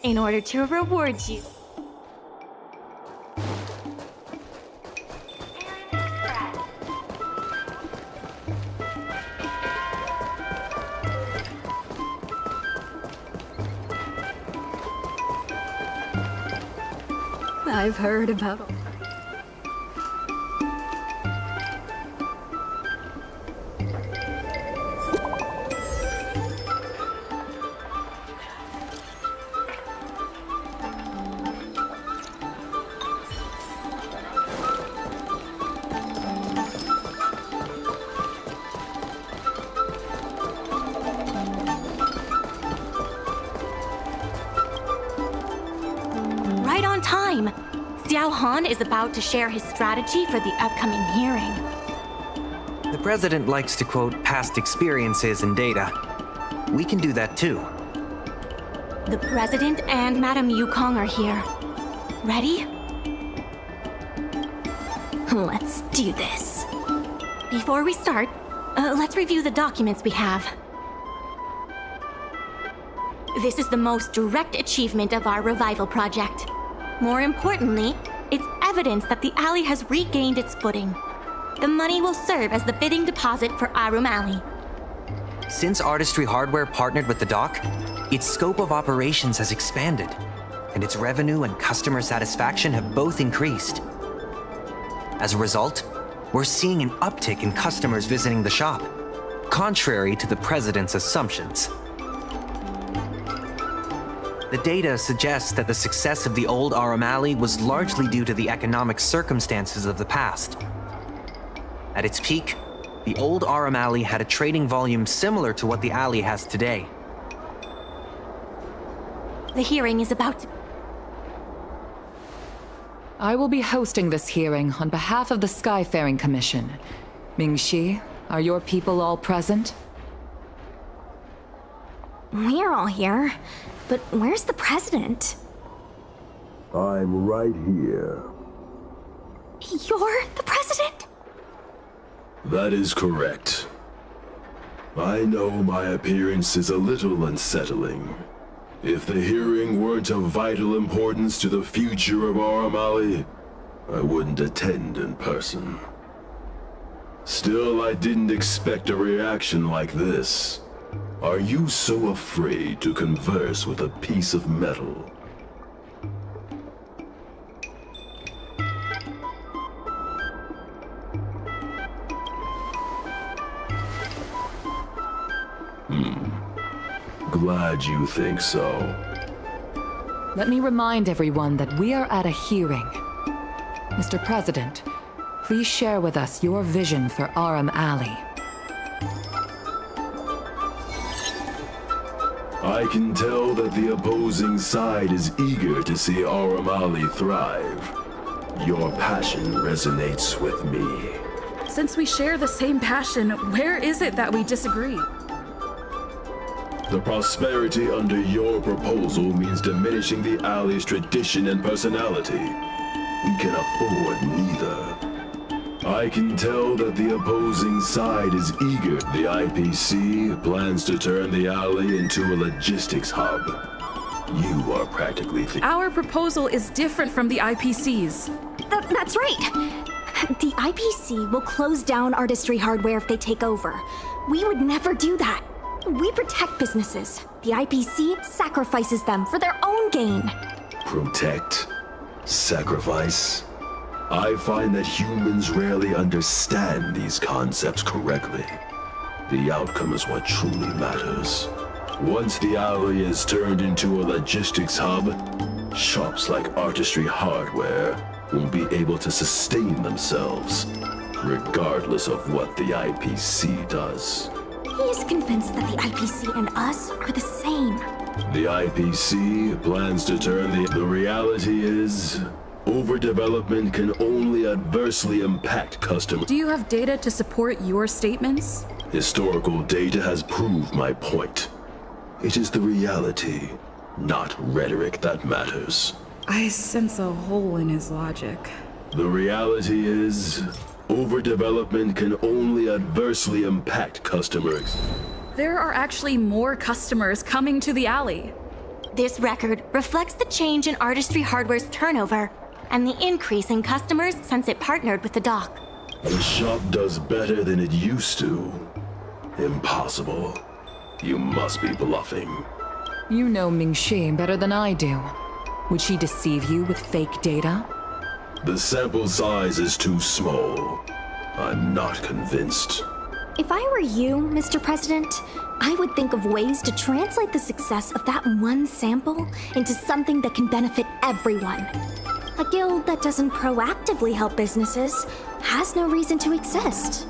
in order to reward you. I've heard about all. Right on time. Xiao Han is about to share his strategy for the upcoming hearing. The president likes to quote past experiences and data. We can do that too. The president and Madame Yukong are here. Ready? Let's do this. Before we start, let's review the documents we have. This is the most direct achievement of our revival project. More importantly, it's evidence that the alley has regained its footing. The money will serve as the bidding deposit for Arum Alley. Since Artistry Hardware partnered with the dock, its scope of operations has expanded, and its revenue and customer satisfaction have both increased. As a result, we're seeing an uptick in customers visiting the shop, contrary to the president's assumptions. The data suggests that the success of the old Arum Alley was largely due to the economic circumstances of the past. At its peak, the old Arum Alley had a trading volume similar to what the alley has today. The hearing is about to... I will be hosting this hearing on behalf of the Skyfaring Commission. Ming-Shi, are your people all present? We're all here, but where's the president? I'm right here. You're the president? That is correct. I know my appearance is a little unsettling. If the hearing weren't of vital importance to the future of Arum Alley, I wouldn't attend in person. Still, I didn't expect a reaction like this. Are you so afraid to converse with a piece of metal? Glad you think so. Let me remind everyone that we are at a hearing. Mr. President, please share with us your vision for Arum Alley. I can tell that the opposing side is eager to see Arum Alley thrive. Your passion resonates with me. Since we share the same passion, where is it that we disagree? The prosperity under your proposal means diminishing the alley's tradition and personality. We can afford neither. I can tell that the opposing side is eager. The IPC plans to turn the alley into a logistics hub. You are practically Our proposal is different from the IPC's. That's right. The IPC will close down Artistry Hardware if they take over. We would never do that. We protect businesses. The IPC sacrifices them for their own gain. Protect? Sacrifice? I find that humans rarely understand these concepts correctly. The outcome is what truly matters. Once the alley is turned into a logistics hub, shops like Artistry Hardware won't be able to sustain themselves, regardless of what the IPC does. He is convinced that the IPC and us are the same. The IPC plans to turn the reality is, overdevelopment can only adversely impact customers. Do you have data to support your statements? Historical data has proved my point. It is the reality, not rhetoric, that matters. I sense a hole in his logic. The reality is, overdevelopment can only adversely impact customers. There are actually more customers coming to the alley. This record reflects the change in Artistry Hardware's turnover and the increase in customers since it partnered with the dock. The shop does better than it used to. Impossible. You must be bluffing. You know Ming-Shi better than I do. Would she deceive you with fake data? The sample size is too small. I'm not convinced. If I were you, Mr. President, I would think of ways to translate the success of that one sample into something that can benefit everyone. A guild that doesn't proactively help businesses has no reason to exist.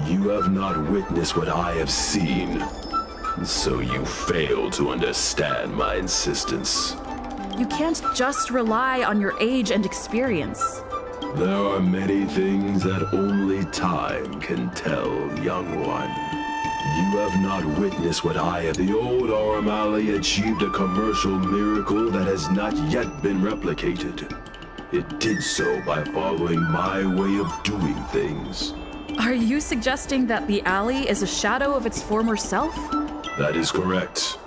You have not witnessed what I have seen, so you fail to understand my insistence. You can't just rely on your age and experience. There are many things that only time can tell, young one. You have not witnessed what I have. The old O'Malley achieved a commercial miracle that has not yet been replicated. It did so by following my way of doing things. Are you suggesting that the alley is a shadow of its former self? That is correct.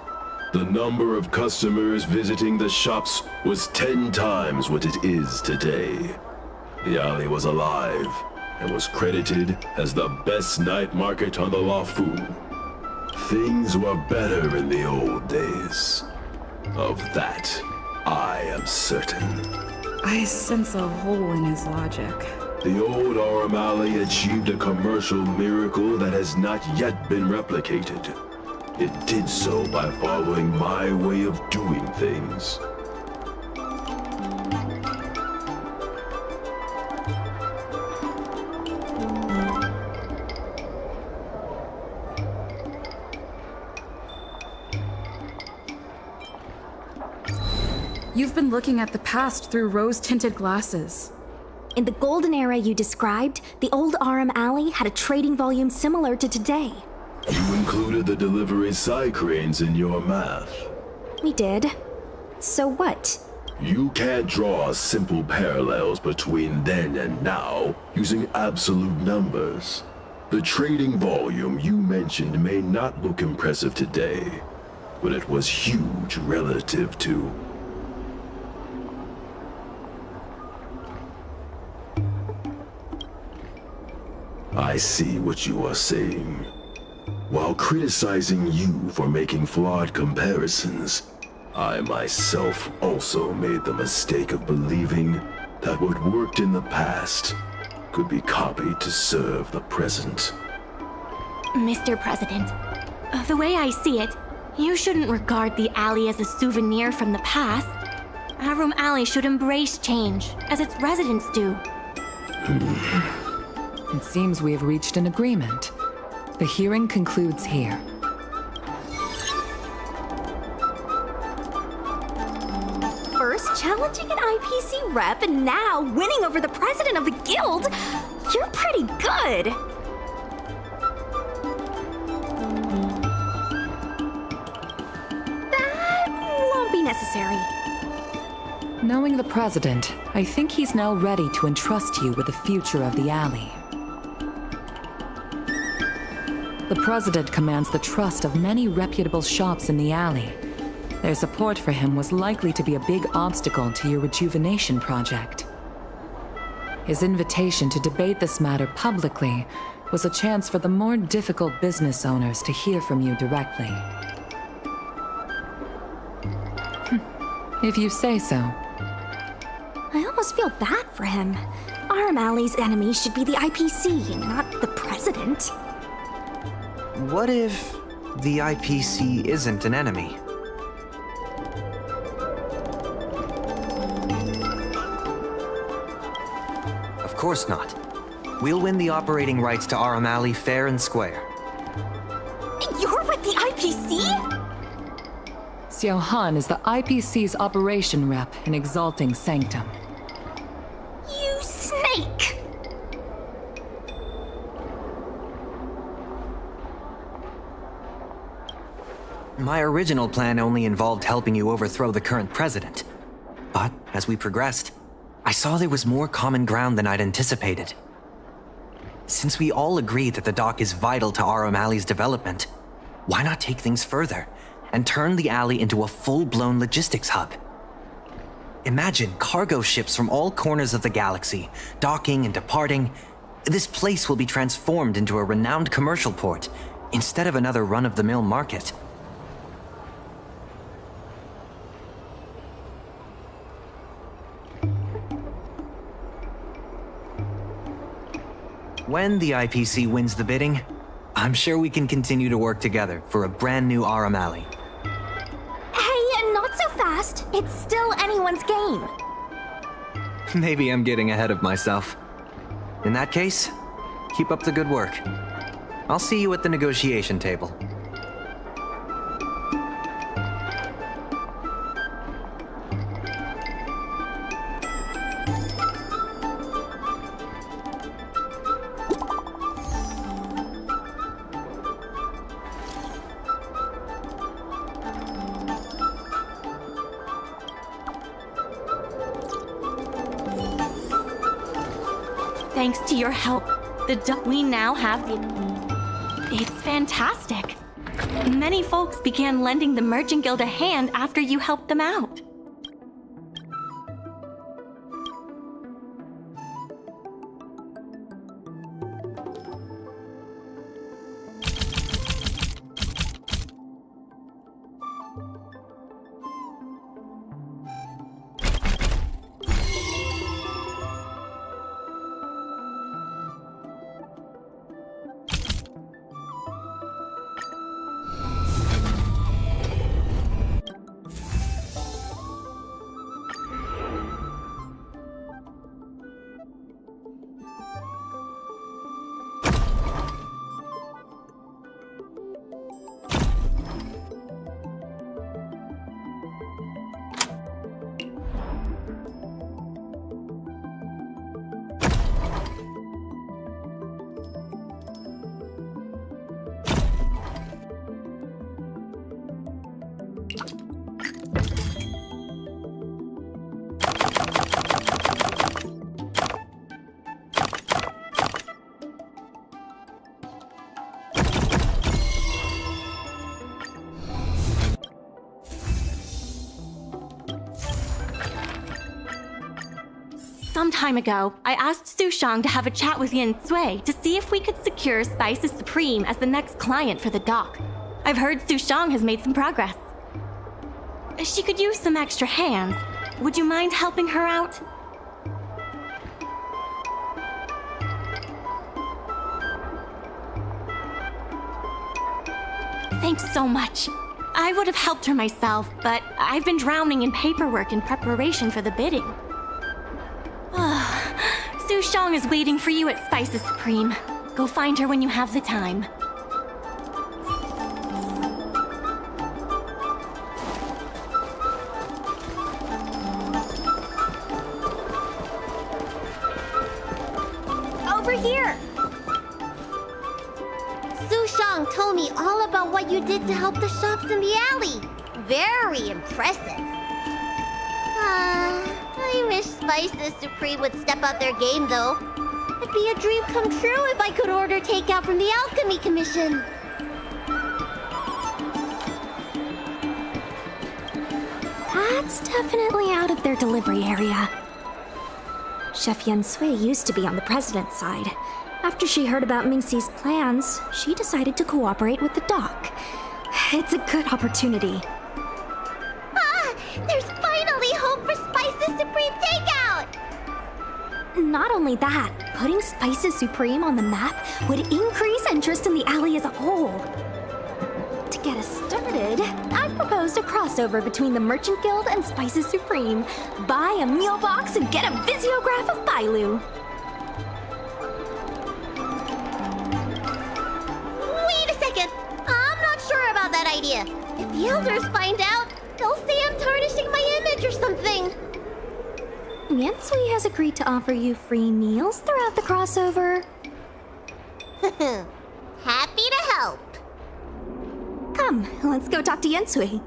The number of customers visiting the shops was 10 times what it is today. The alley was alive and was credited as the best night market on the Luofu. Things were better in the old days. Of that, I am certain. I sense a hole in his logic. The old O'Malley achieved a commercial miracle that has not yet been replicated. It did so by following my way of doing things. You've been looking at the past through rose-tinted glasses. In the golden era you described, the old RM Alley had a trading volume similar to today. You included the delivery side cranes in your math. We did. So what? You can't draw simple parallels between then and now using absolute numbers. The trading volume you mentioned may not look impressive today, but it was huge relative to... I see what you are saying. While criticizing you for making flawed comparisons, I myself also made the mistake of believing that what worked in the past could be copied to serve the present. Mr. President, the way I see it, you shouldn't regard the alley as a souvenir from the past. Arum Alley should embrace change, as its residents do. It seems we have reached an agreement. The hearing concludes here. First challenging an IPC rep and now winning over the president of the guild? You're pretty good! That won't be necessary. Knowing the president, I think he's now ready to entrust you with the future of the alley. The president commands the trust of many reputable shops in the alley. Their support for him was likely to be a big obstacle to your rejuvenation project. His invitation to debate this matter publicly was a chance for the more difficult business owners to hear from you directly. If you say so. I almost feel bad for him. RM Alley's enemy should be the IPC, not the president. What if the IPC isn't an enemy? Of course not. We'll win the operating rights to RM Alley fair and square. You're with the IPC? Xiao Han is the IPC's operation rep in Exalting Sanctum. You snake! My original plan only involved helping you overthrow the current president. But as we progressed, I saw there was more common ground than I'd anticipated. Since we all agree that the dock is vital to RM Alley's development, why not take things further and turn the alley into a full-blown logistics hub. Imagine cargo ships from all corners of the galaxy, docking and departing. This place will be transformed into a renowned commercial port, instead of another run-of-the-mill market. When the IPC wins the bidding, I'm sure we can continue to work together for a brand new Aurum Alley. Hey, not so fast. It's still anyone's game. Maybe I'm getting ahead of myself. In that case, keep up the good work. I'll see you at the negotiation table. Thanks to your help, we now have It's fantastic. Many folks began lending the Merchant Guild a hand after you helped them out. Some time ago, I asked Sushang to have a chat with Yin Sui to see if we could secure Spices Supreme as the next client for the dock. I've heard Sushang has made some progress. She could use some extra hands. Would you mind helping her out? Thanks so much. I would have helped her myself, but I've been drowning in paperwork in preparation for the bidding. Sushang is waiting for you at Spices Supreme. Go find her when you have the time. Over here! Sushang told me all about what you did to help the shops in the alley. Very impressive. I wish Spices Supreme would step up their game, though. It'd be a dream come true if I could order takeout from the Alchemy Commission. That's definitely out of their delivery area. Chef Yen Sui used to be on the president's side. After she heard about Mingxi's plans, she decided to cooperate with the dock. It's a good opportunity. There's finally hope for Spices Supreme takeout! Not only that, putting Spices Supreme on the map would increase interest in the alley as a whole. To get us started, I've proposed a crossover between the Merchant Guild and Spices Supreme. Buy a meal box and get a visiograph of Bailu. Wait a second! I'm not sure about that idea. If the elders find out, they'll say I'm tarnishing my image or something. Yen Sui has agreed to offer you free meals throughout the crossover. Happy to help. Come, let's go talk to Yen Sui.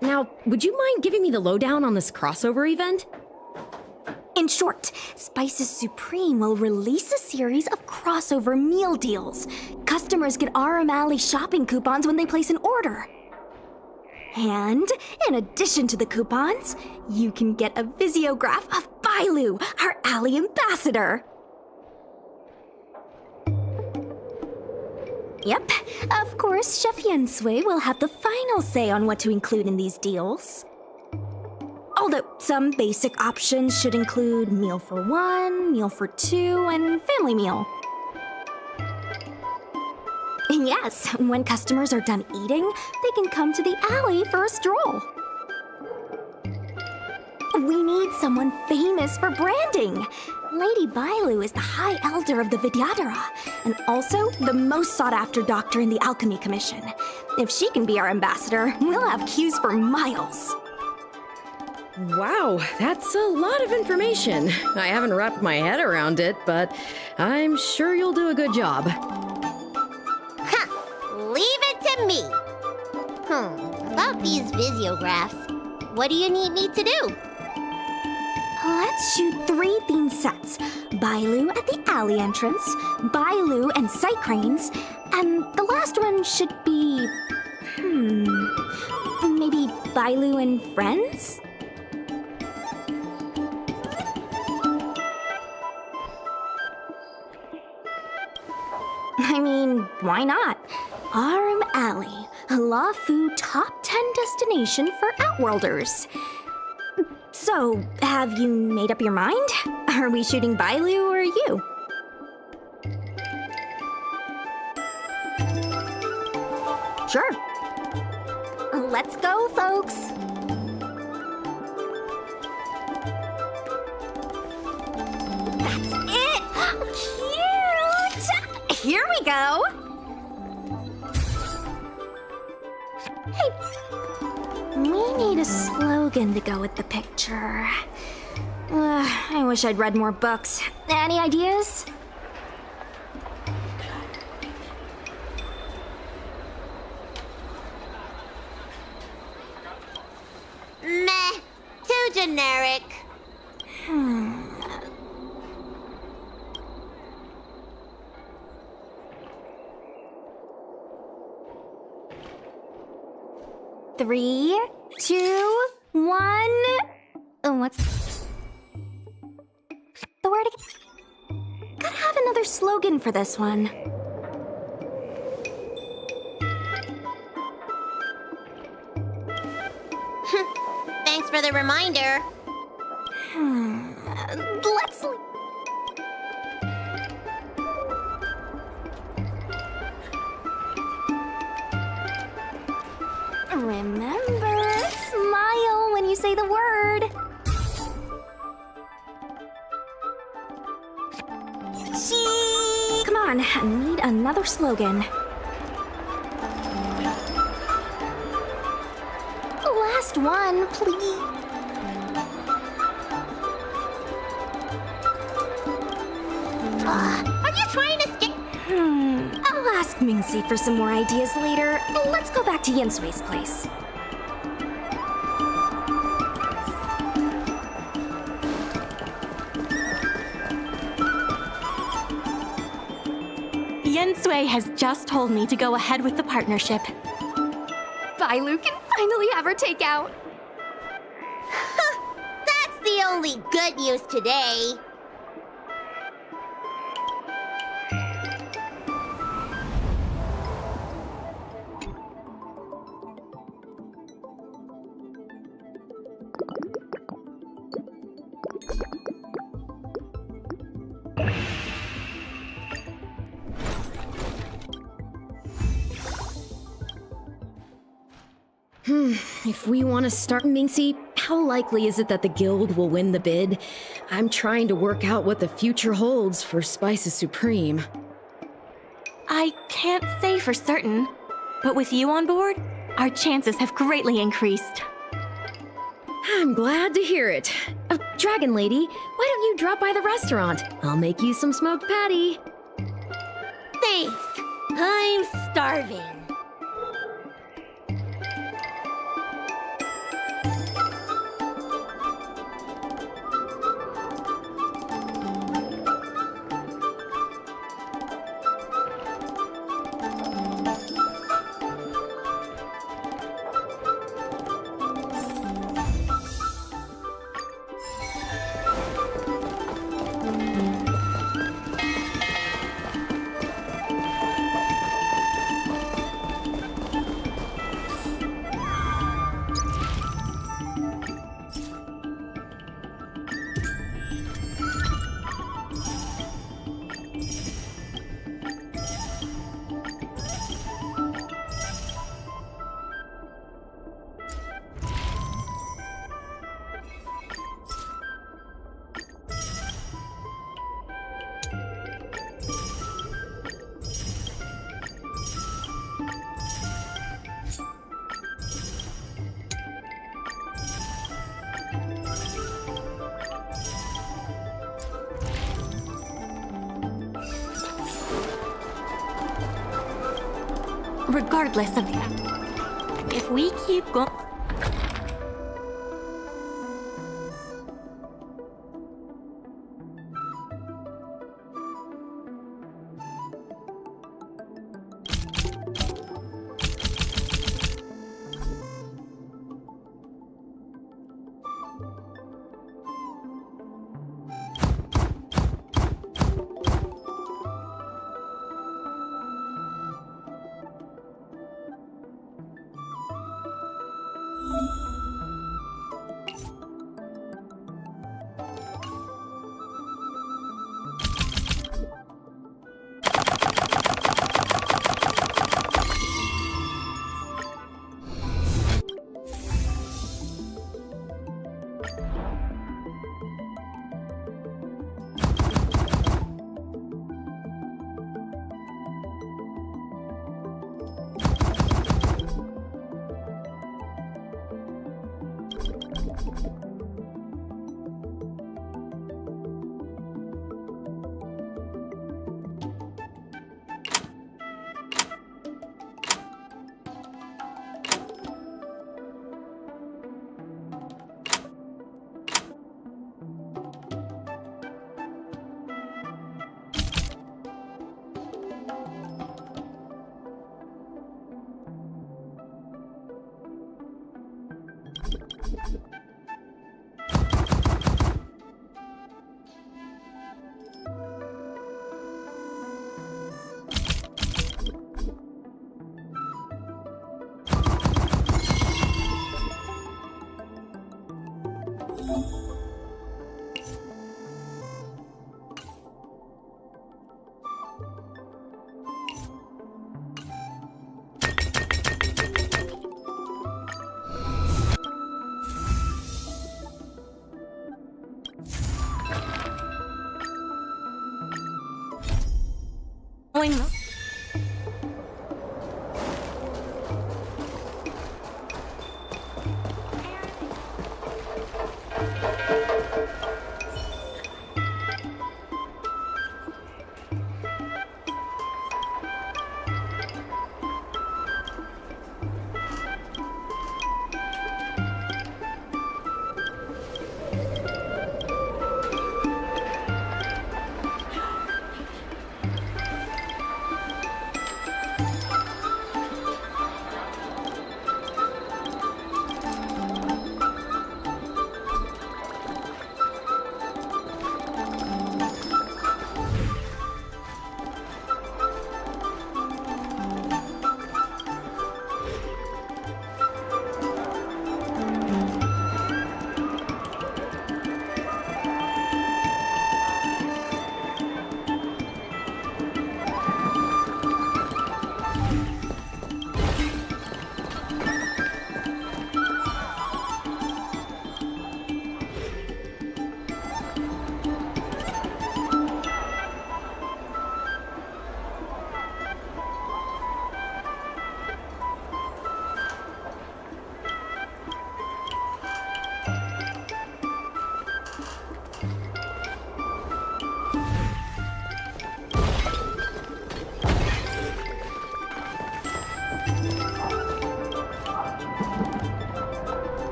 Now, would you mind giving me the lowdown on this crossover event? In short, Spices Supreme will release a series of crossover meal deals. Customers get RM Alley shopping coupons when they place an order. And in addition to the coupons, you can get a visiograph of Bailu, our Alley ambassador. Yep, of course, Chef Yensui will have the final say on what to include in these deals. Although some basic options should include meal for one, meal for two, and family meal. And yes, when customers are done eating, they can come to the alley for a stroll. We need someone famous for branding. Lady Bailu is the High Elder of the Vidyadhara, and also the most sought-after doctor in the Alchemy Commission. If she can be our ambassador, we'll have queues for miles. Wow, that's a lot of information. I haven't wrapped my head around it, but I'm sure you'll do a good job. Leave it to me. About these visiographs, what do you need me to do? Let's shoot 3 theme sets. Bailu at the alley entrance, Bailu and sight cranes, and the last one should be... maybe Bailu and friends? I mean, why not? RM Alley, a LaFu top 10 destination for Outworlders. So, have you made up your mind? Are we shooting Bailu or you? Sure. Let's go, folks. That's it! Cute! Here we go! Hey, we need a slogan to go with the picture. I wish I'd read more books. Any ideas? Meh. Too generic. Three, two, one. What's the word again? Gotta have another slogan for this one. Thanks for the reminder. Let's... Remember, smile when you say the word. Come on, I need another slogan. Last one, please. Are you trying to skip? I'll ask Mingxi for some more ideas later. Let's go back to Yensui's place. Yensui has just told me to go ahead with the partnership. Bailu can finally have her takeout. That's the only good news today. If we want to start Mingxi, how likely is it that the guild will win the bid? I'm trying to work out what the future holds for Spices Supreme. I can't say for certain, but with you on board, our chances have greatly increased. I'm glad to hear it. Dragon Lady, why don't you drop by the restaurant? I'll make you some smoked patty. Thanks. I'm starving. regardless of the... If we keep going...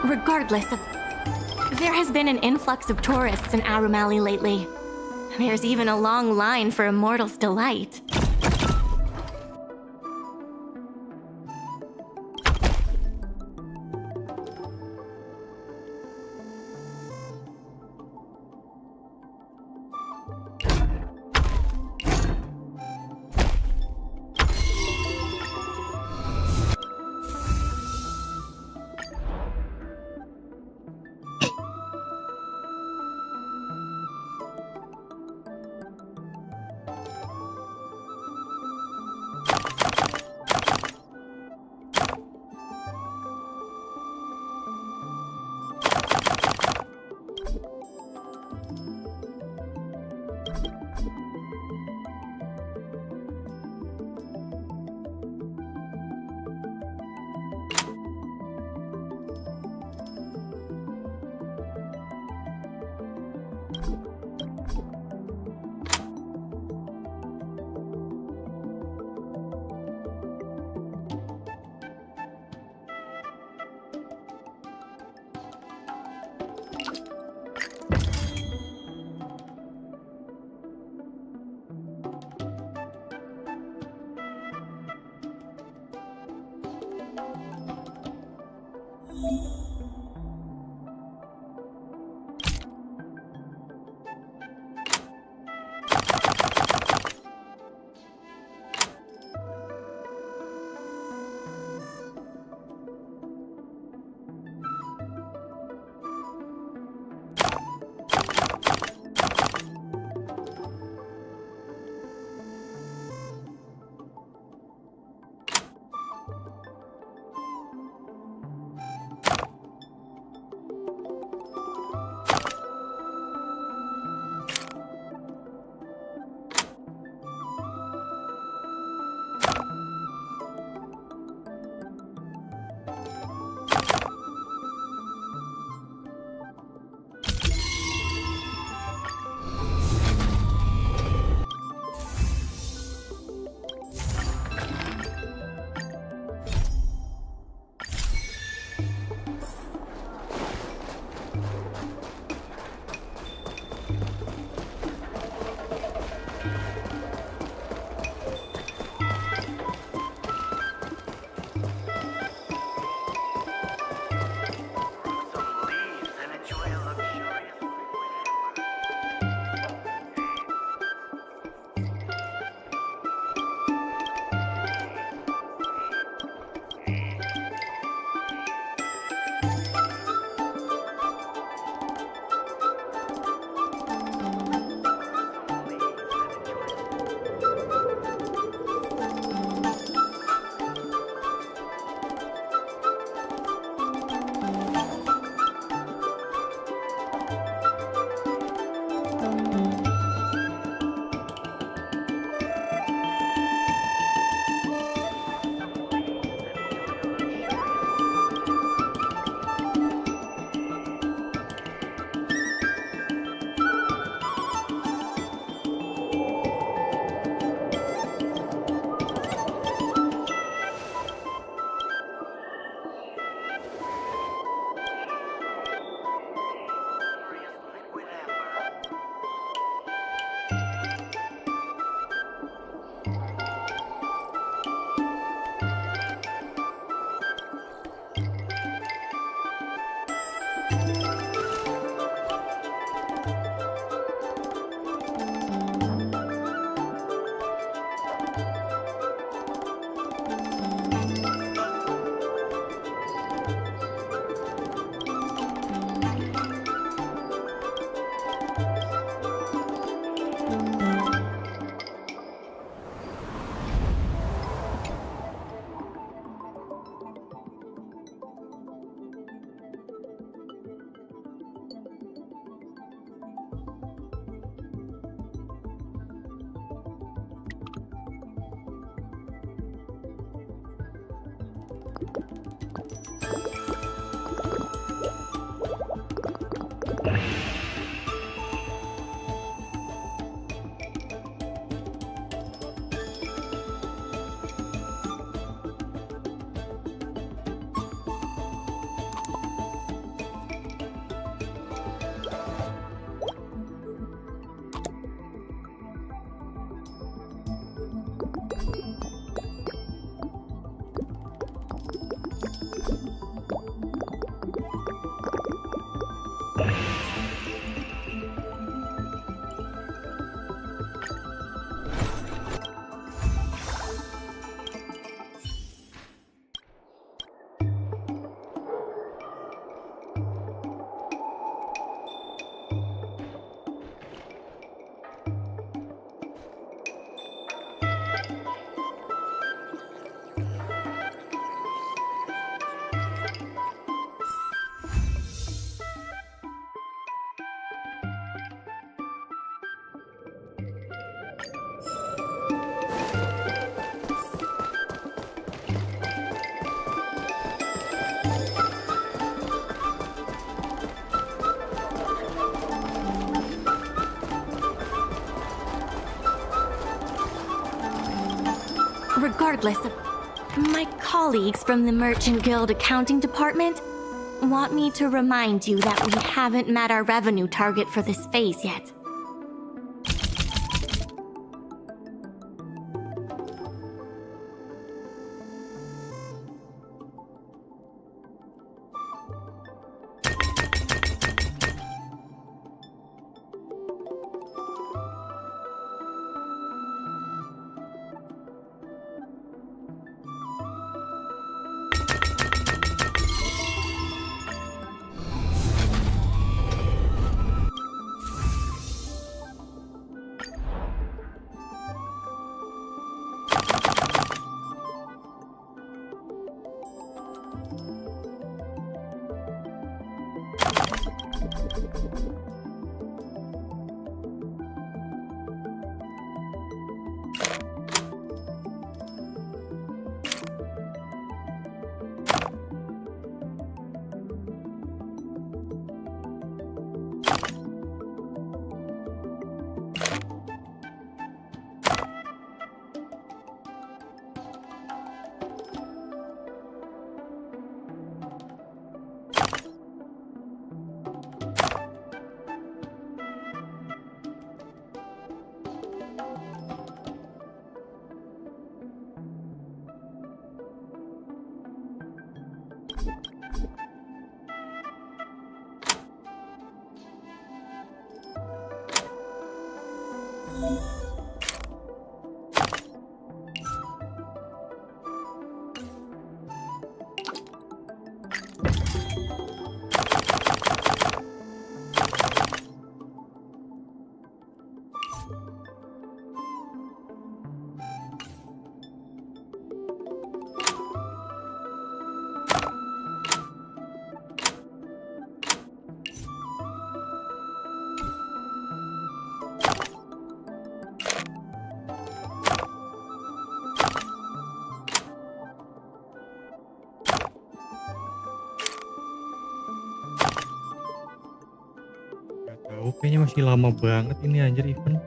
Regardless of... There has been an influx of tourists in Arum Alley lately. There's even a long line for Immortal's Delight. Regardless, my colleagues from the Merchant Guild accounting department want me to remind you that we haven't met our revenue target for this phase yet. Kayaknya masih lama banget ini anjir event.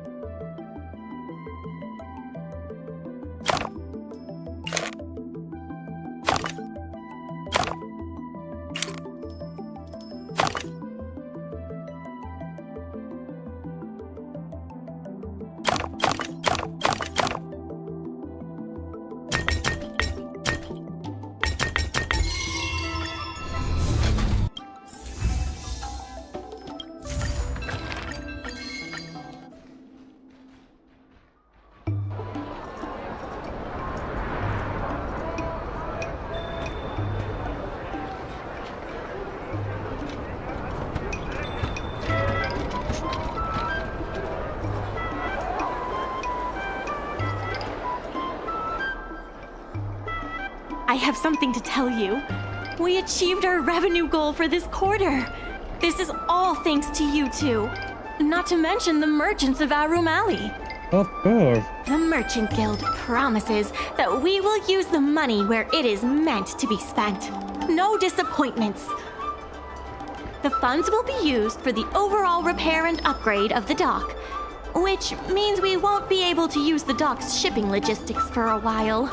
I have something to tell you. We achieved our revenue goal for this quarter. This is all thanks to you two. Not to mention the merchants of Arum Alley. Of course. The Merchant Guild promises that we will use the money where it is meant to be spent. No disappointments. The funds will be used for the overall repair and upgrade of the dock, which means we won't be able to use the dock's shipping logistics for a while.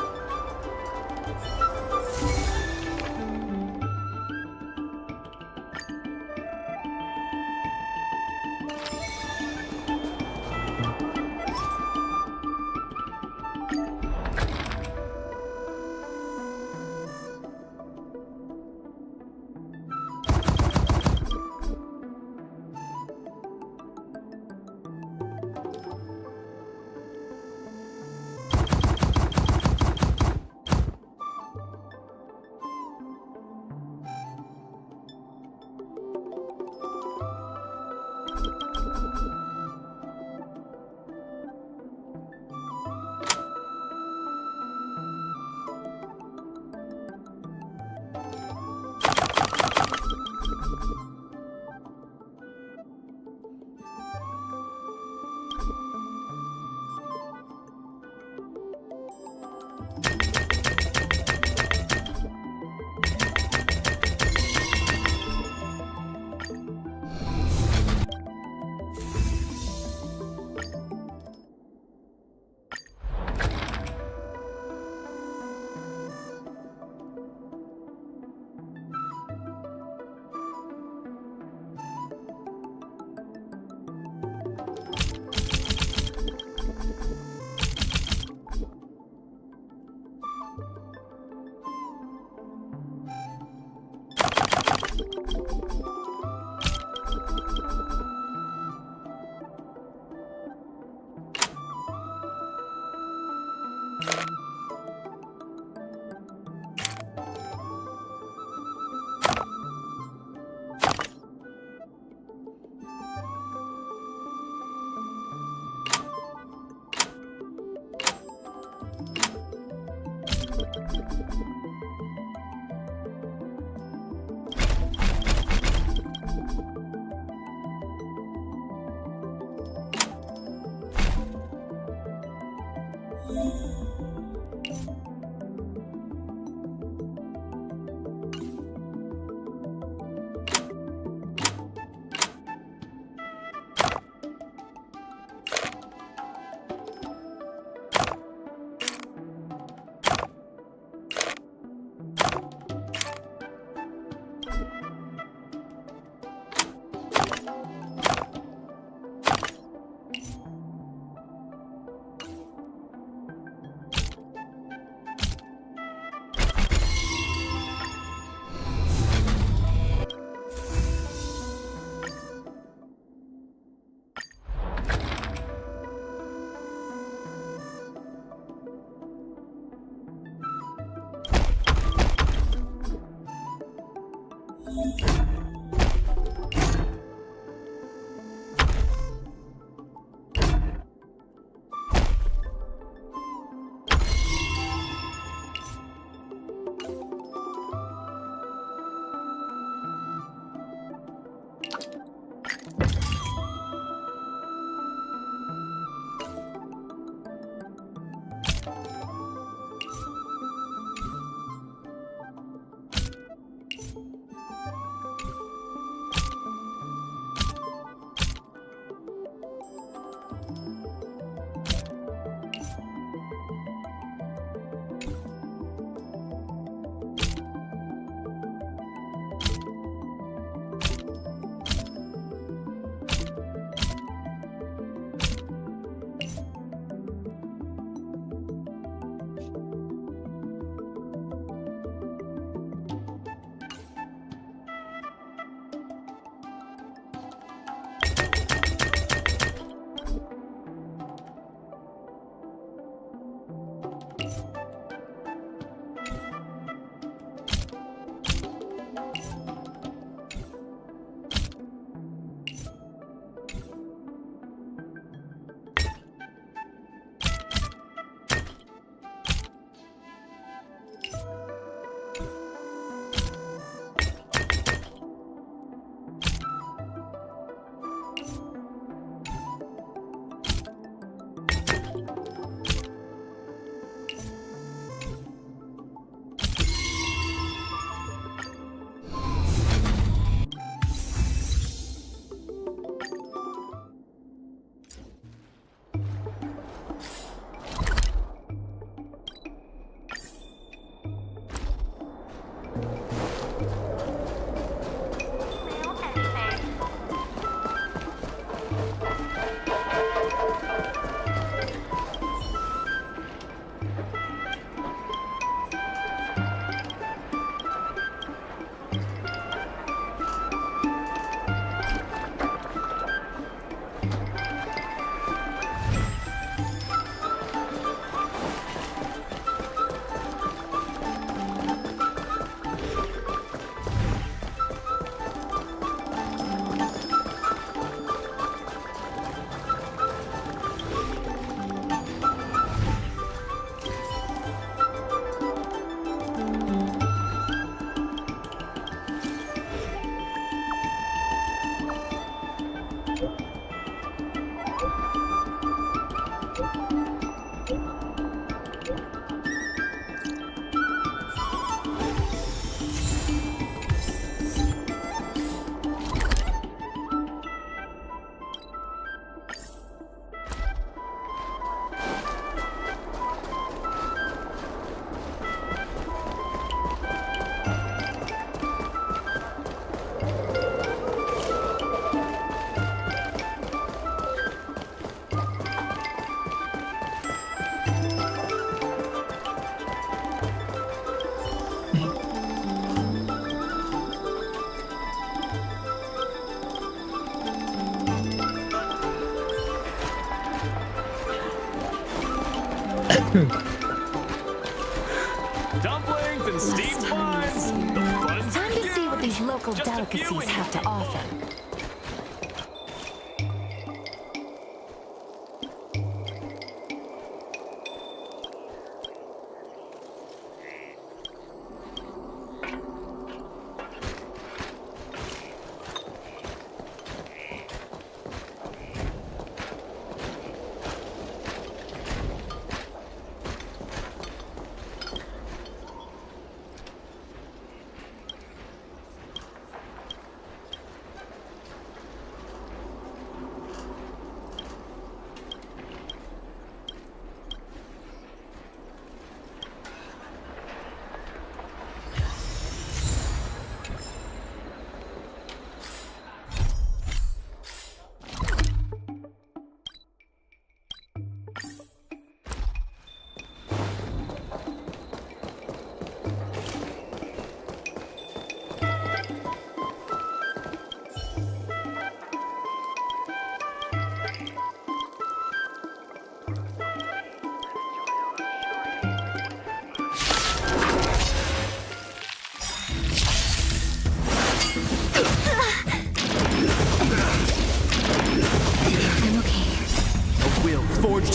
Dumplings and steamed buns. The buns Time to see what these local delicacies have to offer.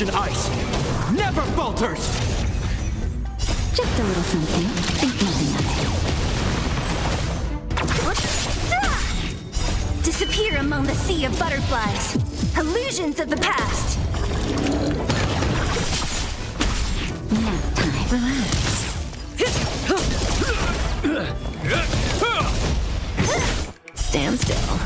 ancient ice. Never falters! Just a little something. Think nothing of it. Disappear among the sea of butterflies. Illusions of the past. Nap time. Relax. Stand still.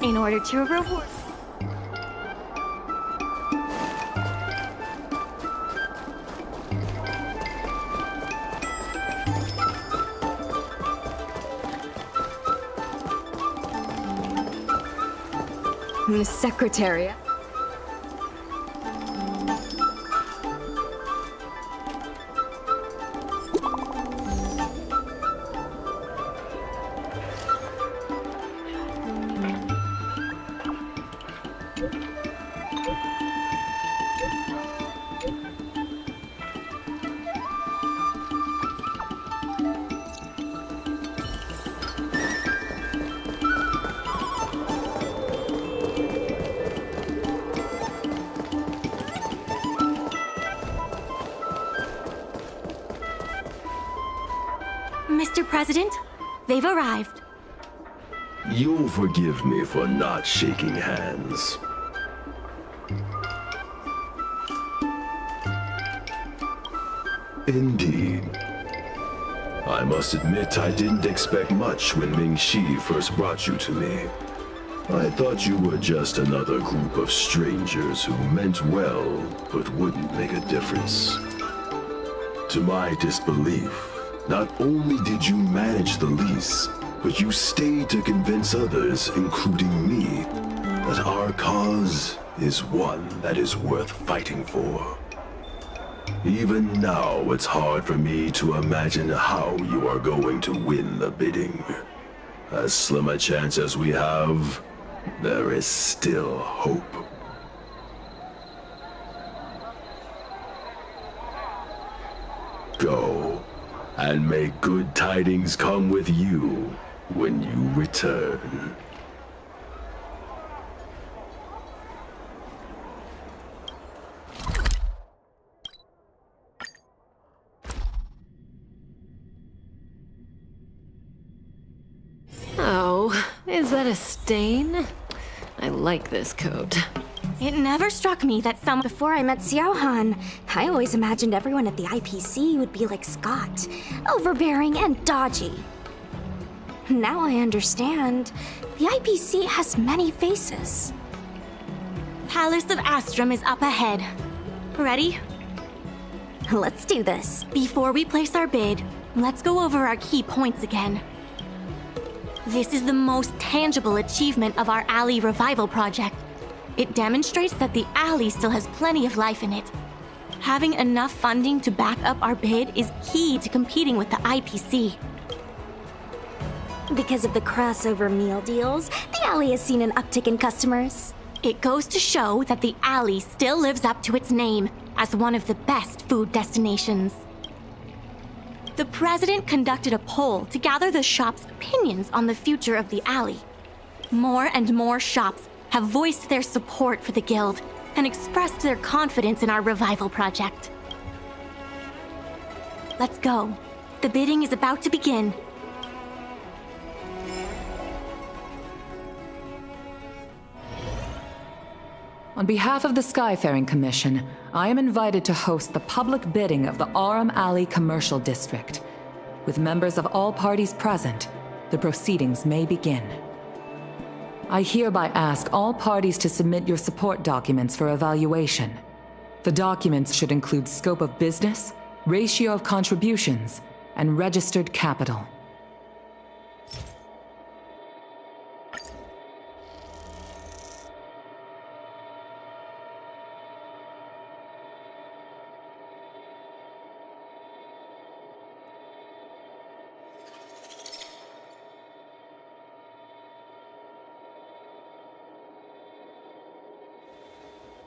In order to reward... Miss Secretariat. Mr. President, they've arrived. You'll forgive me for not shaking hands. Indeed. I must admit I didn't expect much when Ming-Shi first brought you to me. I thought you were just another group of strangers who meant well, but wouldn't make a difference. To my disbelief, not only did you manage the lease, but you stayed to convince others, including me, that our cause is one that is worth fighting for. Even now, it's hard for me to imagine how you are going to win the bidding. As slim a chance as we have, there is still hope. Go, and may good tidings come with you when you return. Oh, is that a stain? I like this coat. It never struck me that some... Before I met Xiaohan, I always imagined everyone at the IPC would be like Scott, overbearing and dodgy. Now I understand. The IPC has many faces. Palace of Astrum is up ahead. Ready? Let's do this. Before we place our bid, let's go over our key points again. This is the most tangible achievement of our alley revival project. It demonstrates that the alley still has plenty of life in it. Having enough funding to back up our bid is key to competing with the IPC. Because of the crossover meal deals, the alley has seen an uptick in customers. It goes to show that the alley still lives up to its name as one of the best food destinations. The president conducted a poll to gather the shop's opinions on the future of the alley. More and more shops have voiced their support for the guild and expressed their confidence in our revival project. Let's go. The bidding is about to begin. On behalf of the Skyfaring Commission, I am invited to host the public bidding of the Aurum Alley Commercial District. With members of all parties present, the proceedings may begin. I hereby ask all parties to submit your support documents for evaluation. The documents should include scope of business, ratio of contributions, and registered capital.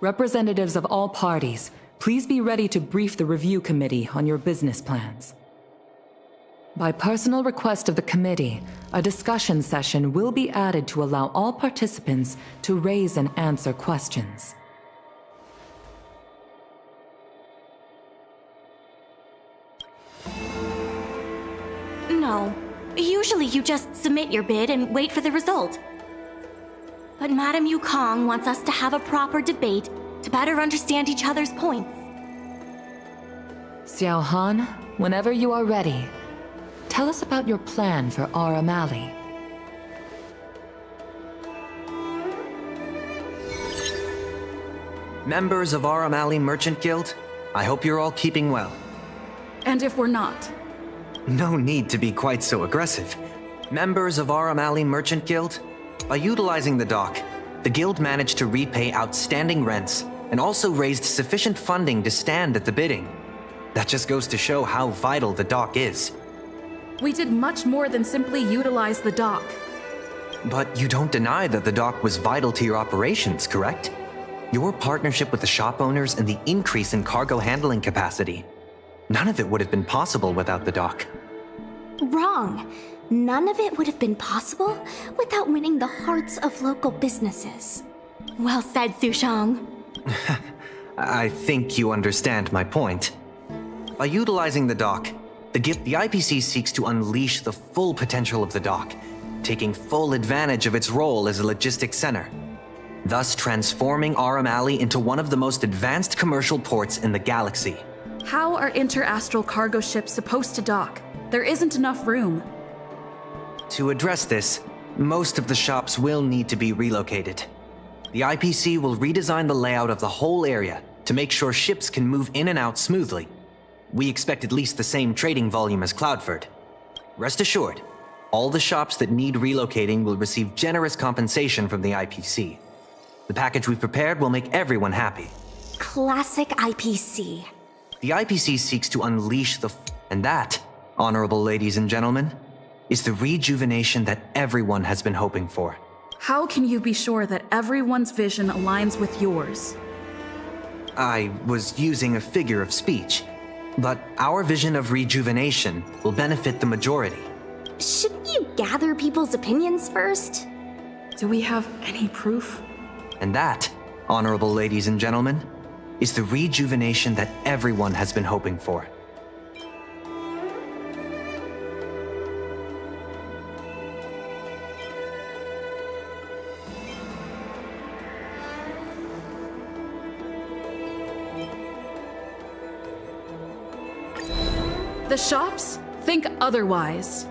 Representatives of all parties, please be ready to brief the review committee on your business plans. By personal request of the committee, a discussion session will be added to allow all participants to raise and answer questions. No. Usually you just submit your bid and wait for the result. But Madame Yukong wants us to have a proper debate to better understand each other's points. Xiao Han, whenever you are ready, tell us about your plan for Aram Alley. Members of Aram Alley Merchant Guild, I hope you're all keeping well. And if we're not? No need to be quite so aggressive. Members of Aram Alley Merchant Guild, by utilizing the dock, the guild managed to repay outstanding rents and also raised sufficient funding to stand at the bidding. That just goes to show how vital the dock is. We did much more than simply utilize the dock. But you don't deny that the dock was vital to your operations, correct? Your partnership with the shop owners and the increase in cargo handling capacity. None of it would have been possible without the dock. Wrong. None of it would have been possible without winning the hearts of local businesses. Well said, Sushang. I think you understand my point. By utilizing the dock, the IPC seeks to unleash the full potential of the dock, taking full advantage of its role as a logistics center, thus transforming Aram Alley into one of the most advanced commercial ports in the galaxy. How are interastral cargo ships supposed to dock? There isn't enough room. To address this, most of the shops will need to be relocated. The IPC will redesign the layout of the whole area to make sure ships can move in and out smoothly. We expect at least the same trading volume as Cloudford. Rest assured, all the shops that need relocating will receive generous compensation from the IPC. The package we've prepared will make everyone happy. Classic IPC. The IPC seeks to unleash and that, honorable ladies and gentlemen, is the rejuvenation that everyone has been hoping for. How can you be sure that everyone's vision aligns with yours? I was using a figure of speech, but our vision of rejuvenation will benefit the majority. Shouldn't you gather people's opinions first? Do we have any proof? And that, honorable ladies and gentlemen, is the rejuvenation that everyone has been hoping for. The shops think otherwise.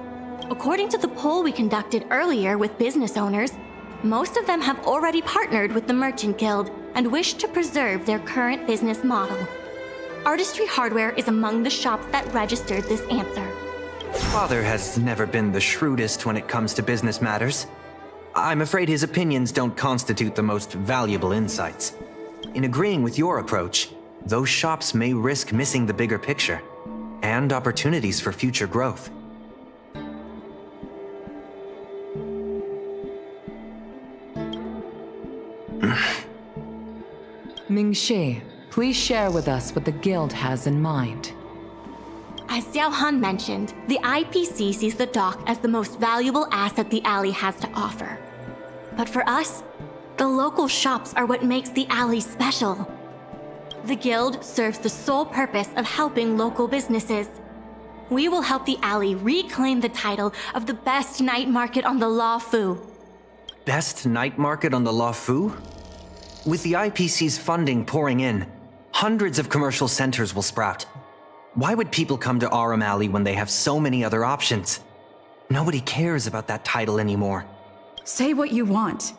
According to the poll we conducted earlier with business owners, most of them have already partnered with the Merchant Guild and wish to preserve their current business model. Artistry Hardware is among the shops that registered this answer. Father has never been the shrewdest when it comes to business matters. I'm afraid his opinions don't constitute the most valuable insights. In agreeing with your approach, those shops may risk missing the bigger picture and opportunities for future growth. Ming-Shi, please share with us what the guild has in mind. As Xiao Han mentioned, the IPC sees the dock as the most valuable asset the alley has to offer. But for us, the local shops are what makes the alley special. The guild serves the sole purpose of helping local businesses. We will help the alley reclaim the title of the best night market on the La Fu. Best night market on the La Fu? With the IPC's funding pouring in, hundreds of commercial centers will sprout. Why would people come to Aram Alley when they have so many other options? Nobody cares about that title anymore. Say what you want,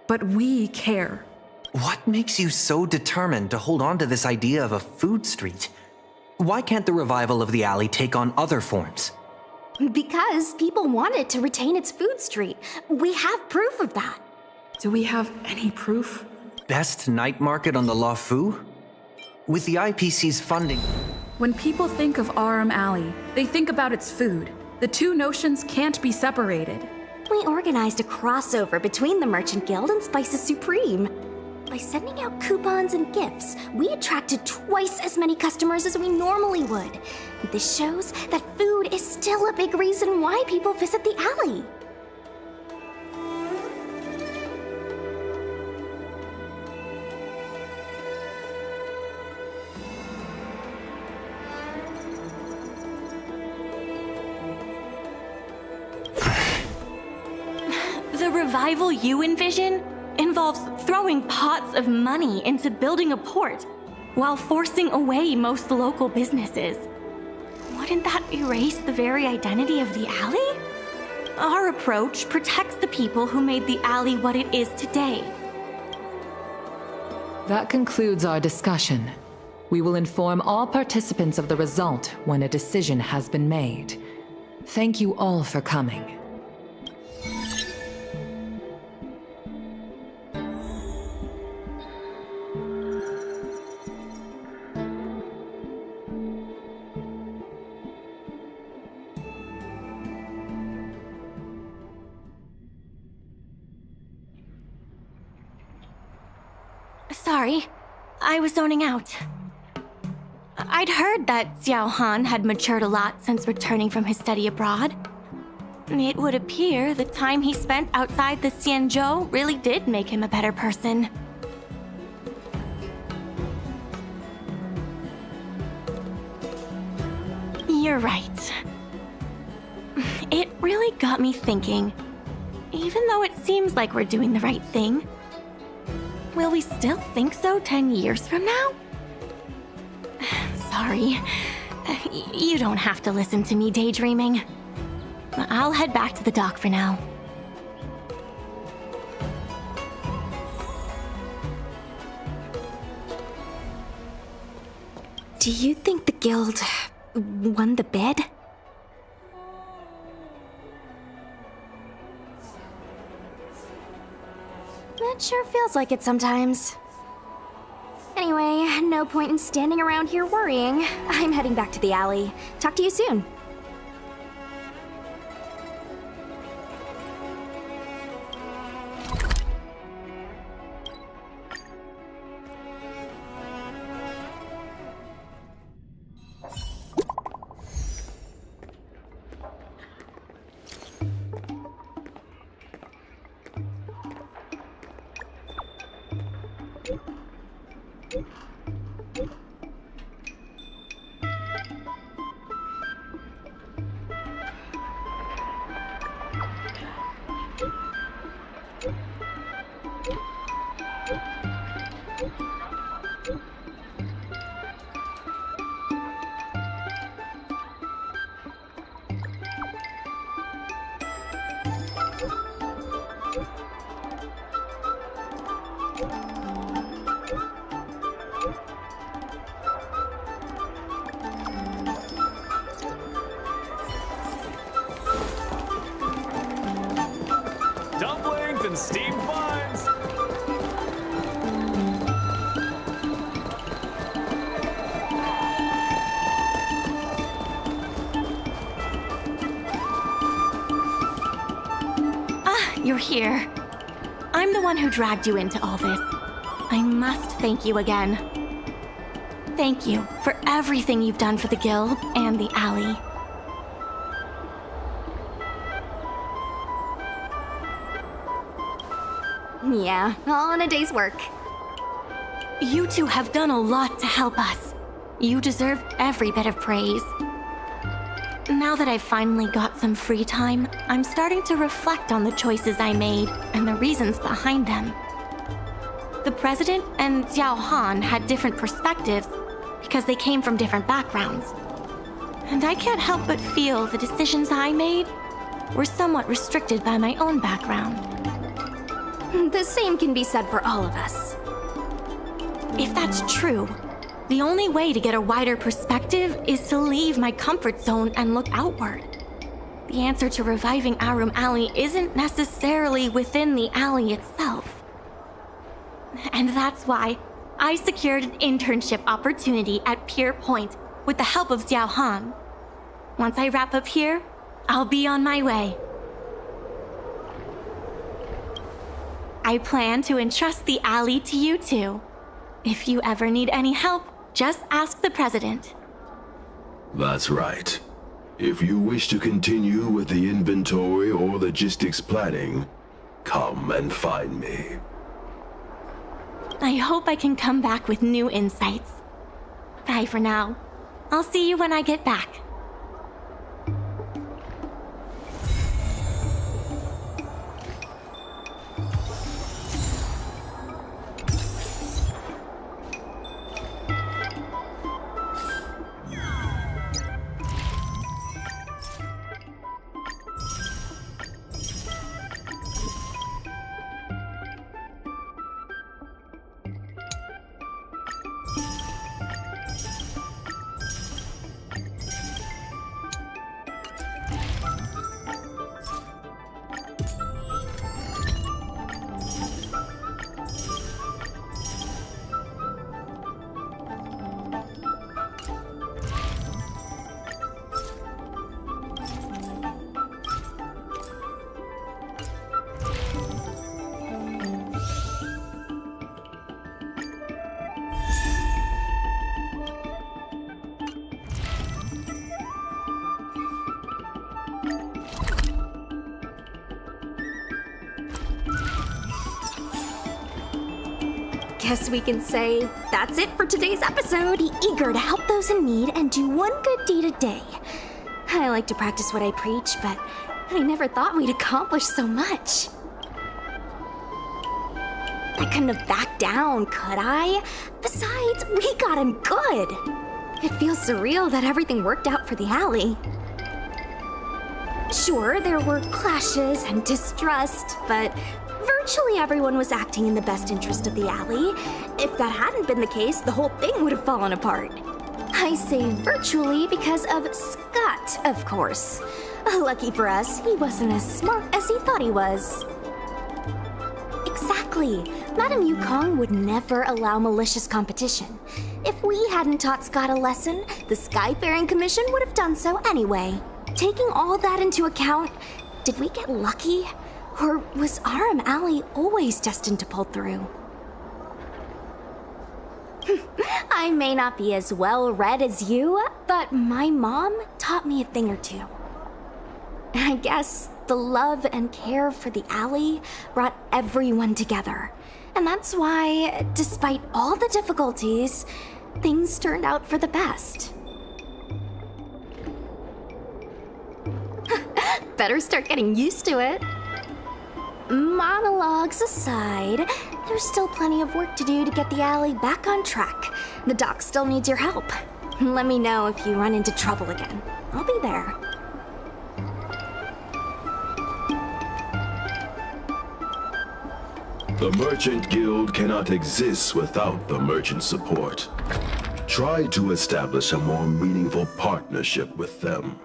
but we care. What makes you so determined to hold on to this idea of a food street? Why can't the revival of the alley take on other forms? Because people want it to retain its food street. We have proof of that. Do we have any proof? Best night market on the La Fu? With the IPC's funding... When people think of Aram Alley, they think about its food. The two notions can't be separated. We organized a crossover between the Merchant Guild and Spices Supreme. By sending out coupons and gifts, we attracted twice as many customers as we normally would. This shows that food is still a big reason why people visit the alley. The revival you envision involves throwing pots of money into building a port while forcing away most local businesses. Wouldn't that erase the very identity of the alley? Our approach protects the people who made the alley what it is today. That concludes our discussion. We will inform all participants of the result when a decision has been made. Thank you all for coming. Sorry, I was zoning out. I'd heard that Xiao Han had matured a lot since returning from his study abroad. It would appear the time he spent outside the Xianzhou really did make him a better person. You're right. It really got me thinking. Even though it seems like we're doing the right thing, will we still think so 10 years from now? Sorry. You don't have to listen to me daydreaming. I'll head back to the dock for now. Do you think the guild won the bid? It sure feels like it sometimes. Anyway, no point in standing around here worrying. I'm heading back to the alley. Talk to you soon. Dumplings and steamed buns! Ah, you're here. I'm the one who dragged you into all this. I must thank you again. Thank you for everything you've done for the guild and the alley. Yeah, all in a day's work. You two have done a lot to help us. You deserve every bit of praise. Now that I've finally got some free time, I'm starting to reflect on the choices I made and the reasons behind them. The president and Xiao Han had different perspectives because they came from different backgrounds. And I can't help but feel the decisions I made were somewhat restricted by my own background. The same can be said for all of us. If that's true, the only way to get a wider perspective is to leave my comfort zone and look outward. The answer to reviving Arum Alley isn't necessarily within the alley itself. And that's why I secured an internship opportunity at Pier Point with the help of Xiao Han. Once I wrap up here, I'll be on my way. I plan to entrust the alley to you two. If you ever need any help, just ask the president. That's right. If you wish to continue with the inventory or logistics planning, come and find me. I hope I can come back with new insights. Bye for now. I'll see you when I get back. Guess we can say that's it for today's episode. Be eager to help those in need and do one good deed a day. I like to practice what I preach, but I never thought we'd accomplish so much. I couldn't have backed down, could I? Besides, we got him good. It feels surreal that everything worked out for the alley. Sure, there were clashes and distrust, but virtually everyone was acting in the best interest of the alley. If that hadn't been the case, the whole thing would have fallen apart. I say virtually because of Scott, of course. Lucky for us, he wasn't as smart as he thought he was. Exactly. Madame Yukong would never allow malicious competition. If we hadn't taught Scott a lesson, the Skyfaring Commission would have done so anyway. Taking all that into account, did we get lucky? Or was Aram Alley always destined to pull through? I may not be as well read as you, but my mom taught me a thing or two. I guess the love and care for the alley brought everyone together. And that's why, despite all the difficulties, things turned out for the best. Better start getting used to it. Monologues aside, there's still plenty of work to do to get the alley back on track. The doc still needs your help. Let me know if you run into trouble again. I'll be there. The Merchant Guild cannot exist without the merchant support. Try to establish a more meaningful partnership with them.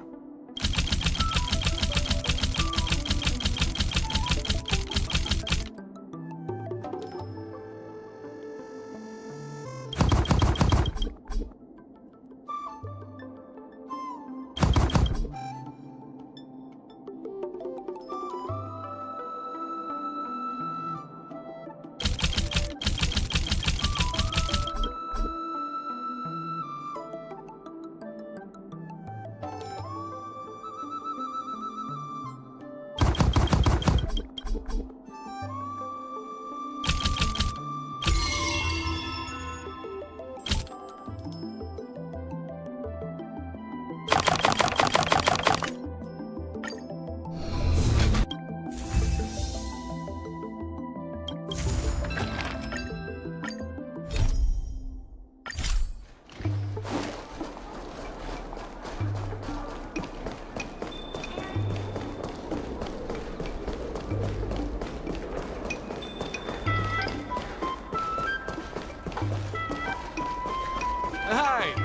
Hi!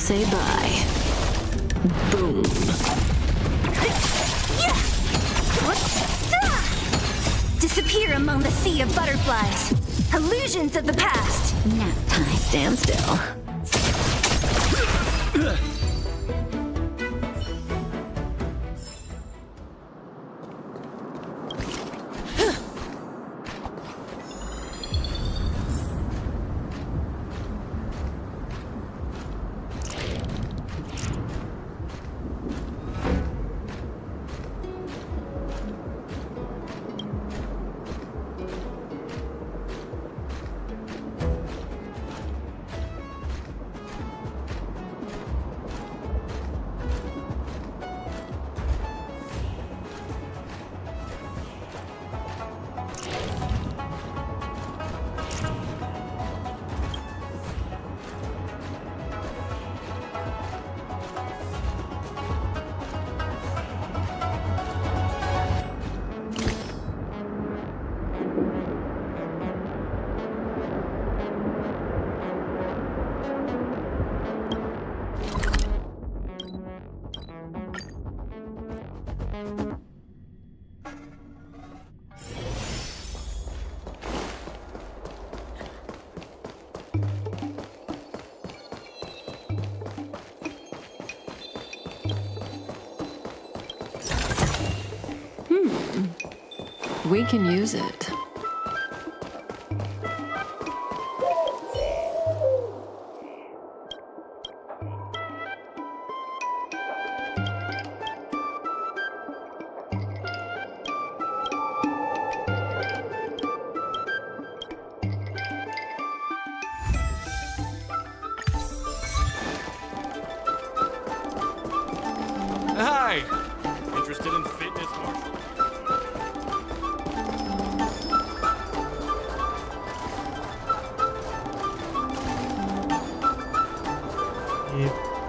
say bye. Boom. Disappear among the sea of butterflies. Illusions of the past. Nap time. Stand still. We can use it. Hi! Interested in fitness, Marshall?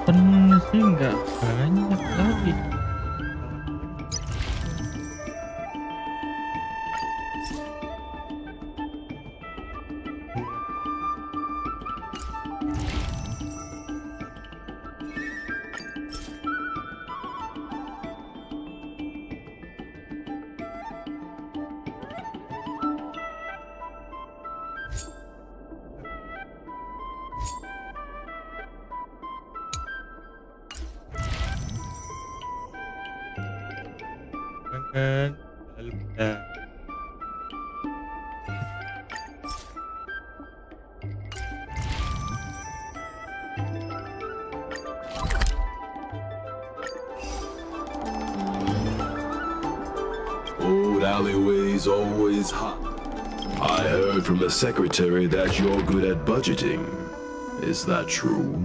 Event sih nggak banyak lagi. Kan lalu kita Old alleyways always hot. I heard from the secretary that you're good at budgeting. Is that true?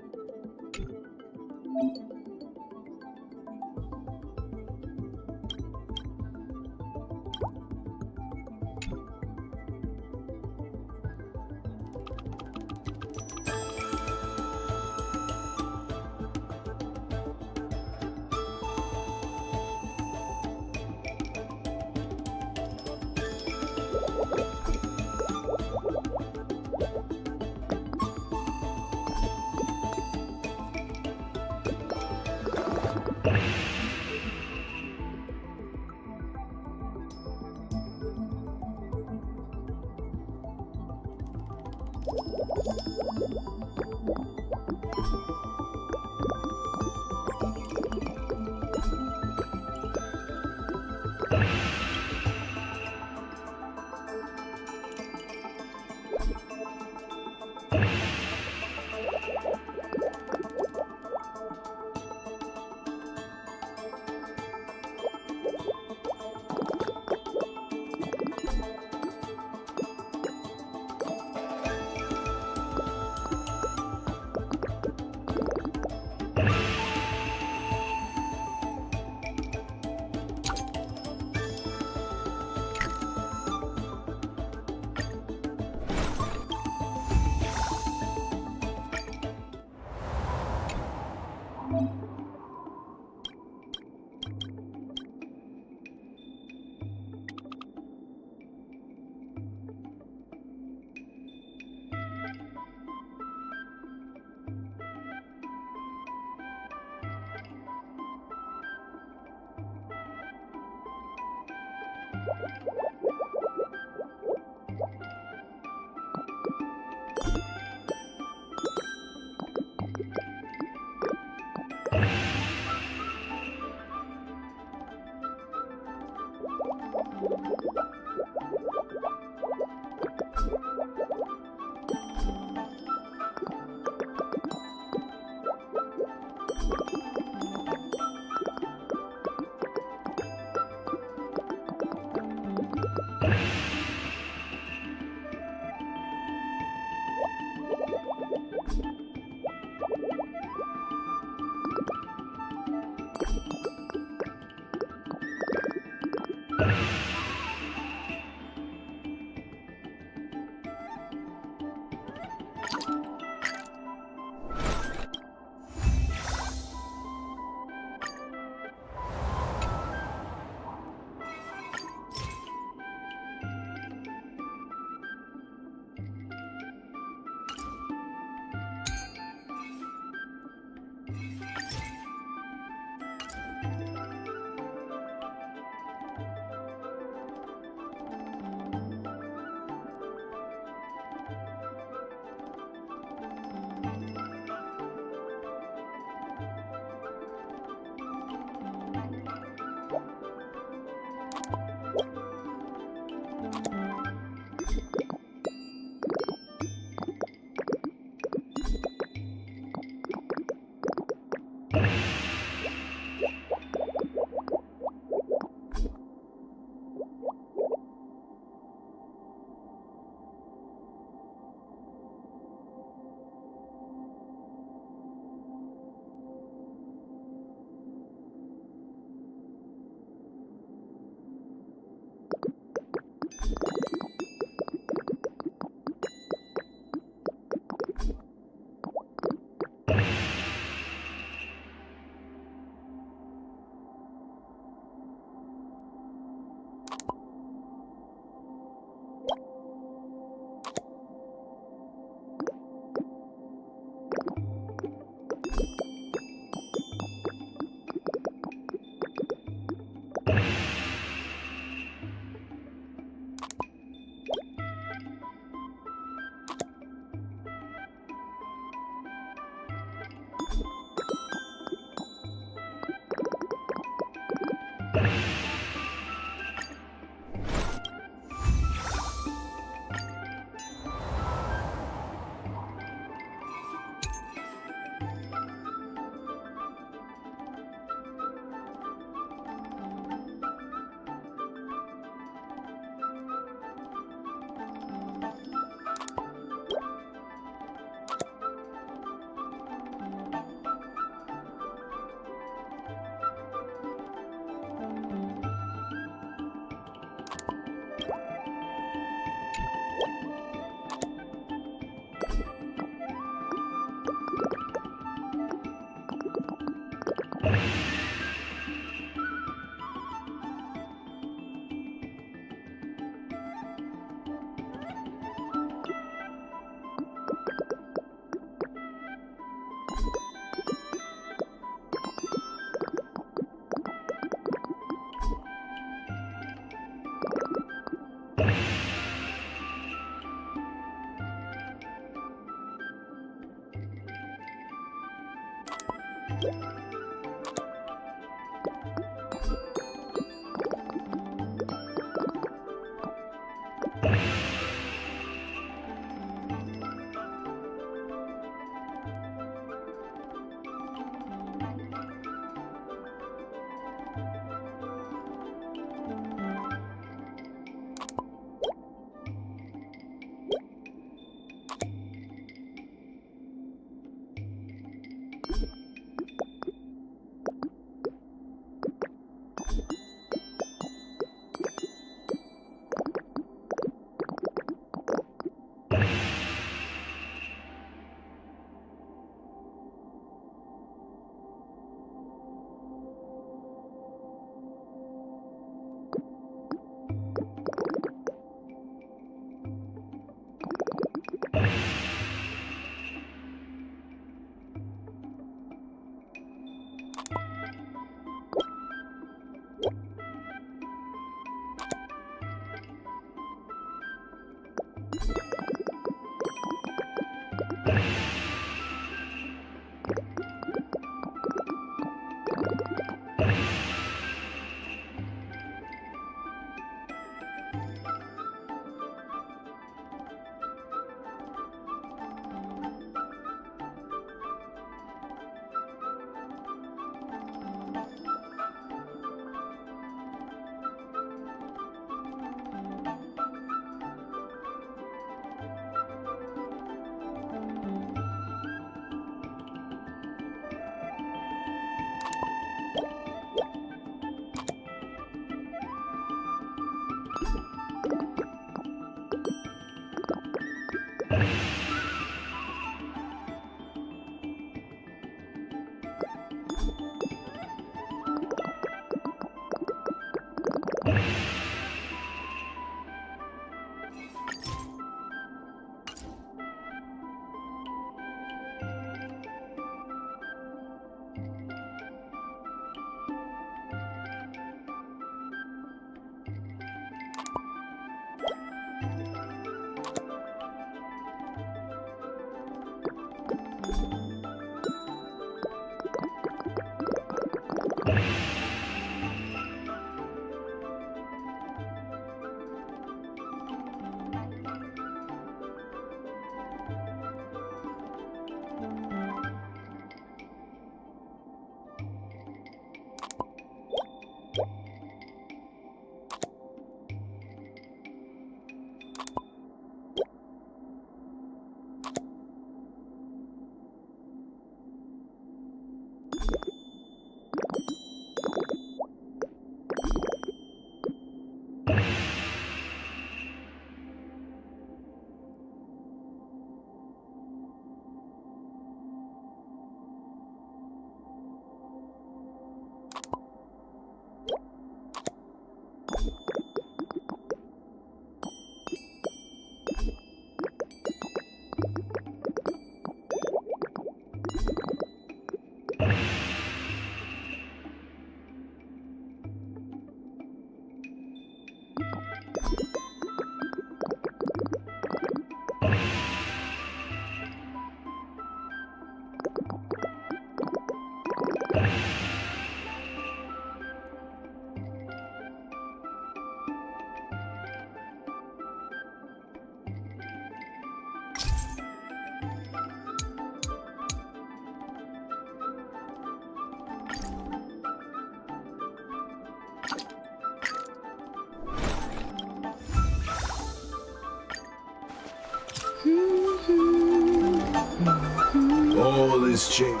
All is changed.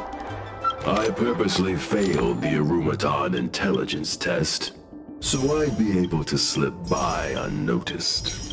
I purposely failed the Arumaton intelligence test, so I'd be able to slip by unnoticed.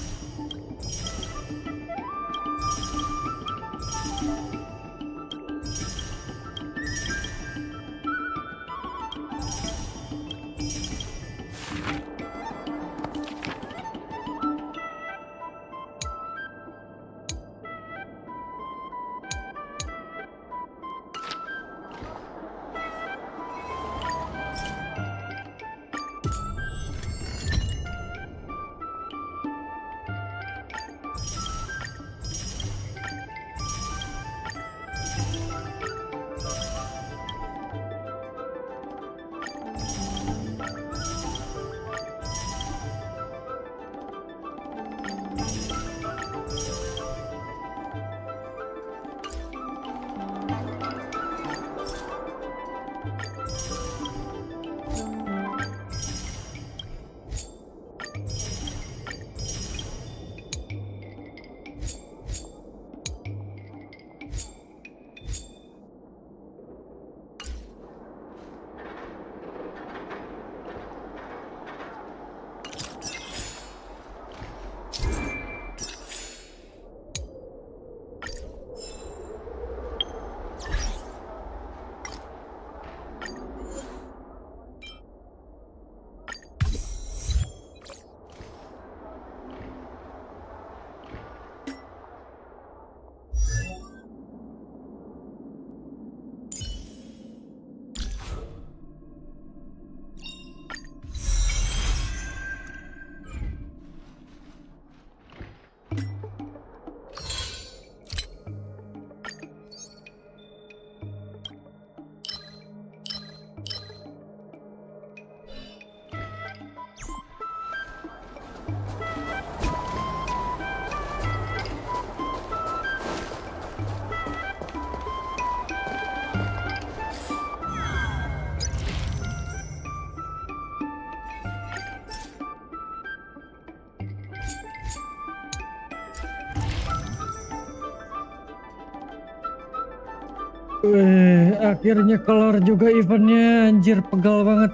Akhirnya kelar juga eventnya, anjir pegal banget.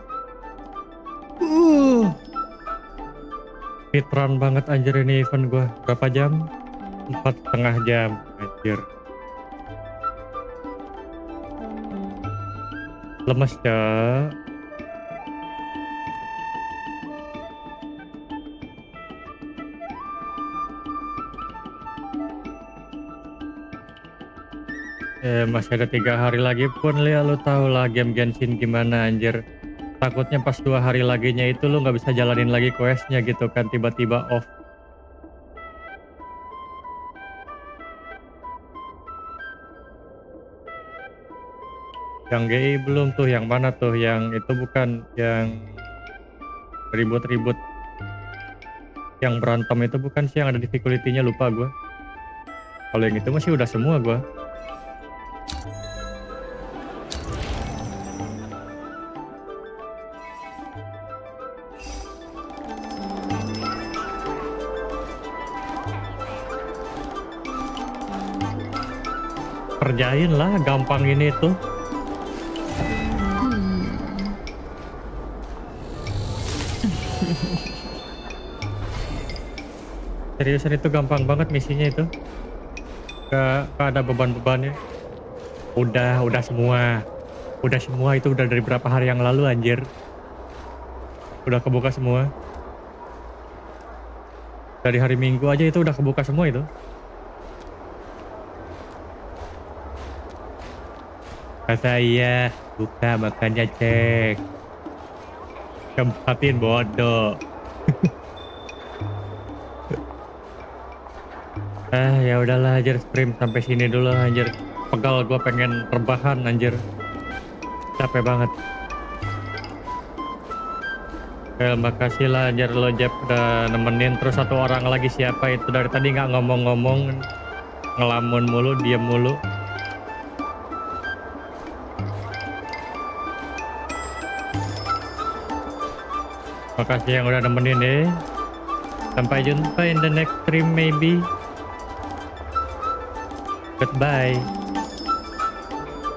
Speedrun banget anjir ini event gua. Berapa jam? 4,5 jam anjir. Lemes ya. Masih ada 3 hari lagi pun Lia, lu tau lah game Genshin gimana anjir. Takutnya pas 2 hari laginya itu lu nggak bisa jalanin lagi questnya gitu kan, tiba-tiba off. Yang GI belum tuh, yang mana tuh? Yang itu bukan, yang ribut-ribut. Yang berantem itu bukan sih, yang ada difficulty-nya, lupa gua. Kalau yang itu masih udah semua gua. Kerjain lah, gampang ini tuh. Seriusan itu gampang banget misinya itu. Gak ada beban-bebannya. Udah semua. Udah semua itu udah dari berapa hari yang lalu anjir. Udah kebuka semua. Dari hari Minggu aja itu udah kebuka semua itu. Kata iya, buka makanya cek. Kempatin bodoh. Ya udahlah anjir, stream sampai sini dulu anjir. Pegal gua, pengen rebahan anjir. Capek banget. Makasih lah anjir lo Jep udah nemenin. Terus satu orang lagi siapa itu dari tadi nggak ngomong-ngomong, ngelamun mulu, diem mulu. Makasih yang udah nemenin deh. Sampai jumpa in the next stream maybe. Goodbye.